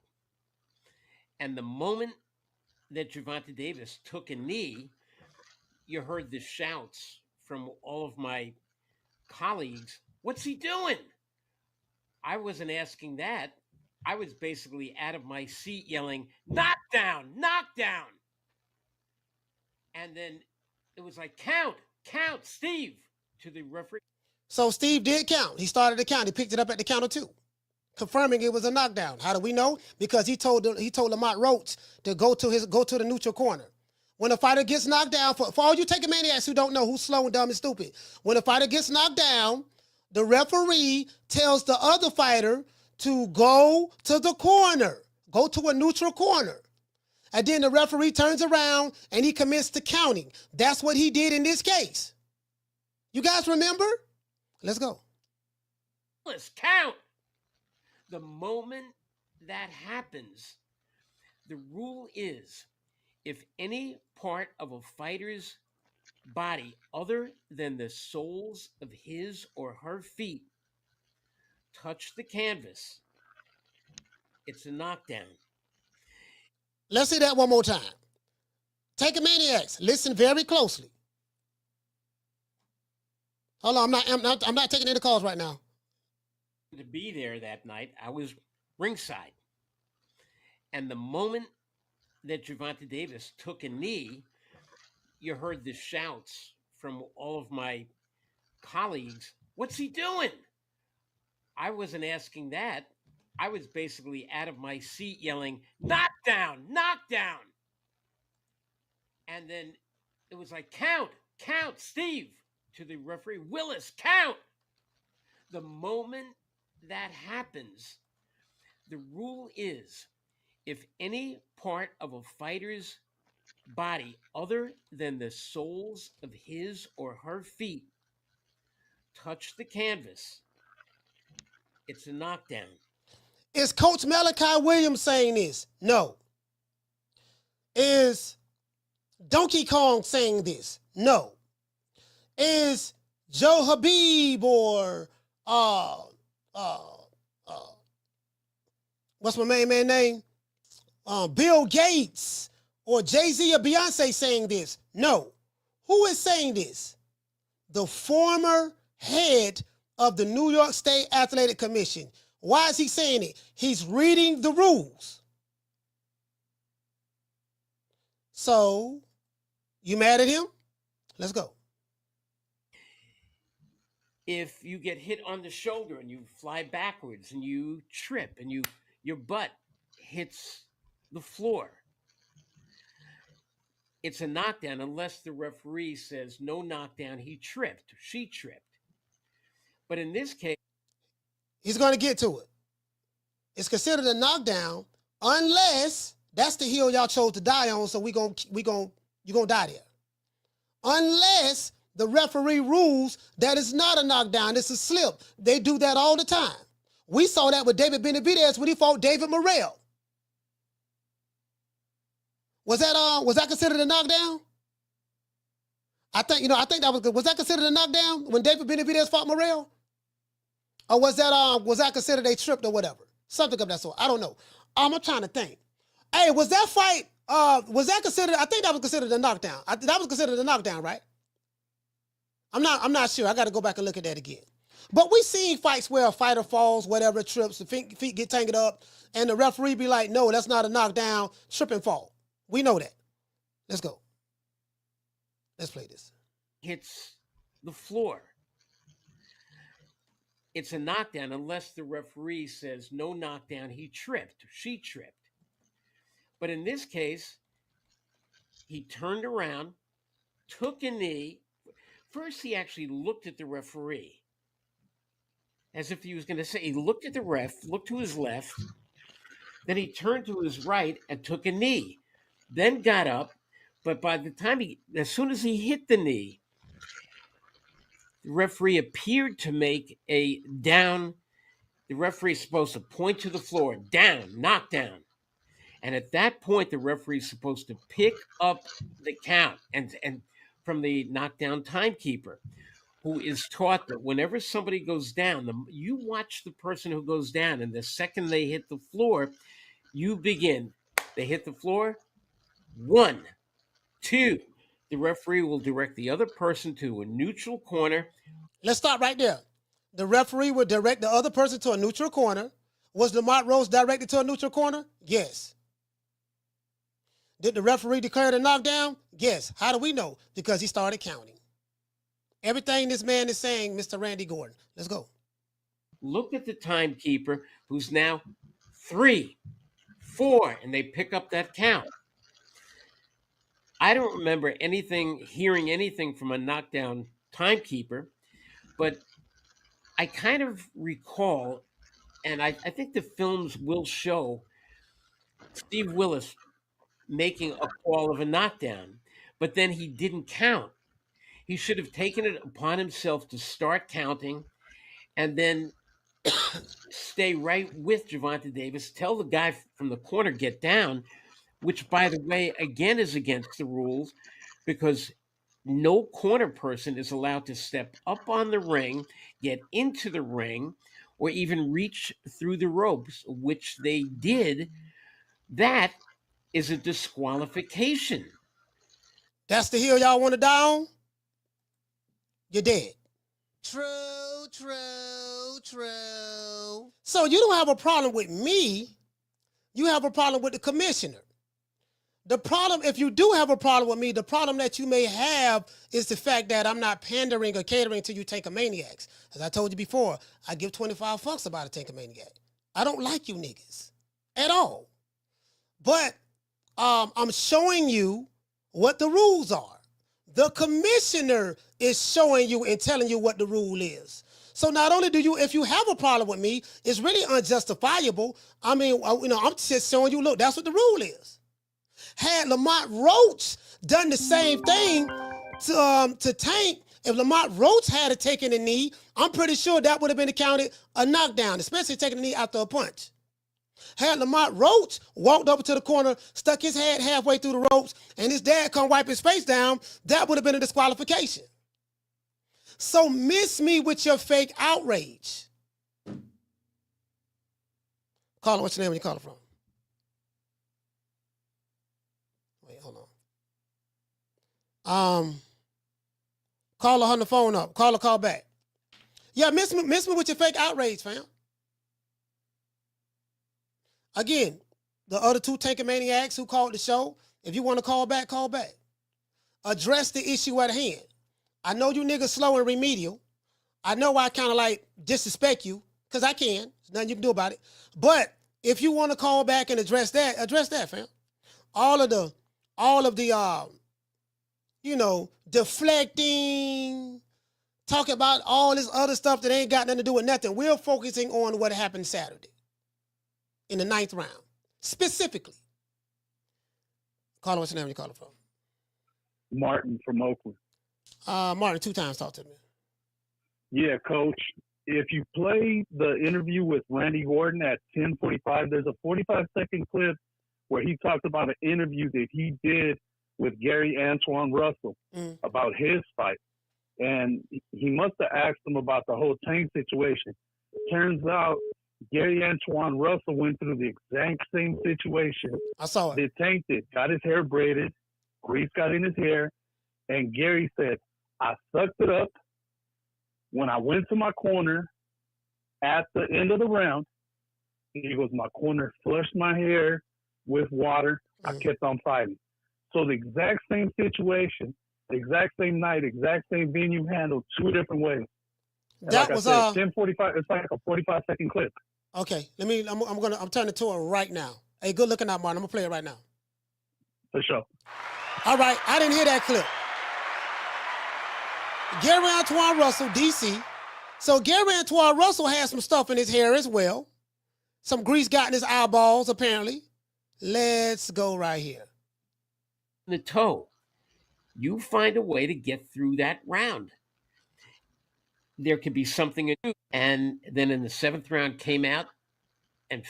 Speaker 3: And the moment that Gervonta Davis took a knee, you heard the shouts from all of my colleagues, "What's he doing?" I wasn't asking that. I was basically out of my seat yelling, "Knockdown, knockdown." And then it was like, count, Steve, to the referee.
Speaker 2: So Steve did count. He started to count. He picked it up at the count of 2, confirming it was a knockdown. How do we know? Because he told Lamont Roach to go to the neutral corner. When a fighter gets knocked down, for all you Take Maniacs who don't know who's slow and dumb and stupid, when a fighter gets knocked down, the referee tells the other fighter to go to the corner, go to a neutral corner. And then the referee turns around and he commits to counting. That's what he did in this case. You guys remember? Let's go.
Speaker 3: Let's count. The moment that happens, the rule is if any part of a fighter's body other than the soles of his or her feet touch the canvas, it's a knockdown.
Speaker 2: Let's see that one more time. Take Maniacs, listen very closely. Hold on, I'm not taking any calls right now.
Speaker 3: To be there that night, I was ringside. And the moment that Gervonta Davis took a knee, you heard the shouts from all of my colleagues, "What's he doing?" I wasn't asking that. I was basically out of my seat yelling, "Knockdown, knockdown." And then it was like, count, Steve, to the referee, "Willis, count." The moment that happens, the rule is if any part of a fighter's body other than the soles of his or her feet touch the canvas, it's a knockdown.
Speaker 2: Is Coach Malachi Williams saying this? No. Is Donkey Kong saying this? No. Is Joe Habeeb or what's my main man name? Bill Gates or Jay-Z or Beyonce saying this? No. Who is saying this? The former head of the New York State Athletic Commission. Why is he saying it? He's reading the rules. So, you mad at him? Let's go.
Speaker 3: If you get hit on the shoulder and you fly backwards and you trip and your butt hits the floor, it's a knockdown unless the referee says no knockdown, he tripped, she tripped. But in this case,
Speaker 2: he's going to get to it. It's considered a knockdown unless that's the hill y'all chose to die on, so you're going to die there. Unless the referee rules that it's not a knockdown, it's a slip. They do that all the time. We saw that with David Benavidez when he fought David Morrell. Was that considered a knockdown? I think that was that considered a knockdown when David Benavidez fought Morrell? Or was that considered a trip or whatever? Something of that sort. I don't know. I'm trying to think. Hey, was that fight, was that considered, I think that was considered a knockdown. That was considered a knockdown, right? I'm not sure. I got to go back and look at that again. But we seen fights where a fighter falls, whatever, trips, the feet get tangled up, and the referee be like, no, that's not a knockdown, trip and fall. We know that. Let's go. Let's play this.
Speaker 3: Hits the floor. It's a knockdown unless the referee says no knockdown, he tripped, she tripped. But in this case, he turned around, took a knee. First, he actually looked at the referee as if he was going to say, he looked at the ref, looked to his left, then he turned to his right and took a knee, then got up. But by the time as soon as he hit the knee, the referee appeared to make a down. The referee is supposed to point to the floor, down, knockdown. And at that point, the referee is supposed to pick up the count and from the knockdown timekeeper, who is taught that whenever somebody goes down, you watch the person who goes down, and the second they hit the floor, you begin. They hit the floor, 1, 2. The referee will direct the other person to a neutral corner.
Speaker 2: Let's stop right there. The referee will direct the other person to a neutral corner. Was Lamont Roach directed to a neutral corner? Yes. Did the referee declare the knockdown? Yes. How do we know? Because he started counting. Everything this man is saying, Mr. Randy Gordon. Let's go.
Speaker 3: Look at the timekeeper, who's now 3, 4, and they pick up that count. I don't remember hearing anything from a knockdown timekeeper, but I kind of recall, and I think the films will show Steve Willis making a call of a knockdown, but then he didn't count. He should have taken it upon himself to start counting and then stay right with Gervonta Davis, tell the guy from the corner, get down, which, by the way, again is against the rules because no corner person is allowed to step up on the ring, get into the ring, or even reach through the ropes, which they did. That is a disqualification.
Speaker 2: That's the hill y'all want to die on? You're dead. True. So you don't have a problem with me. You have a problem with the commissioner. The problem, if you do have a problem with me, the problem that you may have is the fact that I'm not pandering or catering to you tankomaniacs. As I told you before, I give 25 fucks about a tankomaniac. I don't like you niggas at all. But I'm showing you what the rules are. The commissioner is showing you and telling you what the rule is. So not only do you, if you have a problem with me, it's really unjustifiable. I mean, I'm just showing you, look, that's what the rule is. Had Lamont Roach done the same thing to Tank, if Lamont Roach had taken a knee, I'm pretty sure that would have been accounted a knockdown, especially taking a knee after a punch. Had Lamont Roach walked over to the corner, stuck his head halfway through the ropes, and his dad come wipe his face down, that would have been a disqualification. So miss me with your fake outrage. Caller, what's your name when you call it from? Wait, hold on. Caller, on the phone up. Caller, call back. Yeah, miss me with your fake outrage, fam. Again, the other two tankomaniacs who called the show, if you want to call back, call back. Address the issue at hand. I know you niggas slow and remedial. I know I kind of like disrespect you, because I can. There's nothing you can do about it. But if you want to call back and address that, fam. All of the deflecting, talking about all this other stuff that ain't got nothing to do with nothing. We're focusing on what happened Saturday in the 9th round, specifically. Caller, what's your name? You calling from?
Speaker 17: Martin from Oakland.
Speaker 2: Martin, 2 times, talk to me.
Speaker 4: Yeah, Coach. If you play the interview with Randy Gordon at 10:45, there's a 45-second clip where he talked about an interview that he did with Gary Antoine Russell about his fight. And he must have asked him about the whole Tank situation. Turns out Gary Antoine Russell went through the exact same situation.
Speaker 2: I saw it.
Speaker 4: The Tank did. Got his hair braided. Grease got in his hair. And Gary said, I sucked it up. When I went to my corner at the end of the round, he goes, my corner flushed my hair with water. I kept on fighting. So the exact same situation, the exact same night, exact same venue handled 2 different ways. And
Speaker 2: That
Speaker 4: like
Speaker 2: was
Speaker 4: I said, 10:45. It's like a 45-second clip.
Speaker 2: Okay. I'm turning to it right now. Hey, good looking out, Martin. I'm gonna play it right now.
Speaker 4: For sure.
Speaker 2: All right, I didn't hear that clip. Gary Antoine Russell, DC. So Gary Antoine Russell had some stuff in his hair as well. Some grease got in his eyeballs, apparently. Let's go right here.
Speaker 3: The toe. You find a way to get through that round. There could be something new. And then in the 7th round came out and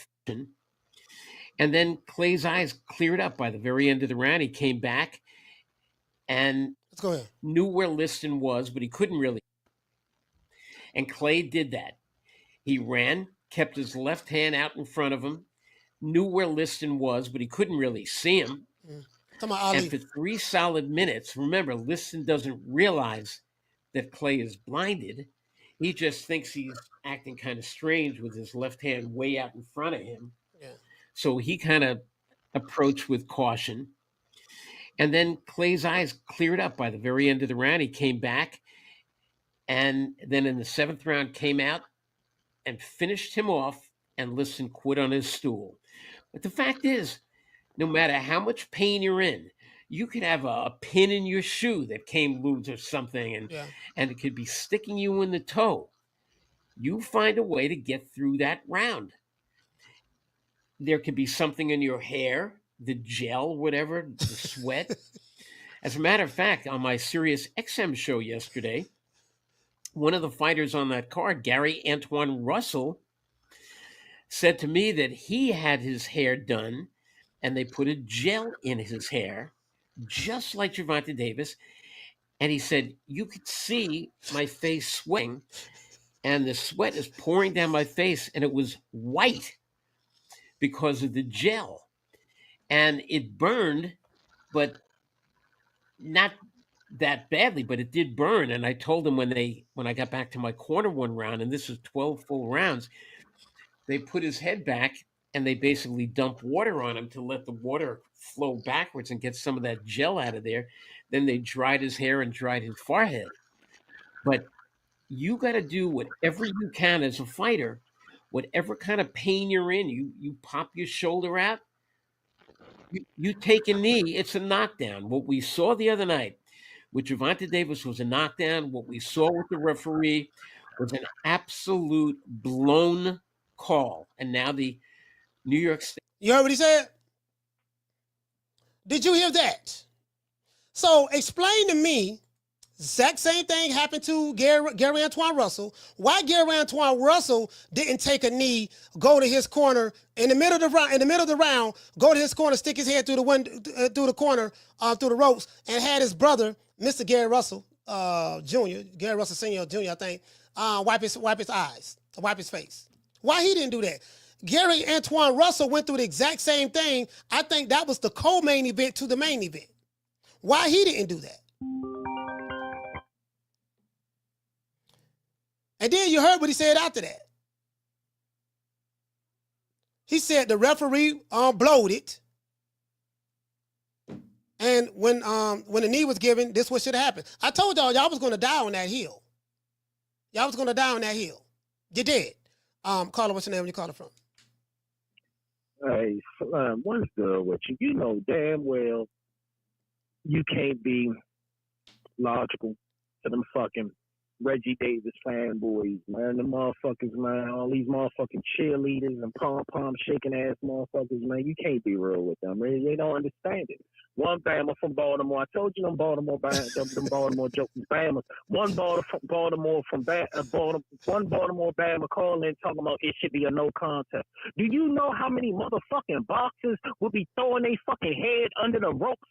Speaker 3: then Clay's eyes cleared up by the very end of the round. He came back and
Speaker 2: let's go ahead.
Speaker 3: Knew where Liston was, but he couldn't really. And Clay did that. He ran, kept his left hand out in front of him, knew where Liston was, but he couldn't really see him. And for 3 solid minutes, remember, Liston doesn't realize that Clay is blinded. He just thinks he's acting kind of strange with his left hand way out in front of him.
Speaker 2: Yeah.
Speaker 3: So he kind of approached with caution. And then Clay's eyes cleared up by the very end of the round. He came back. And then in the 7th round came out and finished him off, and Liston quit on his stool. But the fact is, no matter how much pain you're in, you could have a pin in your shoe that came loose or something, and it could be sticking you in the toe. You find a way to get through that round. There could be something in your hair, the gel, whatever, the sweat. As a matter of fact, on my Sirius XM show yesterday, one of the fighters on that card, Gary Antoine Russell, said to me that he had his hair done and they put a gel in his hair, just like Gervonta Davis. And he said, you could see my face sweating, and the sweat is pouring down my face, and it was white because of the gel. And it burned, but not that badly, but it did burn. And I told him when I got back to my corner one round, and this was 12 full rounds, they put his head back and they basically dumped water on him to let the water flow backwards and get some of that gel out of there. Then they dried his hair and dried his forehead. But you got to do whatever you can as a fighter, whatever kind of pain you're in. You pop your shoulder out, you take a knee, it's a knockdown. What we saw the other night with Gervonta Davis was a knockdown. What we saw with the referee was an absolute blown call. And now the New York State.
Speaker 2: You heard what he said? Did you hear that? So explain to me, exact same thing happened to Gary Antoine Russell. Why Gary Antoine Russell didn't take a knee, go to his corner in the middle of the round, go to his corner, stick his head through the window, through the corner, through the ropes, and had his brother, Mr. Gary Russell Jr., Gary Russell Sr. Jr., I think, wipe his eyes, wipe his face. Why he didn't do that? Gary Antoine Russell went through the exact same thing. I think that was the co-main event to the main event. Why he didn't do that? And then you heard what he said after that. He said the referee blowed it. And when the knee was given, this what should have happened. I told y'all was going to die on that hill. Y'all was going to die on that hill. You did. Carla, what's your name? Where you calling from?
Speaker 14: Hey, what's good with you? You know damn well you can't be logical to them fucking Reggie Davis fanboys, man. The motherfuckers, man. All these motherfucking cheerleaders and pom-pom shaking ass motherfuckers, man. You can't be real with them, man. They don't understand it. One Bama from Baltimore. I told you them Baltimore jokers, Bamas. One Baltimore Bama calling talking about it should be a no contest. Do you know how many motherfucking boxers will be throwing their fucking head under the ropes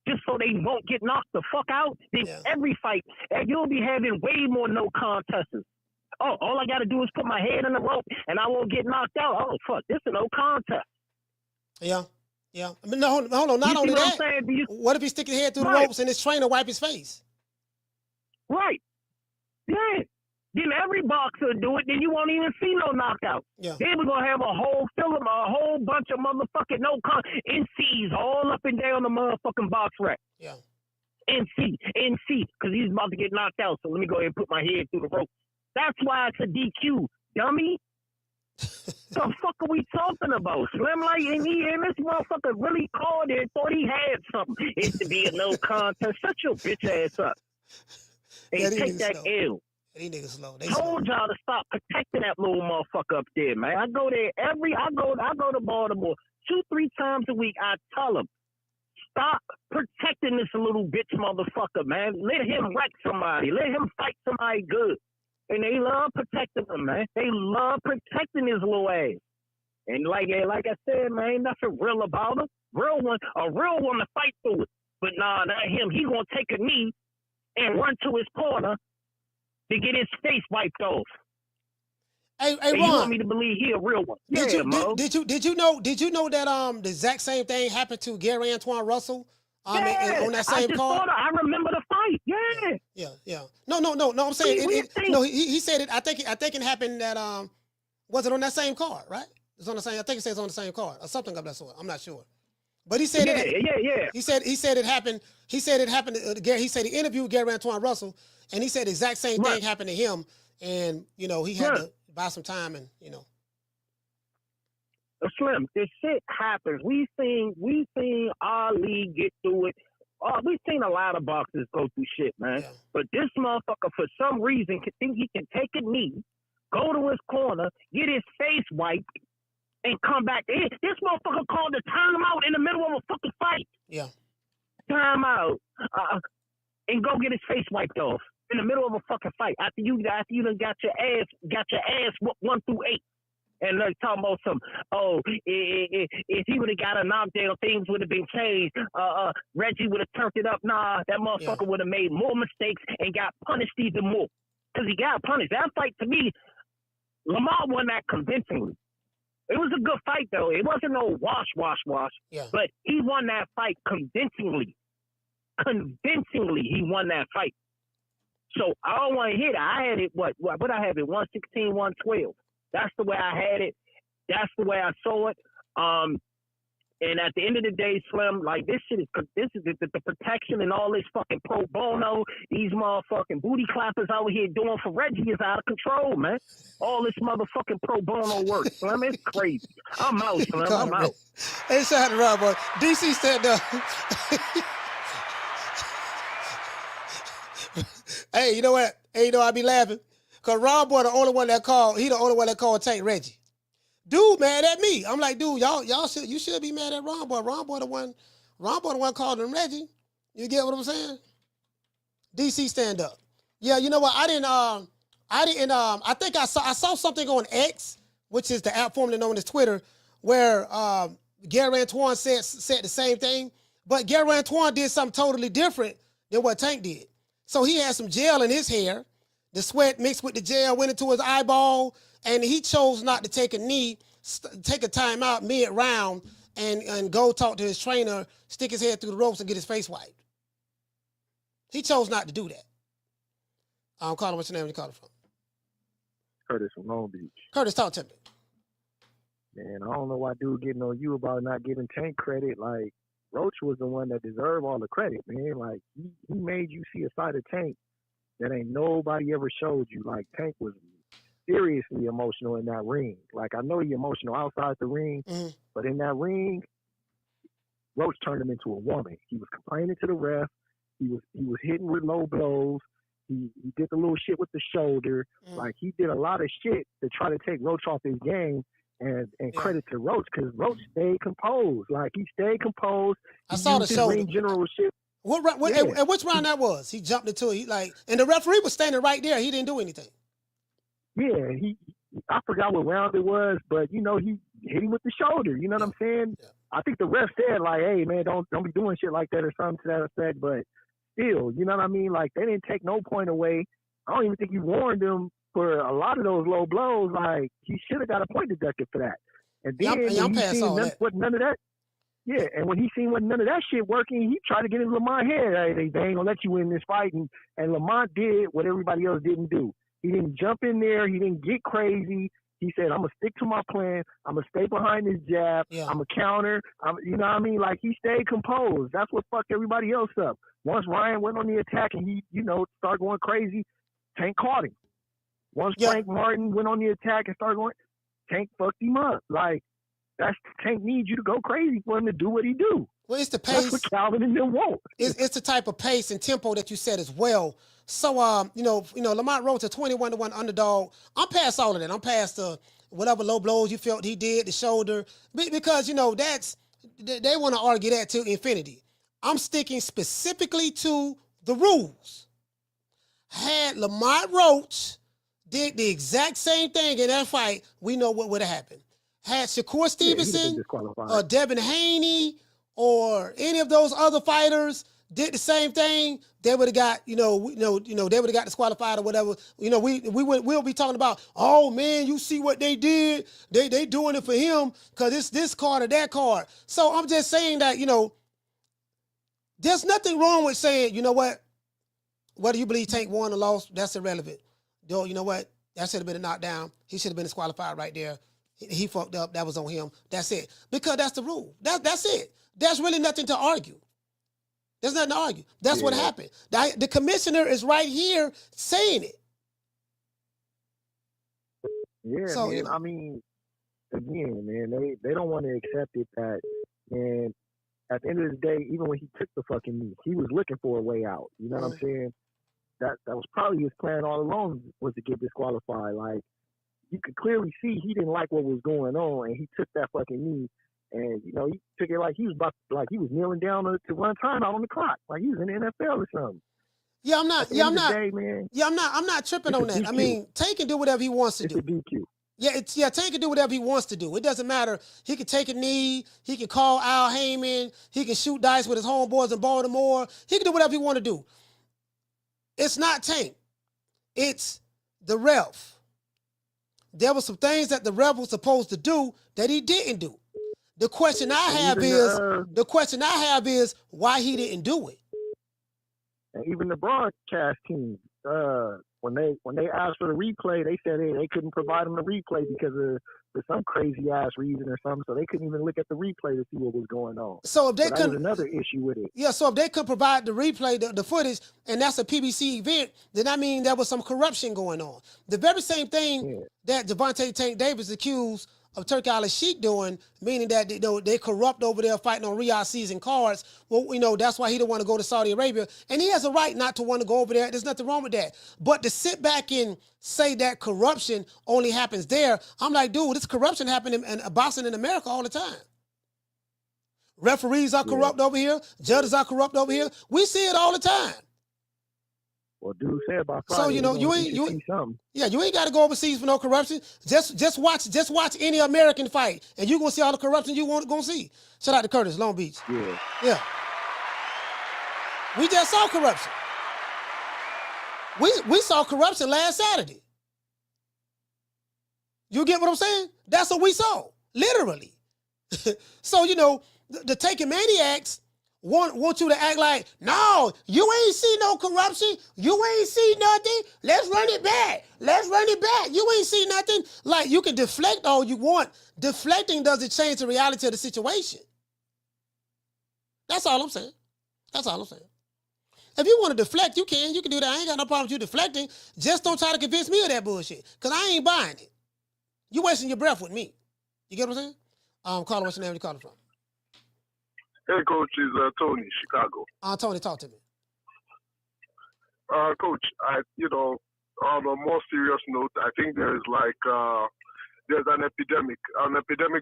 Speaker 14: just so they won't get knocked the fuck out? Then every fight, and you'll be having way more no contests. Oh, all I got to do is put my head in the rope and I won't get knocked out. Oh, fuck, this is a no contest.
Speaker 2: Yeah. Yeah. I mean, no, hold on. Not only that, what if he stick his head through the ropes and his trainer wipe his face?
Speaker 14: Right. Yeah. Then every boxer do it, then you won't even see no knockout.
Speaker 2: Yeah.
Speaker 14: Then we're going to have a whole bunch of motherfucking NCs all up and down the motherfucking box rack.
Speaker 2: Yeah.
Speaker 14: NC, because he's about to get knocked out, so let me go ahead and put my head through the rope. That's why it's a DQ, dummy. The fuck are we talking about? Slim, like, and this motherfucker really called it, thought he had something. It to be a no contest. Shut your bitch ass up. And take that L.
Speaker 2: These niggas slow.
Speaker 14: Told y'all to stop protecting that little motherfucker up there, man. I go there I go to Baltimore 2-3 times a week. I tell them, stop protecting this little bitch motherfucker, man. Let him wreck somebody. Let him fight somebody good. And they love protecting him, man. They love protecting his little ass. And like I said, man, ain't nothing real about him. A real one to fight through it. But nah, not him. He gonna take a knee and run to his corner to get his face wiped off.
Speaker 2: Hey,
Speaker 14: and
Speaker 2: Ron,
Speaker 14: you want me to believe he a real one?
Speaker 2: Did you know that the exact same thing happened to Gary Antoine Russell on that same card?
Speaker 14: I remember the fight.
Speaker 2: Yeah. No. I'm saying he said it. I think it happened that was it on that same card, right? It's on the same. I think it says on the same card or something of that sort. I'm not sure. But he said
Speaker 14: it.
Speaker 2: He said it happened. He said it happened to Gary. He said he interviewed Gary Antoine Russell, and he said the exact same thing happened to him. And he had to buy some time, and
Speaker 14: Slim, this shit happens. We seen Ali get through it. We've seen a lot of boxers go through shit, man. Yeah. But this motherfucker, for some reason, think he can take a knee, go to his corner, get his face wiped, and come back. This motherfucker called a timeout in the middle of a fucking fight.
Speaker 2: Yeah.
Speaker 14: Timeout. And go get his face wiped off in the middle of a fucking fight after you done got your ass whooped 1 through 8. And they're talking about if he would have got a knockdown, things would have been changed. Reggie would have turned it up. Nah, that motherfucker would have made more mistakes and got punished even more. Because he got punished. That fight, to me, Lamont won that convincingly. It was a good fight, though. It wasn't no wash.
Speaker 2: Yeah.
Speaker 14: But he won that fight convincingly. Convincingly, he won that fight. So I don't want to hit it. I had it, what I have it, 116, 112. That's the way I had it. That's the way I saw it. And at the end of the day, Slim, like this is the protection and all this fucking pro bono, these motherfucking booty clappers out here doing for Reggie is out of control, man. All this motherfucking pro bono work, Slim, it's crazy. I'm out, Slim. I'm out.
Speaker 2: Hey, shout out to Rob, boy. DC said, hey, you know what? Hey, I be laughing. Because Ron Boy, the only one that called, he the only one that called Tank Reggie. Dude mad at me. I'm like, dude, you should be mad at Ron Boy. Ron Boy the one calling him Reggie. You get what I'm saying? DC, stand up. Yeah, you know what? I think I saw something on X, which is the app formerly known as Twitter, where Gary Antoine said the same thing, but Gary Antoine did something totally different than what Tank did. So he had some gel in his hair. The sweat mixed with the gel went into his eyeball, and he chose not to take a knee, take a timeout mid-round, and go talk to his trainer, stick his head through the ropes, and get his face wiped. He chose not to do that. I'm calling. What's your name? Where you calling from?
Speaker 21: Curtis from Long Beach.
Speaker 2: Curtis, talk to me.
Speaker 21: Man, I don't know why dude getting on you about not giving Tank credit. Like, Roach was the one that deserved all the credit, man. Like, he made you see a side of Tank that ain't nobody ever showed you. Like, Tank was seriously emotional in that ring. Like, I know he emotional outside the ring, but in that ring, Roach turned him into a woman. He was complaining to the ref. He was hitting with low blows. He did the little shit with the shoulder. Like, he did a lot of shit to try to take Roach off his game. And credit to Roach, because Roach stayed composed. Like, he stayed composed.
Speaker 2: I saw the shoulder.
Speaker 21: Ring generalship.
Speaker 2: And which round that was? He jumped into it. And the referee was standing right there. He didn't do anything.
Speaker 21: Yeah, I forgot what round it was, but you know, he hit him with the shoulder. You know what I'm saying? Yeah. I think the ref said like, "Hey man, don't be doing shit like that" or something to that effect. But still, you know what I mean? Like, they didn't take no point away. I don't even think he warned him for a lot of those low blows. Like, he should have got a point deducted for that. And then when he seen none of that. Yeah, and when he seen none of that shit working, he tried to get in Lamont's head. Hey, they ain't gonna let you win this fight, and Lamont did what everybody else didn't do. He didn't jump in there. He didn't get crazy. He said, I'm going to stick to my plan. I'm going to stay behind this jab. Yeah. I'm going to counter. You know what I mean? Like, he stayed composed. That's what fucked everybody else up. Once Ryan went on the attack and he, you know, started going crazy, Tank caught him. Once Frank Martin went on the attack and started going, Tank fucked him up. Like, Tank needs you to go crazy for him to do what he do.
Speaker 2: Well, it's the pace.
Speaker 21: That's what Calvin and them won't.
Speaker 2: It's the type of pace and tempo that you said as well. So, you know, Lamont Roach, a 21-1 underdog. I'm past all of that. I'm past whatever low blows you felt he did, the shoulder, because, you know, they want to argue that to infinity. I'm sticking specifically to the rules. Had Lamont Roach did the exact same thing in that fight, we know what would have happened. Had Shakur Stevenson or Devin Haney or any of those other fighters did the same thing, they would have got, they would have got disqualified or whatever. You know, we'll be talking about, oh man, you see what they did? They doing it for him because it's this card or that card. So I'm just saying that, you know, there's nothing wrong with saying, you know what, whether you believe Tank won or lost, that's irrelevant. Yo, you know what? That should have been a knockdown. He should have been disqualified right there. He fucked up. That was on him. That's it. Because that's the rule. That's it. There's really nothing to argue. There's nothing to argue. That's what happened. The commissioner is right here saying it.
Speaker 21: Yeah, so, man. I mean, again, man, they don't want to accept it that, man, at the end of the day, even when he took the fucking knee, he was looking for a way out. You know what I'm saying? That was probably his plan all along, was to get disqualified. Like, you could clearly see he didn't like what was going on, and he took that fucking knee. And, you know, he took it like he was kneeling down to run time out on the clock, like he was in the NFL or something.
Speaker 2: I'm not tripping on that. I mean, Tank can do whatever he wants to do.
Speaker 21: It's a DQ.
Speaker 2: Tank can do whatever he wants to do. It doesn't matter. He can take a knee. He can call Al Heyman. He can shoot dice with his homeboys in Baltimore. He can do whatever he want to do. It's not Tank. It's the ref. There were some things that the ref was supposed to do that he didn't do. The question I have is why he didn't do it.
Speaker 21: And even the broadcast team, when they asked for the replay, they said they couldn't provide them the replay because of for some crazy ass reason or something, so they couldn't even look at the replay to see what was going on.
Speaker 2: So if they
Speaker 21: that was another issue with it.
Speaker 2: Yeah, so if they could provide the replay, the footage, and that's a PBC event, then I mean there was some corruption going on. The very same thing that Gervonta Tank Davis accused of Turkey Al Sheikh doing, meaning that they corrupt over there fighting on Riyadh season cards. Well, that's why he don't want to go to Saudi Arabia. And he has a right not to want to go over there. There's nothing wrong with that. But to sit back and say that corruption only happens there, I'm like, dude, this corruption happening in boxing in America all the time. Referees are corrupt over here. Judges are corrupt over here. We see it all the time.
Speaker 21: Well, dude said about Friday.
Speaker 2: So you ain't got to go overseas for no corruption. Just watch any American fight, and you gonna see all the corruption you gonna see. Shout out to Curtis, Long Beach. Yeah. We just saw corruption. We saw corruption last Saturday. You get what I'm saying? That's what we saw, literally. So the taking maniacs want you to act like, no, you ain't see no corruption. You ain't see nothing. Let's run it back. You ain't see nothing. Like, you can deflect all you want. Deflecting doesn't change the reality of the situation. That's all I'm saying. If you want to deflect, you can. You can do that. I ain't got no problem with you deflecting. Just don't try to convince me of that bullshit, because I ain't buying it. You wasting your breath with me. You get what I'm saying? Caller, what's your name? Where you calling from?
Speaker 8: Hey, Coach, it's Tony, Chicago.
Speaker 2: Tony, talk to me.
Speaker 8: Coach, on a more serious note, I think there's an epidemic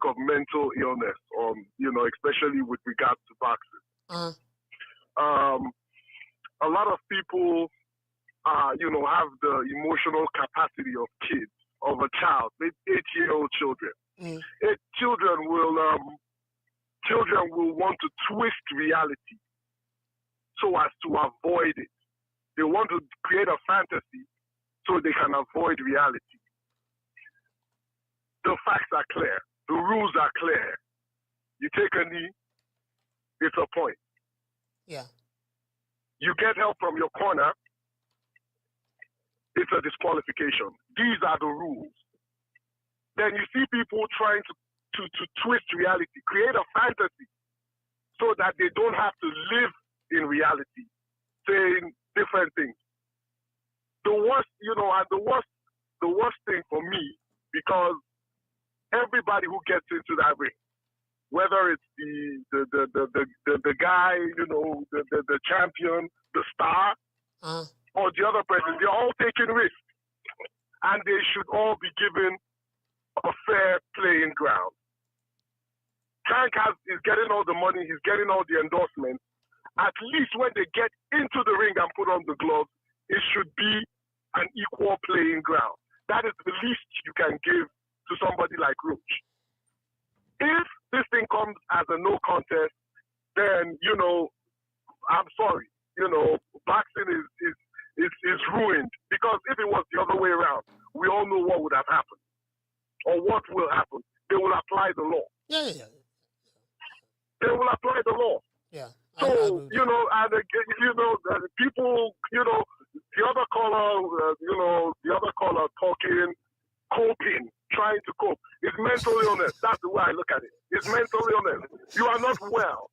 Speaker 8: of mental illness, especially with regards to boxing. A lot of people, have the emotional capacity of kids, of a child, 8-year-old children. Children will want to twist reality so as to avoid it. They want to create a fantasy so they can avoid reality. The facts are clear. The rules are clear. You take a knee, it's a point.
Speaker 2: Yeah.
Speaker 8: You get help from your corner, it's a disqualification. These are the rules. Then you see people trying to twist reality, create a fantasy so that they don't have to live in reality, saying different things. The worst thing for me, because everybody who gets into that ring, whether it's the guy, the champion, the star, or the other person, they're all taking risks, and they should all be given a fair playing ground. Tank is getting all the money, he's getting all the endorsements. At least when they get into the ring and put on the gloves, it should be an equal playing ground. That is the least you can give to somebody like Roach. If this thing comes as a no contest, then, I'm sorry. Boxing is ruined. Because if it was the other way around, we all know what would have happened. Or what will happen. They will apply the law.
Speaker 2: Yeah.
Speaker 8: They will apply the law.
Speaker 2: Yeah.
Speaker 8: So, people, the other caller talking, coping, trying to cope. It's mental illness. That's the way I look at it. It's mental illness. You are not well.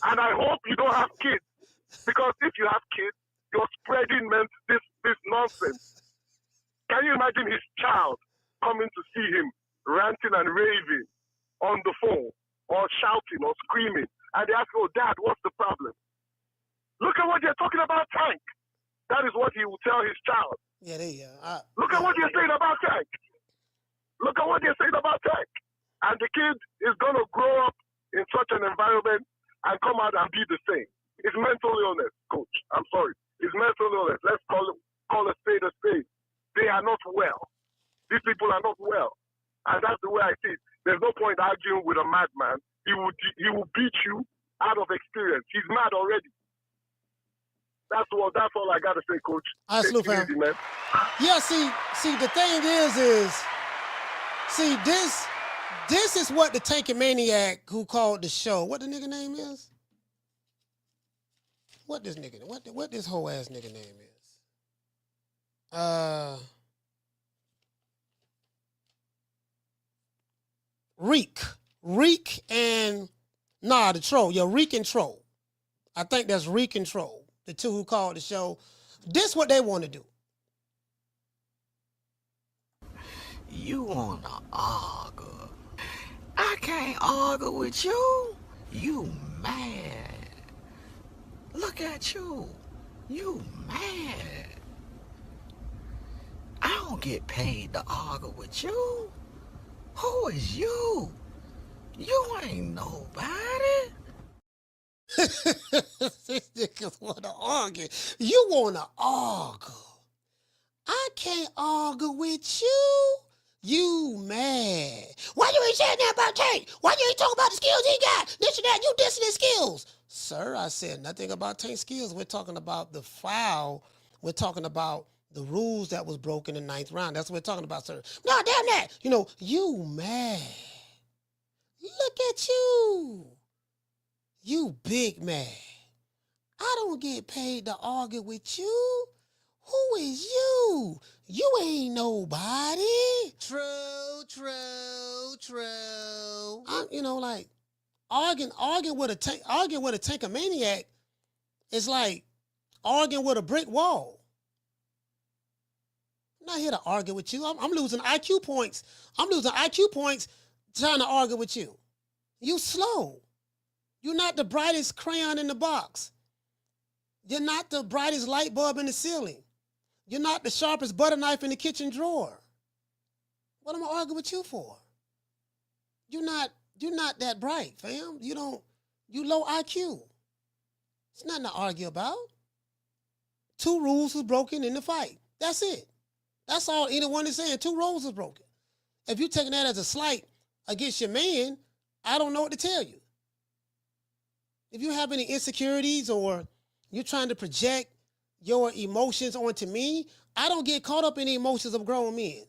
Speaker 8: And I hope you don't have kids. Because if you have kids, you're spreading this nonsense. Can you imagine his child coming to see him ranting and raving on the phone or shouting or screaming? And they ask, oh, Dad, what's the problem? Look at what they're talking about Tank. That is what he will tell his child.
Speaker 2: Yeah,
Speaker 8: Look at what they're saying about Tank. Look at what they're saying about Tank. And the kid is going to grow up in such an environment and come out and be the same. It's mental illness, Coach. I'm sorry. It's mental illness. Let's call a spade a spade. They are not well. These people are not well. And that's the way I see it. There's no point arguing with a madman. He will beat you out of experience. He's mad already. That's all I gotta say, Coach.
Speaker 2: All right, salute, fam.
Speaker 8: Easy, man.
Speaker 2: Yeah, see, the thing is, this is what the Tanky Maniac who called the show. What the nigga name is? What this nigga? What this whole ass nigga name is? Reek and the Troll. Yeah, Reek and Troll. I think that's Reek and Troll. The two who called the show. This what they want to do.
Speaker 9: You wanna argue? I can't argue with you. You mad. Look at you. You mad. I don't get paid to argue with you. Who is you? You ain't nobody.
Speaker 2: These niggas want to argue. You want to argue. I can't argue with you. You mad. Why you ain't saying that about Tank? Why you ain't talking about the skills he got? This and that. You dissing his skills. Sir, I said nothing about Tank's skills. We're talking about the foul. We're talking about the rules that was broken in the 9th round. That's what we're talking about, sir. No, damn that. You mad. Look at you. You big mad. I don't get paid to argue with you. Who is you? You ain't nobody. True. Arguing with a Tanky Maniac is like arguing with a brick wall. I'm not here to argue with you. I'm losing IQ points. I'm losing IQ points trying to argue with you. You slow. You're not the brightest crayon in the box. You're not the brightest light bulb in the ceiling. You're not the sharpest butter knife in the kitchen drawer. What am I arguing with you for? You're not that bright, fam. You low IQ. It's nothing to argue about. 2 rules was broken in the fight. That's it. That's all anyone is saying. 2 rules was broken. If you're taking that as a slight against your man, I don't know what to tell you. If you have any insecurities or you're trying to project your emotions onto me, I don't get caught up in the emotions of grown men.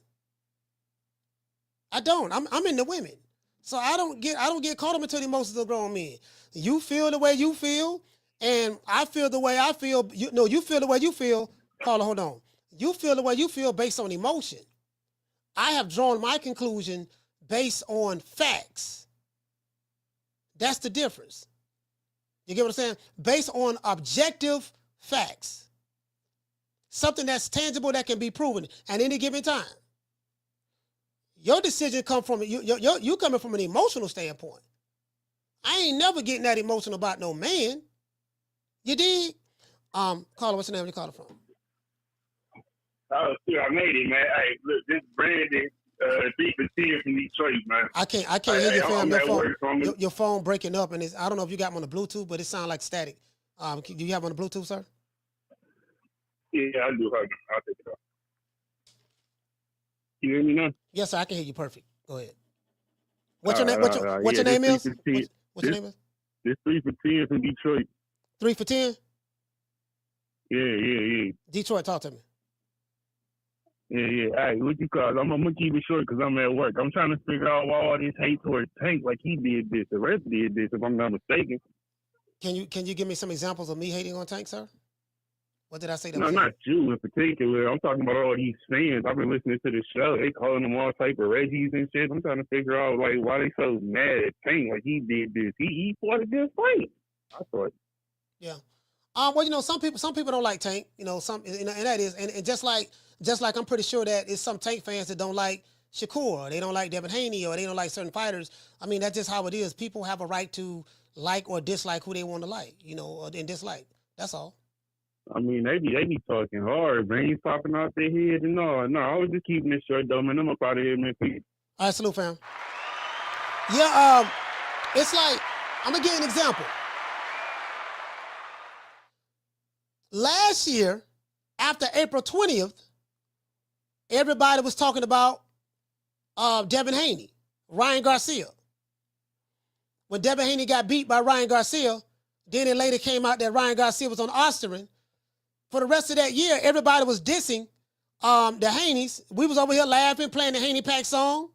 Speaker 2: I don't. I'm into women. So I don't get caught up into the emotions of grown men. You feel the way you feel, and I feel the way I feel. You feel the way you feel. Carla, hold on. You feel the way you feel based on emotion. I have drawn my conclusion based on facts. That's the difference. You get what I'm saying? Based on objective facts. Something that's tangible that can be proven at any given time. Your decision come from you coming from an emotional standpoint. I ain't never getting that emotional about no man. You dig? Carla, what's the name you calling from?
Speaker 15: Oh, sure, I made it, man. Hey, look, this Brandon, 3 for 10 from Detroit, man.
Speaker 2: I can't hear your phone. Your
Speaker 15: phone.
Speaker 2: phone breaking up, and I don't know if you got them on the Bluetooth, but it sounds like static. Do you have them on the Bluetooth, sir?
Speaker 15: Yeah, I do. Hold on. I'll take it off. You hear me now?
Speaker 2: Yes, sir. I can hear you perfect. Go ahead. What's your name? What's your name is? What's your name is?
Speaker 15: This 3 for 10 from Detroit.
Speaker 2: 3 for 10?
Speaker 15: Yeah.
Speaker 2: Detroit, talk to me.
Speaker 15: Yeah. Hey, what you call it? I'm gonna keep it short because I'm at work. I'm trying to figure out why all this hate towards Tank, like he did this, the rest did this, if I'm not mistaken.
Speaker 2: Can you give me some examples of me hating on Tank, sir? What did I say?
Speaker 15: No, not you in particular. I'm talking about all these fans. I've been listening to the show. They calling them all type of Reggies and shit. I'm trying to figure out like why they so mad at Tank, like he did this. He fought a good fight. I thought.
Speaker 2: Yeah. Well, some people don't like Tank. And that is, and just like I'm pretty sure that it's some Tank fans that don't like Shakur, or they don't like Devin Haney, or they don't like certain fighters. I mean, that's just how it is. People have a right to like or dislike who they want to like, and dislike. That's all.
Speaker 15: I mean, they be talking hard, man. He's popping out their head and all. No, I was just keeping this short, though, man. I'm up out of here, man. Peace.
Speaker 2: All right, salute, fam. Yeah, it's like, I'm going to give you an example. Last year, after April 20th, everybody was talking about Devin Haney, Ryan Garcia. When Devin Haney got beat by Ryan Garcia, then it later came out that Ryan Garcia was on Osterin. For the rest of that year, everybody was dissing the Haneys. We was over here laughing, playing the Haney Pack song.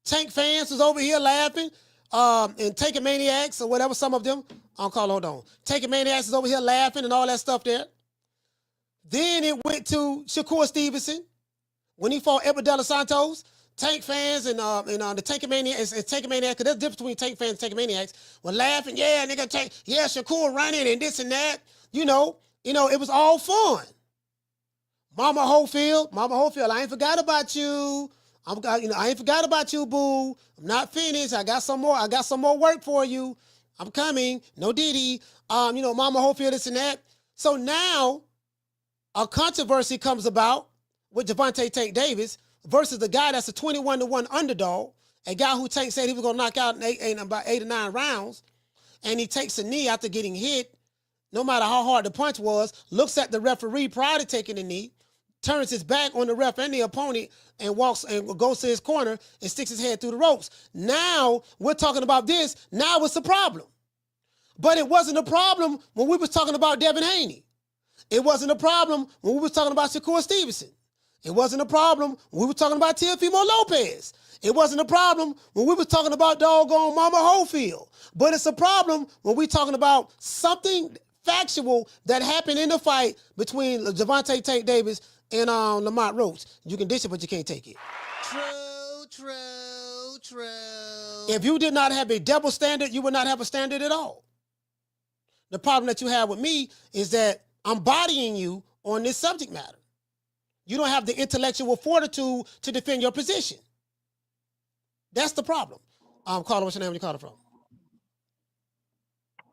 Speaker 2: Tank fans was over here laughing, and Taking Maniacs or whatever, some of them. Hold on. Taking Maniacs was over here laughing and all that stuff there. Then it went to Shakur Stevenson when he fought Edward De Los Santos. Tank fans and the Taking Maniacs and Taking Maniacs, because there's a difference between Tank fans and Taking Maniacs, were laughing. Yeah, nigga, Shakur running and this and that. It was all fun. Mama Holyfield, I ain't forgot about you. I ain't forgot about you, boo. I'm not finished. I got some more work for you. I'm coming. No Diddy. Mama Holyfield, this and that. So now a controversy comes about with Gervonta Tank Davis versus the guy that's a 21-1 underdog, a guy who Tank said he was going to knock out in about 8 or 9 rounds, and he takes a knee after getting hit, no matter how hard the punch was, looks at the referee prior to taking the knee, turns his back on the ref and the opponent, and walks and goes to his corner and sticks his head through the ropes. Now we're talking about this. Now it's a problem. But it wasn't a problem when we was talking about Devin Haney. It wasn't a problem when we was talking about Shakur Stevenson. It wasn't a problem when we were talking about Teofimo Lopez. It wasn't a problem when we were talking about doggone Mama Holyfield. But it's a problem when we're talking about something factual that happened in the fight between Gervonta Tank Davis and Lamont Roach. You can dish it, but you can't take it. True. If you did not have a double standard, you would not have a standard at all. The problem that you have with me is that I'm bodying you on this subject matter. You don't have the intellectual fortitude to defend your position. That's the problem. Carla, what's your name? Where you calling from?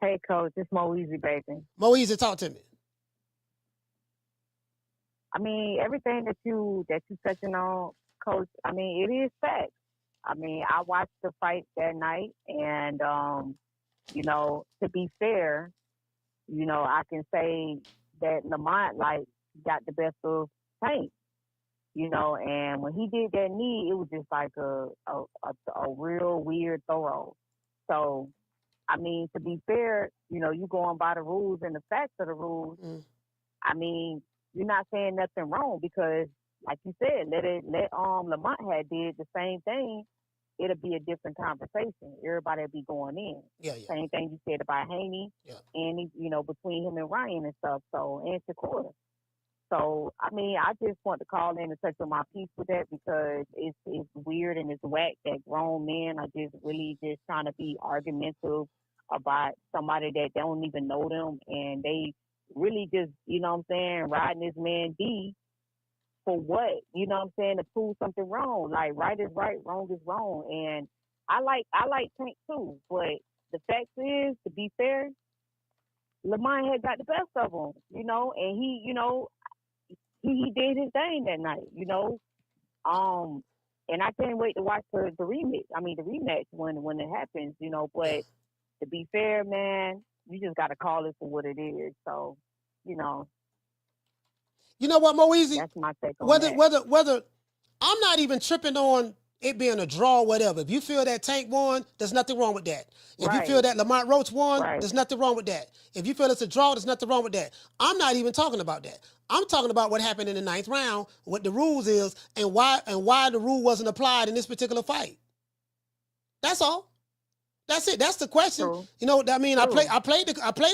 Speaker 16: Hey, Coach. It's Mo Easy, baby.
Speaker 2: Mo Easy, talk to me.
Speaker 16: I mean, everything that you touching on, Coach. I mean, it is facts. I mean, I watched the fight that night, and you know, to be fair, you know, I can say that Lamont like got the best of Tank. You know, and when he did that knee, it was just like a real weird throw. So, I mean, to be fair, you know, you going by the rules and the facts of the rules. I mean, you're not saying nothing wrong because, like you said, let Lamont had did the same thing. It'll be a different conversation. Everybody will be going in. Same thing you said about Haney and, you know, between him and Ryan and stuff. So, and Shakur. So, I mean, I just want to call in and touch on my piece with that because it's weird and it's whack that grown men are just really just trying to be argumentative about somebody that they don't even know them. And they really just, you know what I'm saying, riding this man D for what? You know what I'm saying? To prove something wrong. Like, right is right, wrong is wrong. And I like Tank too. But the fact is, to be fair, Lamont had got the best of him, you know, and he, you know, he did his thing that night, you know. And I can't wait to watch the rematch when it happens, you know. But to be fair, man, you just got to call it for what it is. So, you know.
Speaker 2: You know what, Moeezy?
Speaker 16: That's my take on that.
Speaker 2: Whether I'm not even tripping on it being a draw or whatever. If you feel that Tank won, there's nothing wrong with that. If you feel that Lamont Roach won, there's nothing wrong with that. If you feel it's a draw, there's nothing wrong with that. I'm not even talking about that. I'm talking about what happened in the 9th round, what the rules is, and why the rule wasn't applied in this particular fight. That's all. That's it. That's the question.
Speaker 16: True.
Speaker 2: You know, I mean,
Speaker 16: True.
Speaker 2: I played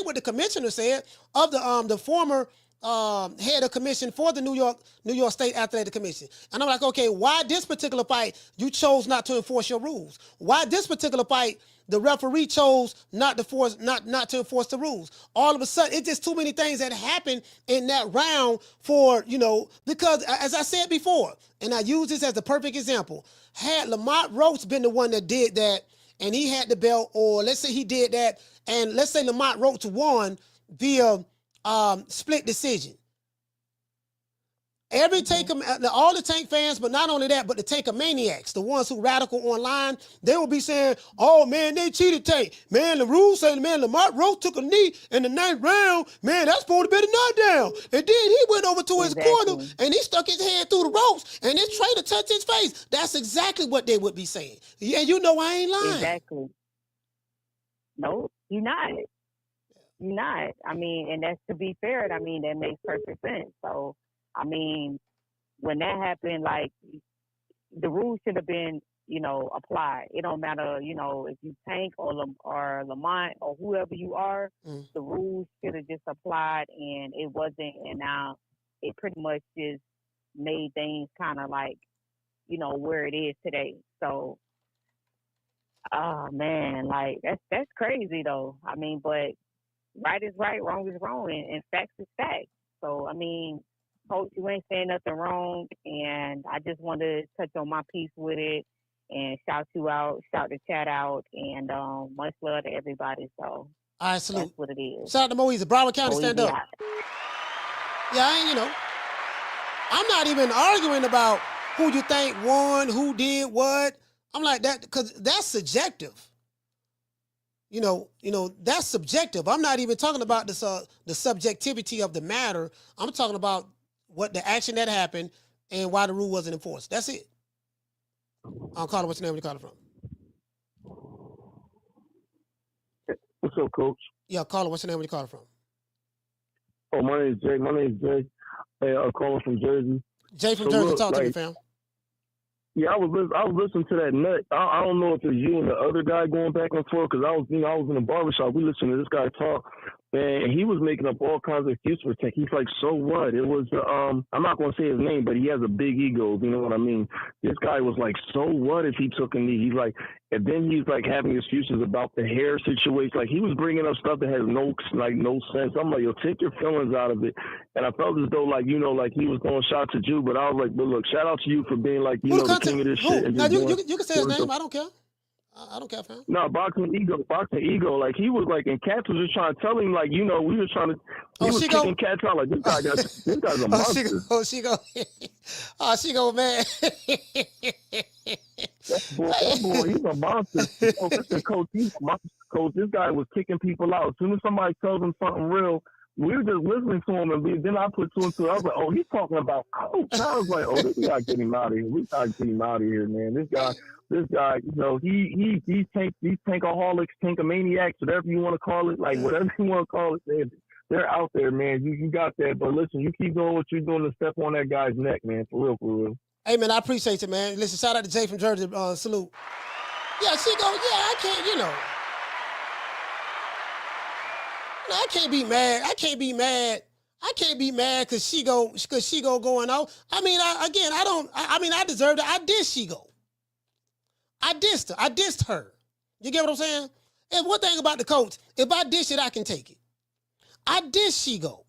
Speaker 2: what the commissioner said of the former head of commission for the New York State Athletic Commission. And I'm like, okay, why this particular fight you chose not to enforce your rules? Why this particular fight the referee chose not to enforce the rules? All of a sudden, it's just too many things that happened in that round for, you know, because as I said before, and I use this as the perfect example, had Lamont Roach been the one that did that and he had the belt, or let's say he did that, and let's say Lamont Roach won via split decision. All the Tank fans, but not only that, but the Tankomaniacs, the ones who radical online, they will be saying, oh man, they cheated Tank. Man, the rules say, man, Lamont Roach took a knee in the 9th round. Man, that's supposed to be the knockdown. And then he went over to his corner and he stuck his head through the ropes and his trainer touched his face. That's exactly what they would be saying. Yeah, you know I ain't lying.
Speaker 16: Exactly. No, you're not. You're not. I mean, and that's, to be fair, I mean, that makes perfect sense. So, I mean, when that happened, like, the rules should have been, you know, applied. It don't matter, you know, if you Tank or Lamont or whoever you are, the rules should have just applied, and it wasn't. And now it pretty much just made things kind of like, you know, where it is today. So, oh man, like that's crazy though. I mean, but right is right, wrong is wrong, and facts is facts. So, I mean, Coach, you ain't saying nothing wrong, and I just want to touch on my piece with it and shout you out, shout the chat out, and much love to everybody. So,
Speaker 2: all right, salute.
Speaker 16: That's what it is.
Speaker 2: Shout out to Moeezy. Broward County, stand up. Yeah, I ain't, you know, I'm not even arguing about who you think won, who did what. I'm like that because that's subjective. You know, that's subjective. I'm not even talking about this, the subjectivity of the matter. I'm talking about what the action that happened and why the rule wasn't enforced. That's it. I'll call it. What's your name? Where you calling from?
Speaker 18: What's up, Coach?
Speaker 2: Yeah, caller. What's your name? Where you calling from?
Speaker 18: Oh, my name is Jay. Hey, I'm calling from Jersey.
Speaker 2: Jay from Jersey. Talk to me, fam.
Speaker 18: Yeah, I was listening to that nut. I don't know if it's you and the other guy going back and forth because I was in a barbershop. We listened to this guy talk, and he was making up all kinds of excuses for Tank. He's like, so what? It was I'm not going to say his name, but he has a big ego. You know what I mean? This guy was like, so what if he took a knee? He's like, and then he's like having excuses about the hair situation. Like he was bringing up stuff that has no sense. I'm like, yo, take your feelings out of it. And I felt as though like he was throwing shots at you, but I was like, but look, shout out to you for being like, the king of this shit. And
Speaker 2: now you can say his name. I don't care. I don't care, fam.
Speaker 18: No, boxing ego. Like he was like, and Cats was just trying to tell him, like, we were trying to. He was kicking Cats out like this guy's a monster.
Speaker 2: She go, man.
Speaker 18: That boy, he's a monster. Listen, Coach, he's a monster. Coach, this guy was kicking people out. As soon as somebody tells him something real, we were just listening to him, and then I put two and two. I was like, oh, he's talking about Coach. And I was like, oh, this guy, get him out of here. We gotta get him out of here, man. This guy, these tankaholics, tankomaniacs, whatever you want to call it, like whatever you want to call it, they're out there, man. You got that, but listen, you keep doing what you're doing to step on that guy's neck, man. For real.
Speaker 2: Hey, man, I appreciate you, man. Listen, shout out to Jay from Jersey. Salute. Yeah, she go. Yeah, I can't. I can't be mad. I can't be mad because she go going out. I mean, I deserved it. I did she go. I dissed her. I dissed her. You get what I'm saying? And one thing about the coach, if I dish it, I can take it. I dissed she go.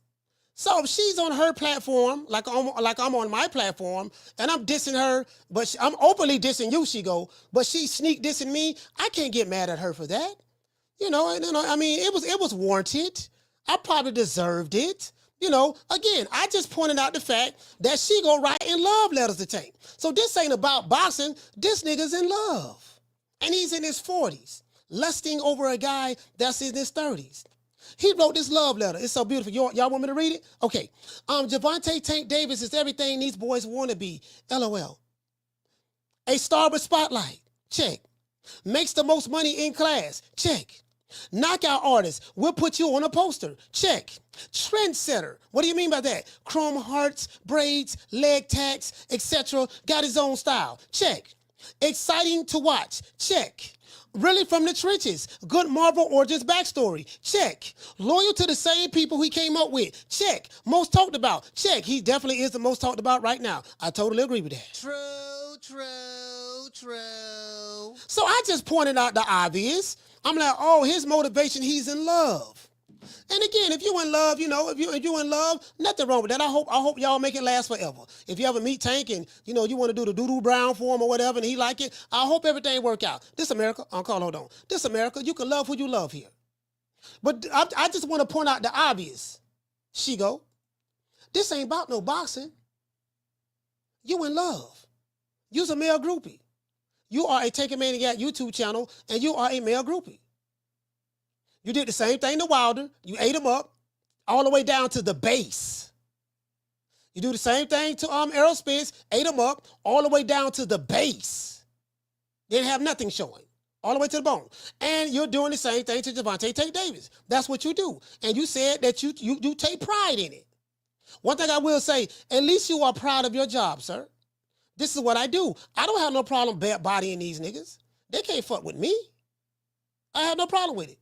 Speaker 2: So if she's on her platform, like I'm on my platform, and I'm dissing her, but I'm openly dissing you, she go, but she sneak dissing me, I can't get mad at her for that. I mean, it was warranted. I probably deserved it. Again, I just pointed out the fact that she go writing love letters to Tank. So this ain't about boxing. This nigga's in love. And he's in his 40s, lusting over a guy that's in his 30s. He wrote this love letter. It's so beautiful. Y'all want me to read it? Okay. Gervonta Tank Davis is everything these boys want to be. LOL. A star with spotlight. Check. Makes the most money in class. Check. Knockout artist. We'll put you on a poster. Check. Trendsetter. What do you mean by that? Chrome hearts, braids, leg tacks, etc. Got his own style. Check. Exciting to watch. Check. Really from the trenches. Good Marvel Origins backstory. Check. Loyal to the same people he came up with. Check. Most talked about. Check. He definitely is the most talked about right now. I totally agree with that. True. So I just pointed out the obvious. I'm like, oh, his motivation, he's in love. And again, if you in love, if you in love, nothing wrong with that. I hope y'all make it last forever. If you ever meet Tank and, you want to do the doo-doo brown for him or whatever, and he like it, I hope everything work out. This America, hold on. This America, you can love who you love here. But I just want to point out the obvious. She go, this ain't about no boxing. You in love. You's a male groupie. You are a Take a Maniac YouTube channel, and you are a male groupie. You did the same thing to Wilder. You ate him up all the way down to the base. You do the same thing to Errol Spence, ate him up all the way down to the base. Didn't have nothing showing, all the way to the bone. And you're doing the same thing to Gervonta Tank Davis. That's what you do. And you said that you take pride in it. One thing I will say, at least you are proud of your job, sir. This is what I do. I don't have no problem bodying these niggas. They can't fuck with me. I have no problem with it.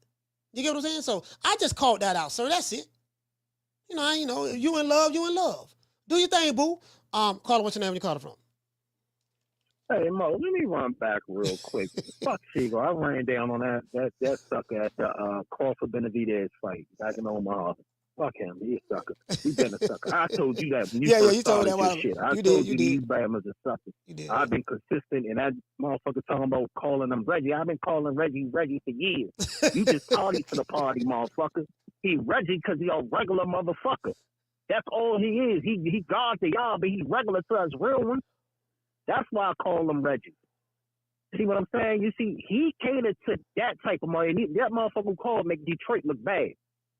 Speaker 2: You get what I'm saying? So I just called that out, sir. That's it. You in love, you in love. Do your thing, boo. Carla, what's your name? Where you call it from?
Speaker 14: Hey Mo, let me run back real quick. Fuck Siegel. I ran down on that sucker at the Crawford Benavidez fight back in Omaha. Fuck him. He's a sucker. He's been a sucker. I told you that when you first
Speaker 2: you told
Speaker 14: started
Speaker 2: that
Speaker 14: your shit. I
Speaker 2: you
Speaker 14: told
Speaker 2: did,
Speaker 14: you these Bama's a sucker.
Speaker 2: You did.
Speaker 14: I've been consistent, and that motherfucker talking about calling him Reggie. I've been calling Reggie for years. You just party to the party, motherfucker. He Reggie because he a regular motherfucker. That's all he is. He God to y'all, but he's regular to us real ones. That's why I call him Reggie. See what I'm saying? You see, he catered to that type of money. That motherfucker called make Detroit look bad.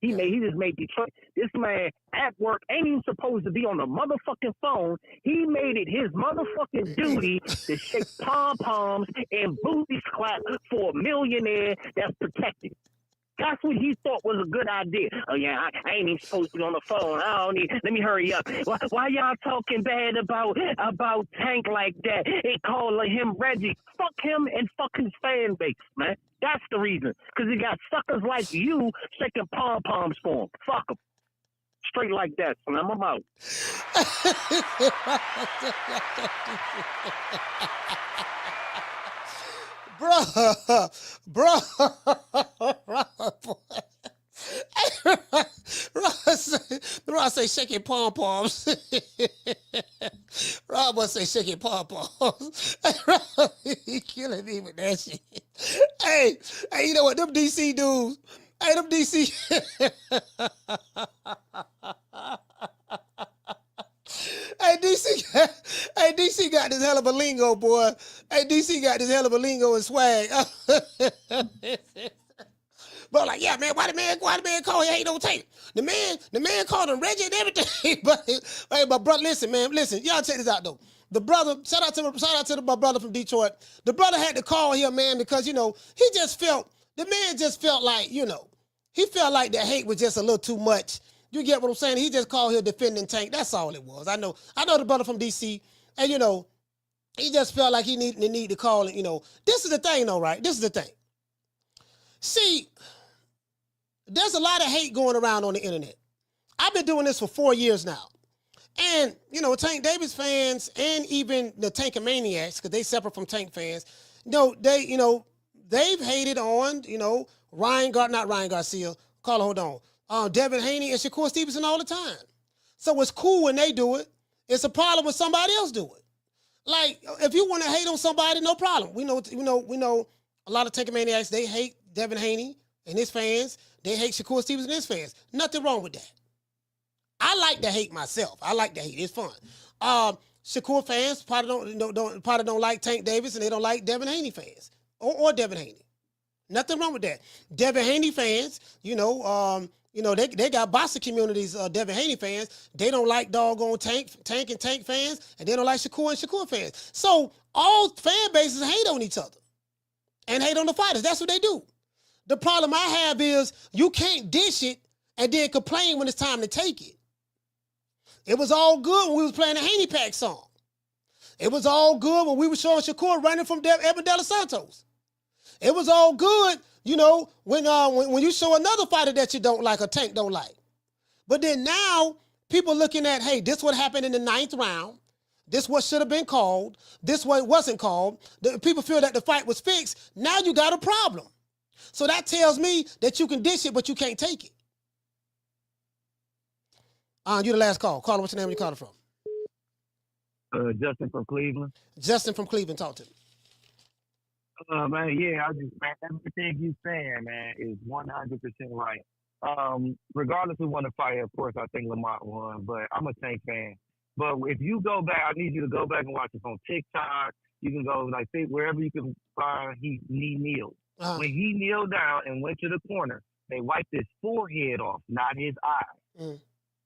Speaker 14: He just made Detroit. This man at work ain't even supposed to be on the motherfucking phone. He made it his motherfucking duty to shake pom-poms and booty clap for a millionaire that's protected. That's what he thought was a good idea. Oh, yeah, I ain't even supposed to be on the phone. Let me hurry up. Why y'all talking bad about Tank like that and calling him Reggie? Fuck him and fuck his fan base, man. That's the reason. Because he got suckers like you shaking pom-poms for him. Fuck him. Straight like that, son. I'm out.
Speaker 2: Bro, Rob say shaking pom-poms. Rob must say shaking pom-poms. He killing me with that shit. Hey, you know what? Them DC dudes. Hey, them DC. Hey, DC got this hell of a lingo, boy. Hey, DC got this hell of a lingo and swag. But like, yeah, man, why the man call him? Ain't no tape. The man called him Reggie and everything. But hey, but brother, listen, y'all check this out though. The brother, shout out to my brother from Detroit. The brother had to call him, man, because the man just felt like, he felt like the hate was just a little too much. You get what I'm saying? He just called here defending Tank. That's all it was. I know the brother from DC, and he just felt like he need to call it. This is the thing, though, right? This is the thing. See, there's a lot of hate going around on the internet. I've been doing this for 4 years now. And, Tank Davis fans and even the Tankamaniacs, because they separate from Tank fans, they've hated on, not Ryan Garcia, Carla, hold on, Devin Haney and Shakur Stevenson all the time. So it's cool when they do it. It's a problem when somebody else do it. Like, if you want to hate on somebody, no problem. We know a lot of Tankamaniacs, they hate Devin Haney and his fans. They hate Shakur Stevenson and his fans. Nothing wrong with that. I like to hate myself. I like to hate. It's fun. Shakur fans probably don't like Tank Davis, and they don't like Devin Haney fans or Devin Haney. Nothing wrong with that. Devin Haney fans, they got boxing communities. Devin Haney fans, they don't like doggone Tank and Tank fans, and they don't like Shakur and Shakur fans. So all fan bases hate on each other and hate on the fighters. That's what they do. The problem I have is you can't dish it and then complain when it's time to take it. It was all good when we was playing the Haney Pack song. It was all good when we were showing Shakur running from Evan De Los Santos. It was all good, when you show another fighter that you don't like or Tank don't like. But then now people looking at, hey, this what happened in the 9th round. This what should have been called. This what wasn't called. People feel that the fight was fixed. Now you got a problem. So that tells me that you can dish it, but you can't take it. You the last call. Caller, what's your name? Where you calling from?
Speaker 6: Justin from Cleveland.
Speaker 2: Justin from Cleveland, talk to me.
Speaker 6: Man, yeah, everything you saying, man, is 100% right. Regardless of who won the fight, of course, I think Lamont won, but I'm a Tank fan. But if you go back, I need you to go back and watch it on TikTok. You can go, wherever you can find, he kneeled. Uh-huh. When he kneeled down and went to the corner, they wiped his forehead off, not his eye. Mm.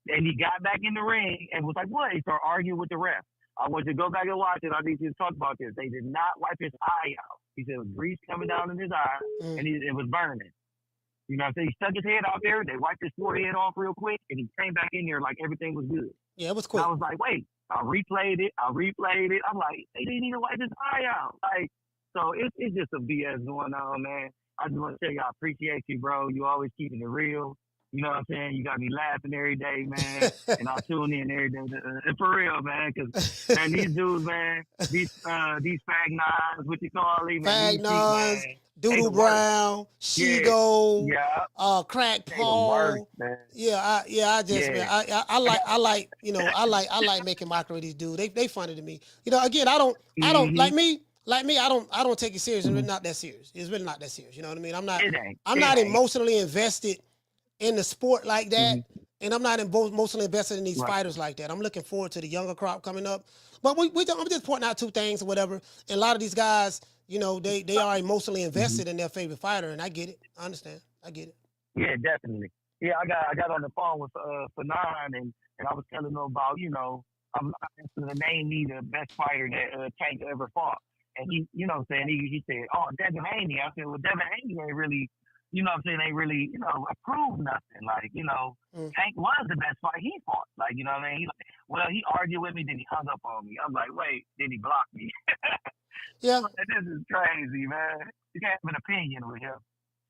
Speaker 6: And he got back in the ring and was like, what? He started arguing with the ref. I want you to go back and watch it. I need you to talk about this. They did not wipe his eye out. He said it was grease coming down in his eye, and it was burning. You know what I'm saying? He stuck his head out there. They wiped his forehead off real quick, and he came back in there like everything was good.
Speaker 2: Yeah, it was quick.
Speaker 6: And I was like, wait. I replayed it. I'm like, they didn't even wipe his eye out. So it's just some BS going on, man. I just want to tell you I appreciate you, bro. You always keeping it real. You know what I'm saying? You got me laughing every day, man. And I'll tune in every day. And for real, man, because, man, these dudes, man, these fag nines, what you call them,
Speaker 2: man. Fag nines, Doodle Brown, Shigo, Crack Paul. I like making mockery of these dudes. They funny to me. Again, I don't like me, I don't take it serious. It's really not that serious. It's really not that serious. You know what I mean? I'm not emotionally invested in the sport like that, and I'm not emotionally invested in these fighters like that. I'm looking forward to the younger crop coming up. But I'm just pointing out two things or whatever. And a lot of these guys, they are emotionally invested in their favorite fighter, and I get it. I understand. I get it.
Speaker 6: Yeah, definitely. Yeah, I got on the phone with Fanon, and I was telling him about, I'm asking to name me the best fighter that Tank ever fought. And he, he said, oh, Devin Haney. I said, well, Devin Haney ain't really, ain't really, approved nothing. Tank was the best fight he fought. You know what I mean? He argued with me, then he hung up on me. I'm like, wait, then he blocked me.
Speaker 2: Yeah.
Speaker 6: This is crazy, man. You can't have an opinion with him.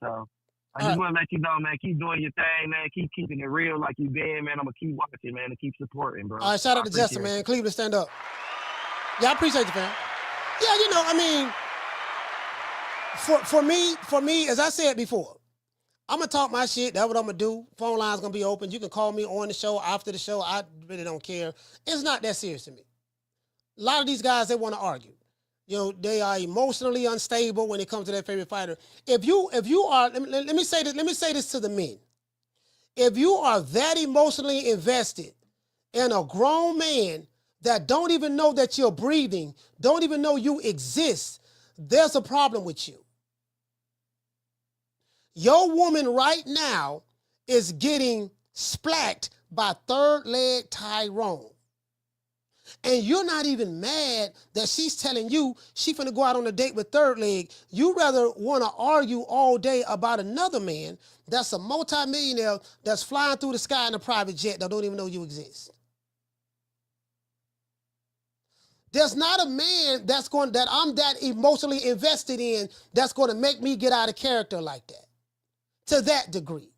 Speaker 6: So I just want to let you know, man, keep doing your thing, man. Keep keeping it real like you been, man. I'm going to keep watching, man, and keep supporting, bro.
Speaker 2: All right, shout out to Justin, man. Cleveland, stand up. Yeah, I appreciate you, fam. Yeah, for me, as I said before, I'm going to talk my shit. That's what I'm going to do. Phone line's going to be open. You can call me on the show, after the show. I really don't care. It's not that serious to me. A lot of these guys, they want to argue. You know, they are emotionally unstable when it comes to their favorite fighter. If you are, let me say this to the men. If you are that emotionally invested in a grown man that don't even know that you're breathing, don't even know you exist, there's a problem with you. Your woman right now is getting splacked by third leg Tyrone. And you're not even mad that she's telling you she finna go out on a date with third leg. You rather want to argue all day about another man that's a multimillionaire that's flying through the sky in a private jet that don't even know you exist. There's not a man that I'm that emotionally invested in that's going to make me get out of character like that. To that degree.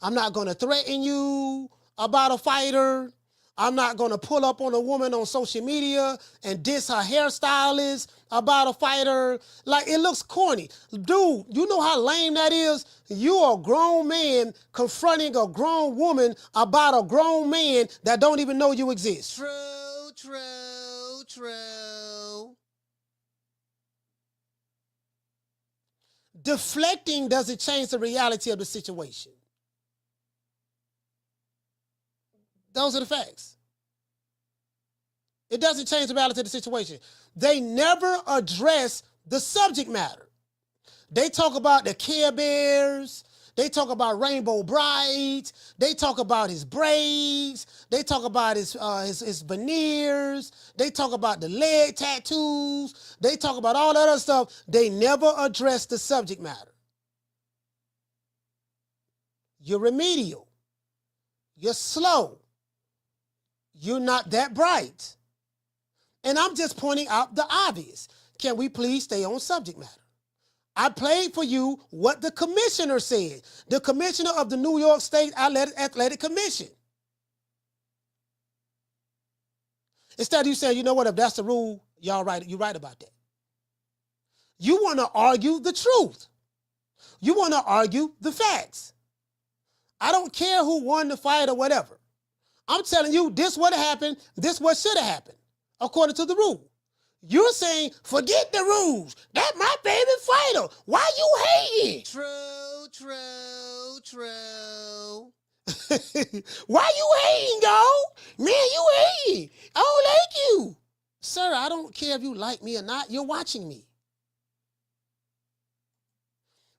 Speaker 2: I'm not going to threaten you about a fighter. I'm not going to pull up on a woman on social media and diss her hairstylist about a fighter. Like, it looks corny. Dude, you know how lame that is? You're a grown man confronting a grown woman about a grown man that don't even know you exist. True. Deflecting doesn't change the reality of the situation. Those are the facts. It doesn't change the reality of the situation. They never address the subject matter. They talk about the Care Bears. They talk about Rainbow Brides. They talk about his braids. They talk about his veneers. They talk about the leg tattoos. They talk about all that other stuff. They never address the subject matter. You're remedial. You're slow. You're not that bright. And I'm just pointing out the obvious. Can we please stay on subject matter? I played for you what the commissioner said. The commissioner of the New York State Athletic Commission. Instead of you saying, you know what, if that's the rule, y'all right, you're right about that. You want to argue the truth. You want to argue the facts. I don't care who won the fight or whatever. I'm telling you, this what happened, this what should have happened, according to the rule. You're saying, forget the rules. That's my favorite fighter. Why you hating? True. Why you hating, dog? Man, you hating. I don't like you. Sir, I don't care if you like me or not. You're watching me.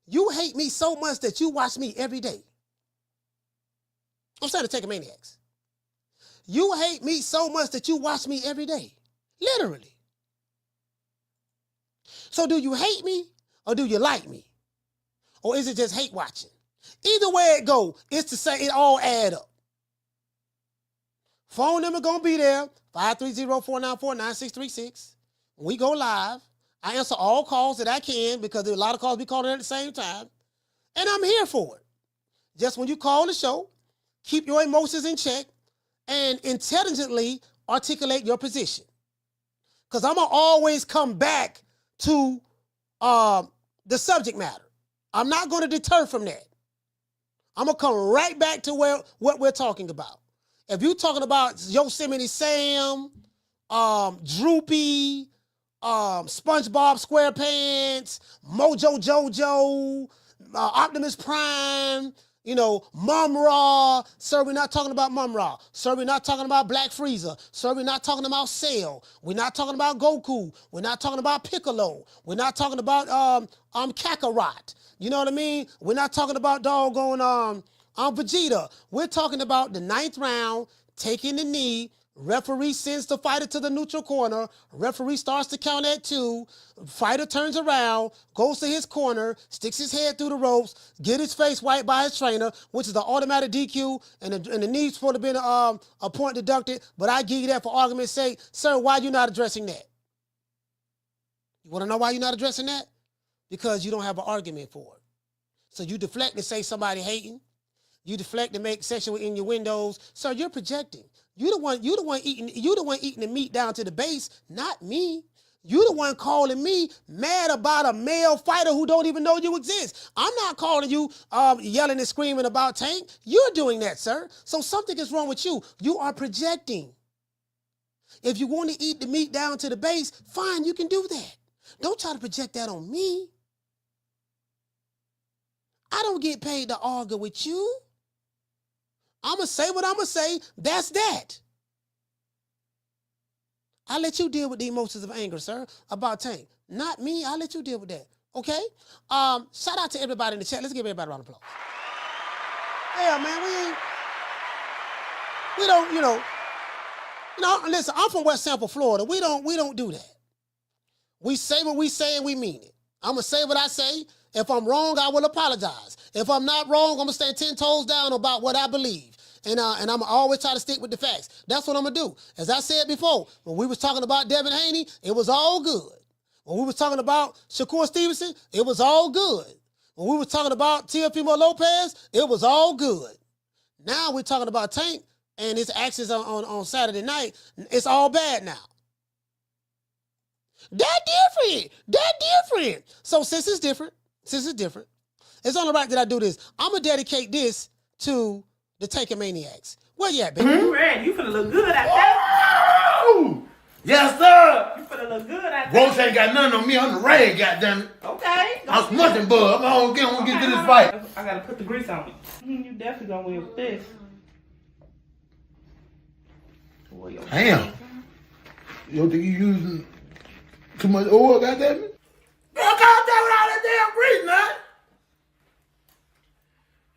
Speaker 2: You hate me so much that you watch me every day. I'm starting to take a maniacs. You hate me so much that you watch me every day. Literally. So do you hate me or do you like me? Or is it just hate watching? Either way it go, it's to say it all add up. Phone number gonna be there, 530-494-9636. When we go live, I answer all calls that I can because there are a lot of calls be calling at the same time. And I'm here for it. Just when you call the show, keep your emotions in check and intelligently articulate your position. Because I'm going to always come back to the subject matter. I'm not going to deter from that. I'm going to come right back to what we're talking about. If you're talking about Yosemite Sam, Droopy, SpongeBob SquarePants, Mojo Jojo, Optimus Prime, you know, Mum Ra. Sir, we're not talking about Mum Ra. Sir, we're not talking about Black Frieza. Sir, we're not talking about Cell. We're not talking about Goku. We're not talking about Piccolo. We're not talking about Kakarot. You know what I mean? We're not talking about doggone Vegeta. We're talking about the 9th round, taking the knee. Referee sends the fighter to the neutral corner. Referee starts to count at 2. Fighter turns around, goes to his corner, sticks his head through the ropes, get his face wiped by his trainer, which is the automatic DQ, and the knee's supposed to have been a point deducted, but I give you that for argument's sake. Sir, why are you not addressing that? You want to know why you're not addressing that? Because you don't have an argument for it. So you deflect to say somebody hating. You deflect to make sexual innuendos. Sir, you're projecting. You the one eating the meat down to the base, not me. You the one calling me mad about a male fighter who don't even know you exist. I'm not calling you yelling and screaming about Tank. You're doing that, sir. So something is wrong with you. You are projecting. If you want to eat the meat down to the base, fine, you can do that. Don't try to project that on me. I don't get paid to argue with you. I'm going to say what I'm going to say. That's that. I let you deal with the emotions of anger, sir, about Tank. Not me. I'll let you deal with that. Okay? Shout out to everybody in the chat. Let's give everybody a round of applause. Yeah, man, we don't, listen, I'm from West Tampa, Florida. We don't do that. We say what we say and we mean it. I'm going to say what I say. If I'm wrong, I will apologize. If I'm not wrong, I'm going to stand 10 toes down about what I believe. And I'm always try to stick with the facts. That's what I'm going to do. As I said before, when we was talking about Devin Haney, it was all good. When we was talking about Shakur Stevenson, it was all good. When we was talking about Teofimo Lopez, it was all good. Now we're talking about Tank and his actions on Saturday night. It's all bad now. That different. So since it's different, it's only right that I do this. I'm going to dedicate this to the Taker Maniacs. Where you at, baby?
Speaker 19: Red, you finna look good out there.
Speaker 20: Oh! Yes, sir!
Speaker 19: You finna look good out there.
Speaker 20: Roach ain't got nothing on me. I'm the rag, goddammit.
Speaker 19: Okay.
Speaker 20: I'm smushing bub. I don't get to this fight.
Speaker 19: I gotta put the grease on it. You definitely gonna win with this.
Speaker 20: Damn. You don't think you using too much oil, goddammit? Girl, calm down with all that damn grease, man.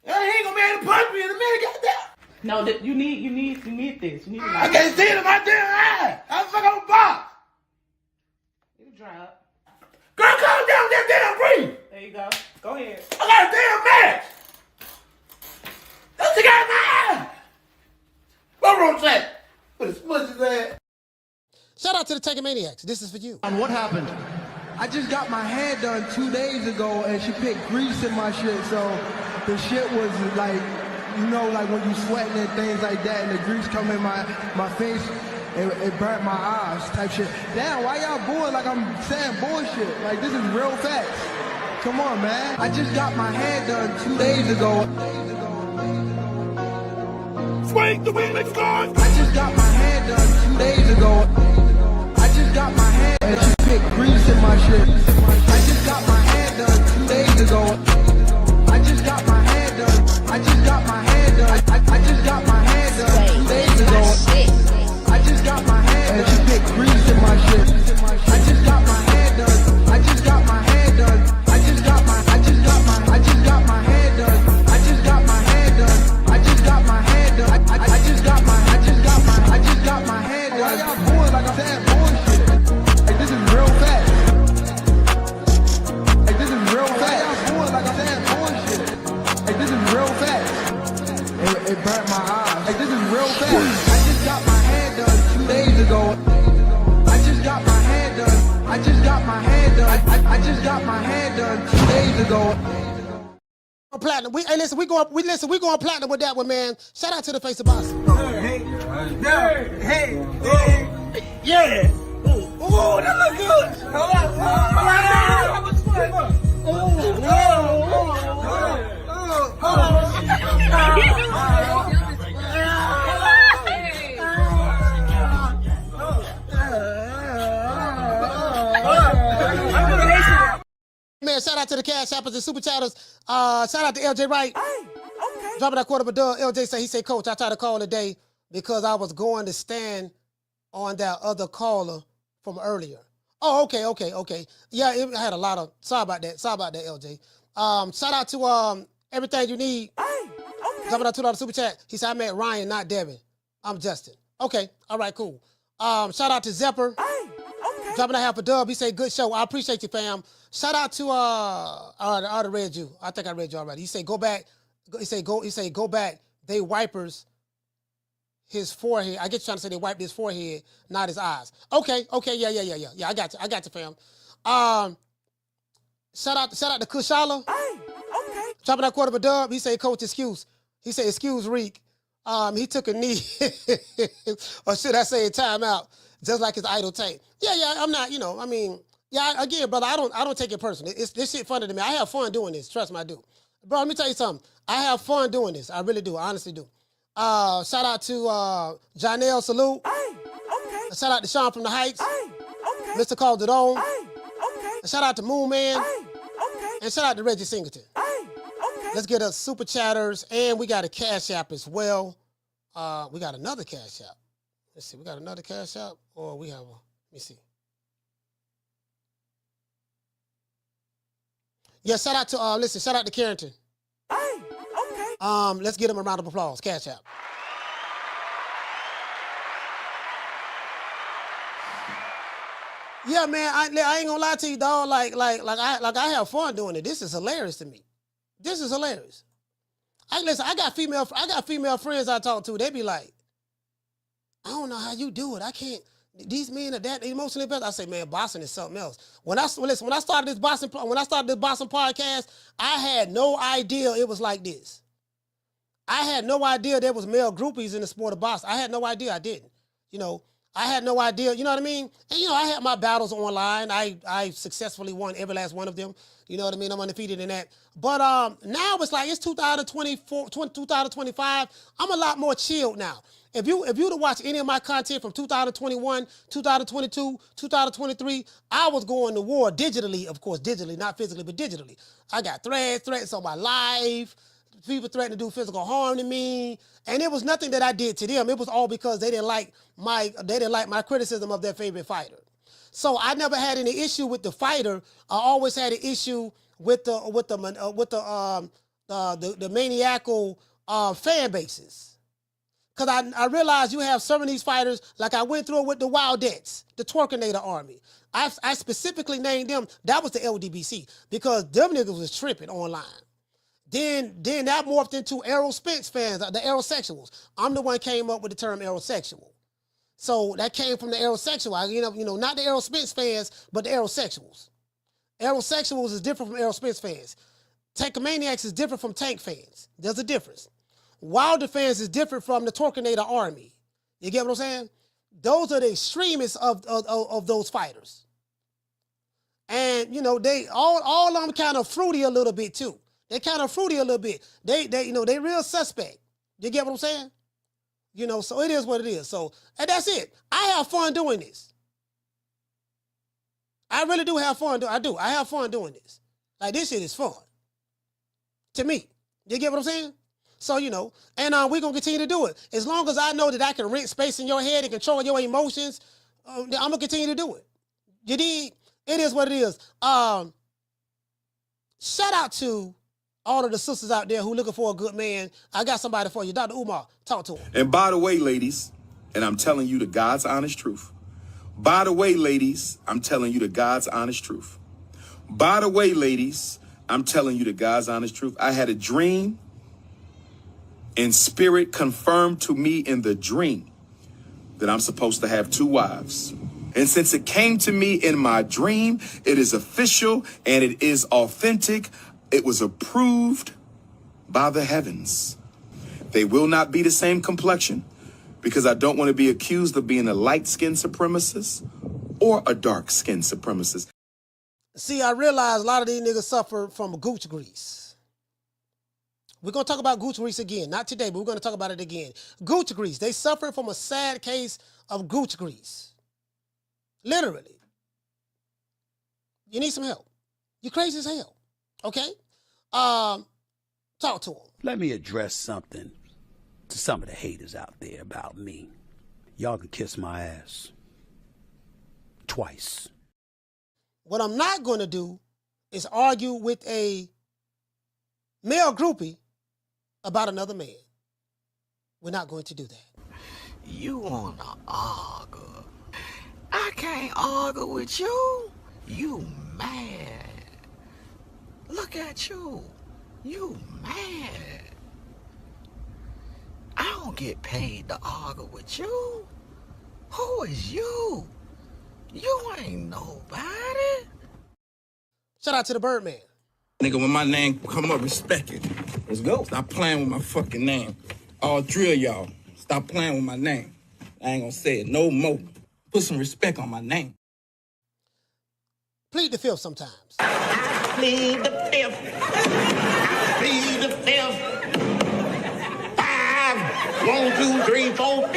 Speaker 20: He ain't gonna be able to punch me in a minute, goddamn.
Speaker 19: No, you need this. You need
Speaker 20: I can't see it in my damn eye. How the fuck I'm a box?
Speaker 19: It'll dry up.
Speaker 20: Girl, calm down with that damn grease.
Speaker 19: There you go. Go ahead.
Speaker 20: I got a damn match. That's the guy in my eye. What Roach at? Put his smush his ass.
Speaker 2: Shout out to the Taker Maniacs. This is for you.
Speaker 23: What happened? I just got my hair done 2 days ago and she put grease in my shit, so the shit was like, like when you sweating and things like that and the grease come in my face, it burnt my eyes type shit. Damn, why y'all booing like I'm saying bullshit? Like, this is real facts. Come on, man. I just got my hair done 2 days ago.
Speaker 20: Swing the remix guard.
Speaker 23: I just got my hair done 2 days ago. I just got my hair and she put grease in my shit. I just got my hair done 2 days ago. I just got my hair done. I just got my hair done. I just got my hair done 2 days ago. I just got my hair and she put grease in my shit. I just got my hair done. I just got my hair done. I just got my hair done. I just got my hair done. I just got my hair done. I just got my hair done. Why y'all booing like I'm saying bullshit? Like, this is real fast. Like, this is real fast. Why y'all booing like I'm saying bullshit? Like, this is real fast. It burnt my eyes. Like, this is real fast. I just got my hair done 2 days ago. I just got my hair done. I just got my hair done. I just got my hair done 2 days ago.
Speaker 2: Platinum. We going platinum with that one, man. Shout out to the face of boxing.
Speaker 20: Hey. Yeah. Ooh, that look good.
Speaker 2: Man, shout out to the Cash Apples and Super Chatters. Shout out to LJ Wright. Okay. Dropping that quarter of a dub. LJ said, Coach, I tried to call today because I was going to stand on that other caller from earlier. Oh, okay. Yeah, I had a lot of, sorry about that, LJ. Shout out to Everything You Need. Dropping that $2 Super Chat. He said, I met Ryan, not Devin. I'm Justin. Okay, all right, cool. Shout out to Zepper. Dropping that half a dub. He said, good show. I appreciate you, fam. Shout out to I already read you. I think I read you already. He said, go back. He said, go back. They wipers his forehead. I get you trying to say they wiped his forehead, not his eyes. Okay, yeah. Yeah, I got you, fam. Shout out to Kushala. Dropping that quarter of a dub. He said, Coach, excuse. He said, excuse Reek. He took a knee, or should I say a timeout, just like his idol Tank. Yeah, I'm not, again, brother, I don't take it personally. This shit funny to me. I have fun doing this. Trust me, I do. Bro, let me tell you something. I have fun doing this. I really do. I honestly do. Shout out to Janelle Salute. Shout out to Sean from the Heights. Mr. Calderon. Shout out to Moon Man. And shout out to Reggie Singleton. Let's get us super chatters, and we got a Cash App as well. We got another Cash App. Let's see, we got another Cash App, or we have a, let me see. Yeah, shout out to, shout out to Carrington. Let's get him a round of applause, Cash App. Yeah, man, I ain't gonna lie to you, dog. Like I have fun doing it. This is hilarious to me. This is hilarious. I got female friends I talk to. They be like, I don't know how you do it. I can't. These men are that emotionally invested. I say, man, boxing is something else. When I started this boxing podcast, I had no idea it was like this. I had no idea there was male groupies in the sport of boxing. I had no idea. I didn't. I had no idea, you know what I mean? And, I had my battles online. I successfully won every last one of them. You know what I mean? I'm undefeated in that. But now it's like, it's 2024, 2025. I'm a lot more chilled now. If you to watch any of my content from 2021, 2022, 2023, I was going to war digitally, of course, digitally, not physically, but digitally. I got threats on my life. People threatened to do physical harm to me, and it was nothing that I did to them. It was all because they didn't like my criticism of their favorite fighter. So I never had any issue with the fighter. I always had an issue with the maniacal fan bases, because I realized you have some of these fighters, like I went through it with the Wildettes, the Twerkinator Army. I specifically named them. That was the LDBC, because them niggas was tripping online. Then that morphed into Errol Spence fans, the Aerosexuals. I'm the one came up with the term Aerosexual. So that came from the Aerosexual. Not the Errol Spence fans, but the Aerosexuals. Aerosexuals is different from Errol Spence fans. Tankomaniacs is different from Tank fans. There's a difference. Wilder fans is different from the Twerkinator Army. You get what I'm saying? Those are the extremists of those fighters. And, they all of them kind of fruity a little bit too. They kind of fruity a little bit. They real suspect. You get what I'm saying? So it is what it is. So, and that's it. I have fun doing this. I really do have fun. I do. I have fun doing this. Like, this shit is fun. To me. You get what I'm saying? So, and we're going to continue to do it. As long as I know that I can rent space in your head and control your emotions, I'm going to continue to do it. You dig? It is what it is. Shout out to all of the sisters out there who looking for a good man. I got somebody for you. Dr. Umar, talk to him.
Speaker 1: And by the way, ladies, and I'm telling you the God's honest truth. By the way, ladies, I'm telling you the God's honest truth. By the way, ladies, I'm telling you the God's honest truth. I had a dream, and spirit confirmed to me in the dream that I'm supposed to have 2 wives. And since it came to me in my dream, it is official and it is authentic. It was approved by the heavens. They will not be the same complexion, because I don't want to be accused of being a light-skinned supremacist or a dark-skinned supremacist.
Speaker 2: See, I realize a lot of these niggas suffer from gooch grease. We're going to talk about gooch grease again. Not today, but we're going to talk about it again. Gooch grease. They suffer from a sad case of gooch grease. Literally. You need some help. You crazy as hell. Okay? Talk to him.
Speaker 5: Let me address something to some of the haters out there about me. Y'all can kiss my ass. Twice.
Speaker 2: What I'm not going to do is argue with a male groupie about another man. We're not going to do that.
Speaker 9: You wanna argue? I can't argue with you. You mad. Look at you. You mad. I don't get paid to argue with you. Who is you? You ain't nobody.
Speaker 2: Shout out to the Birdman.
Speaker 7: Nigga, when my name come up, respect it. Let's go. Stop playing with my fucking name. All 3 of y'all, stop playing with my name. I ain't gonna say it no more. Put some respect on my name.
Speaker 2: Plead the fifth sometimes.
Speaker 9: I plead the fifth. I plead the fifth. 5, 1, 2, 3, 4, 5.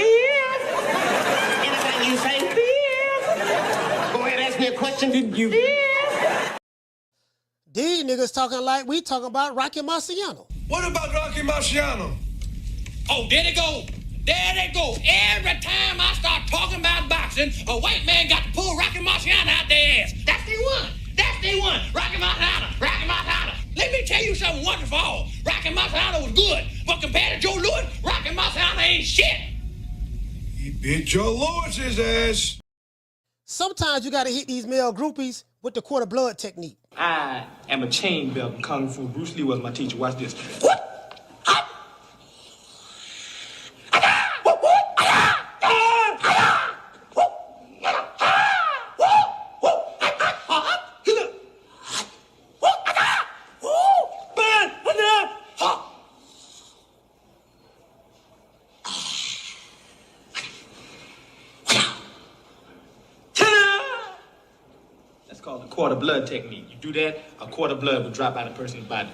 Speaker 9: Anything you say, fifth. Go ahead, ask me a question. Did you? Fifth.
Speaker 2: these niggas talking like we talking about Rocky Marciano.
Speaker 10: What about Rocky Marciano? Oh, there they go. There they go. Every time I start talking about boxing, a white man got to pull Rocky Marciano out their ass. That's the one. That's the one. Rocky Marciano. Rocky Marciano. Let me tell you something wonderful. Rocky Marciano was good, but compared to Joe Louis, Rocky Marciano ain't shit. He beat Joe Louis's ass.
Speaker 2: Sometimes you gotta hit these male groupies with the quarter blood technique.
Speaker 11: I am a chain belt in Kung Fu. Bruce Lee was my teacher. Watch this. Called the quarter blood technique. You do that, a quarter blood will drop out of a person's body.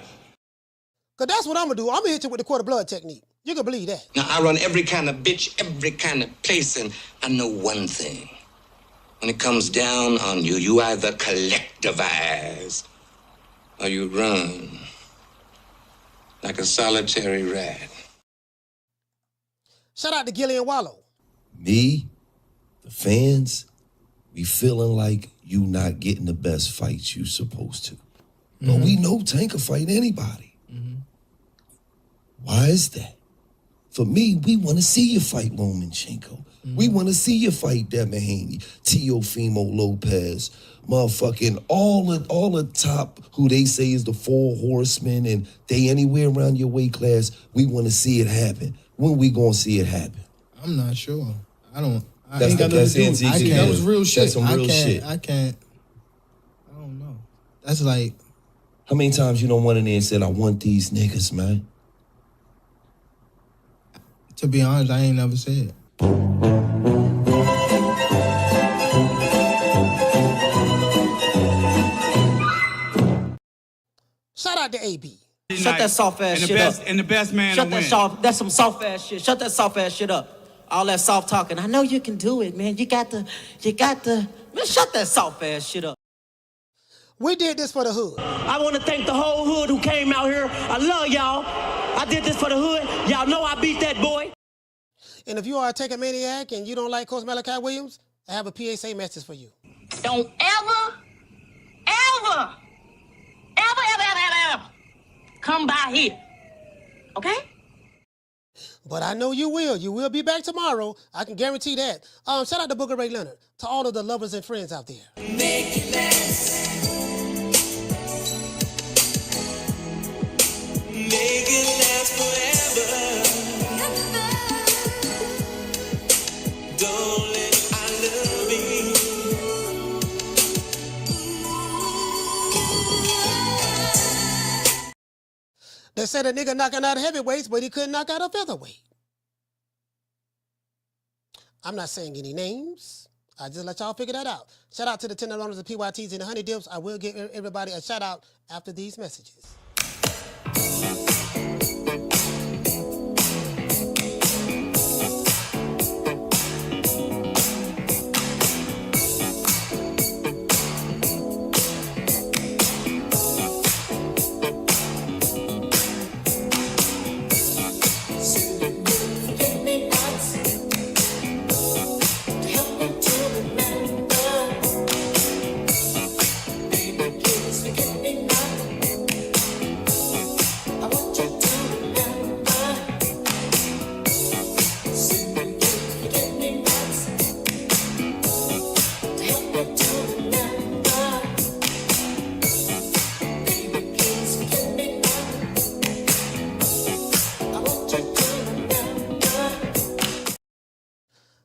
Speaker 2: Cause that's what I'm gonna do. I'm gonna hit you with the quarter blood technique. You can believe that.
Speaker 22: Now, I run every kind of bitch, every kind of place, and I know one thing. When it comes down on you, you either collectivize or you run like a solitary rat.
Speaker 2: Shout out to Gillian Wallow.
Speaker 24: Me, the fans, we feeling like you not getting the best fights you supposed to. But we know Tank can fight anybody. Why is that? For me, we want to see you fight Lomachenko. We want to see you fight Devin Haney, Teofimo Lopez, motherfucking all the top who they say is the 4 horsemen, and they anywhere around your weight class. We want to see it happen. When we gonna see it happen?
Speaker 20: I'm not sure. I don't.
Speaker 24: That's the best answer.
Speaker 20: That was real shit.
Speaker 24: That's some real shit.
Speaker 20: I can't. I don't know. That's like.
Speaker 24: How many times you don't went in there and said, I want these niggas, man?
Speaker 20: To be honest, I ain't never said it.
Speaker 2: Shout out to AB.
Speaker 25: Shut that soft ass shit up. And the best man
Speaker 26: Shut
Speaker 25: to win.
Speaker 26: That's some soft ass shit. Shut that soft ass shit up. All that soft talking. I know you can do it, man. You got to. Man, shut that soft ass shit up.
Speaker 2: We did this for the hood.
Speaker 26: I want to thank the whole hood who came out here. I love y'all. I did this for the hood. Y'all know I beat that boy.
Speaker 2: And if you are a Take a Maniac and you don't like Coach Malachi Williams, I have a PSA message for you.
Speaker 26: Don't ever come by here. Okay?
Speaker 2: But I know you will. You will be back tomorrow. I can guarantee that. Shout out to Booker Ray Leonard, to all of the lovers and friends out there.
Speaker 27: Make it last. Make it last forever. Don't let I love you.
Speaker 2: They said a nigga knocking out heavyweights, but he couldn't knock out a featherweight. I'm not saying any names. I just let y'all figure that out. Shout out to the 10 owners of PYTs and the Honey Dips. I will give everybody a shout out after these messages.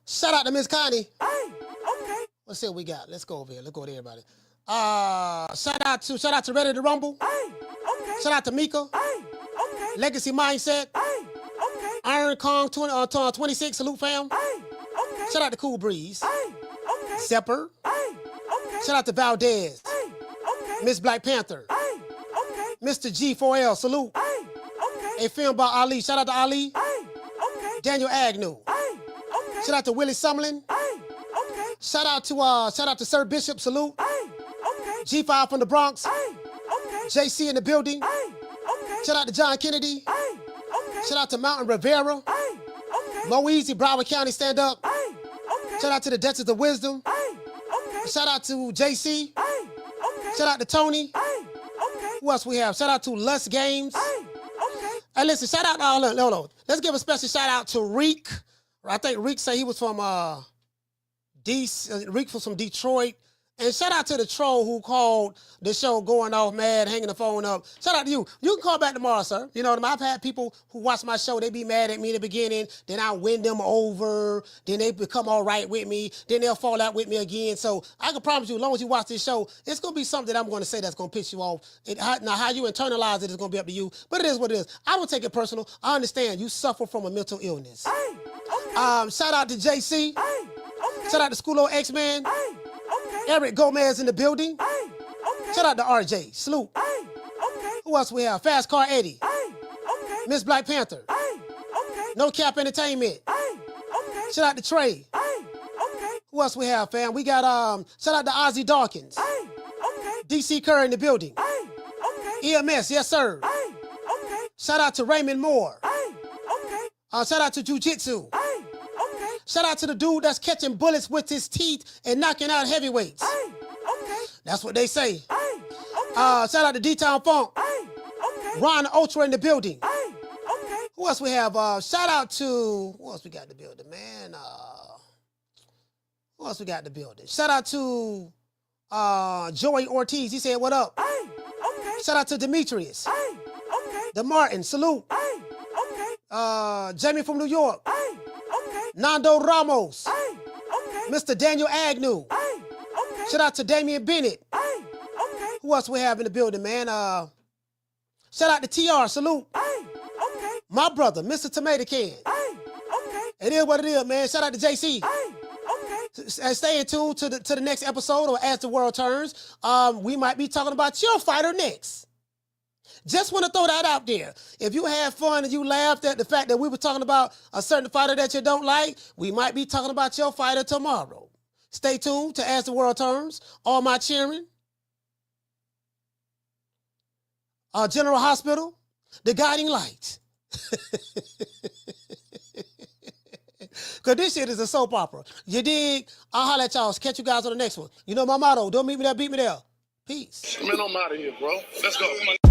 Speaker 2: Shout out to Miss Connie. Hey, okay. Let's see what we got. Let's go over here. Let's go to everybody. Shout out to Ready to Rumble. Hey, okay. Shout out to Mika. Hey, okay. Legacy Mindset. Hey, okay. Iron Kong 26. Salute fam. Hey, okay. Shout out to Cool Breeze. Hey, okay. Zepper. Hey, okay. Shout out to Valdez. Hey, okay. Miss Black Panther. Hey, okay. Mr. G4L. Salute. Hey, okay. A film by Ali. Shout out to Ali. Hey, okay. Daniel Agnew. Shout out to Willie Sumlin. Hey, okay. Shout out to Sir Bishop. Salute. Hey, okay. G5 from the Bronx. Hey, okay. JC in the building. Shout out to John Kennedy. Shout out to Mountain Rivera. Moeezy, Broward County, stand up. Shout out to the Duchess of Wisdom. Shout out to JC. Shout out to Tony. Who else we have? Shout out to Lust Games. Hey, listen, shout out, no. Let's give a special shout out to Reek. I think Reek said he was from Reek was from Detroit. And shout out to the troll who called the show going off mad, hanging the phone up. Shout out to you. You can call back tomorrow, sir. You know what I mean? I've had people who watch my show, they be mad at me in the beginning, then I win them over, then they become all right with me, then they'll fall out with me again. So I can promise you, as long as you watch this show, it's going to be something that I'm going to say that's going to piss you off. Now, how you internalize it is going to be up to you, but it is what it is. I don't take it personal. I understand you suffer from a mental illness. Shout out to JC. Shout out to School of X-Men. Eric Gomez in the building. Shout out to RJ. Sloop. Who else we have? Fast Car Eddie. Miss Black Panther. No Cap Entertainment. Shout out to Trey. Who else we have, fam? We got shout out to Ozzy Dawkins. DC Kerr in the building. EMS, yes sir. Shout out to Raymond Moore. Shout out to Jiu Jitsu. Shout out to the dude that's catching bullets with his teeth and knocking out heavyweights. That's what they say. Shout out to D-Town Funk. Ron Ultra in the building. Who else we have? Shout out to, who else we got in the building, man? Who else we got in the building? Shout out to Joey Ortiz. He said, what up? Shout out to Demetrius. The Martin, salute. Jamie from New York. Nando Ramos. Mr. Daniel Agnew. Shout out to Damian Bennett. Who else we have in the building, man? Shout out to TR, salute. My brother, Mr. Tomato Can. It is what it is, man. Shout out to JC. And stay in tune to the next episode, or As the World Turns. We might be talking about your fighter next. Just want to throw that out there. If you had fun and you laughed at the fact that we were talking about a certain fighter that you don't like, we might be talking about your fighter tomorrow. Stay tuned to As the World Turns. All my cheering. General Hospital. The Guiding Light. Because this shit is a soap opera. You dig? I'll holler at y'all. Catch you guys on the next one. You know my motto. Don't meet me there, beat me there. Peace.
Speaker 3: Man, I'm out of here, bro. Let's go.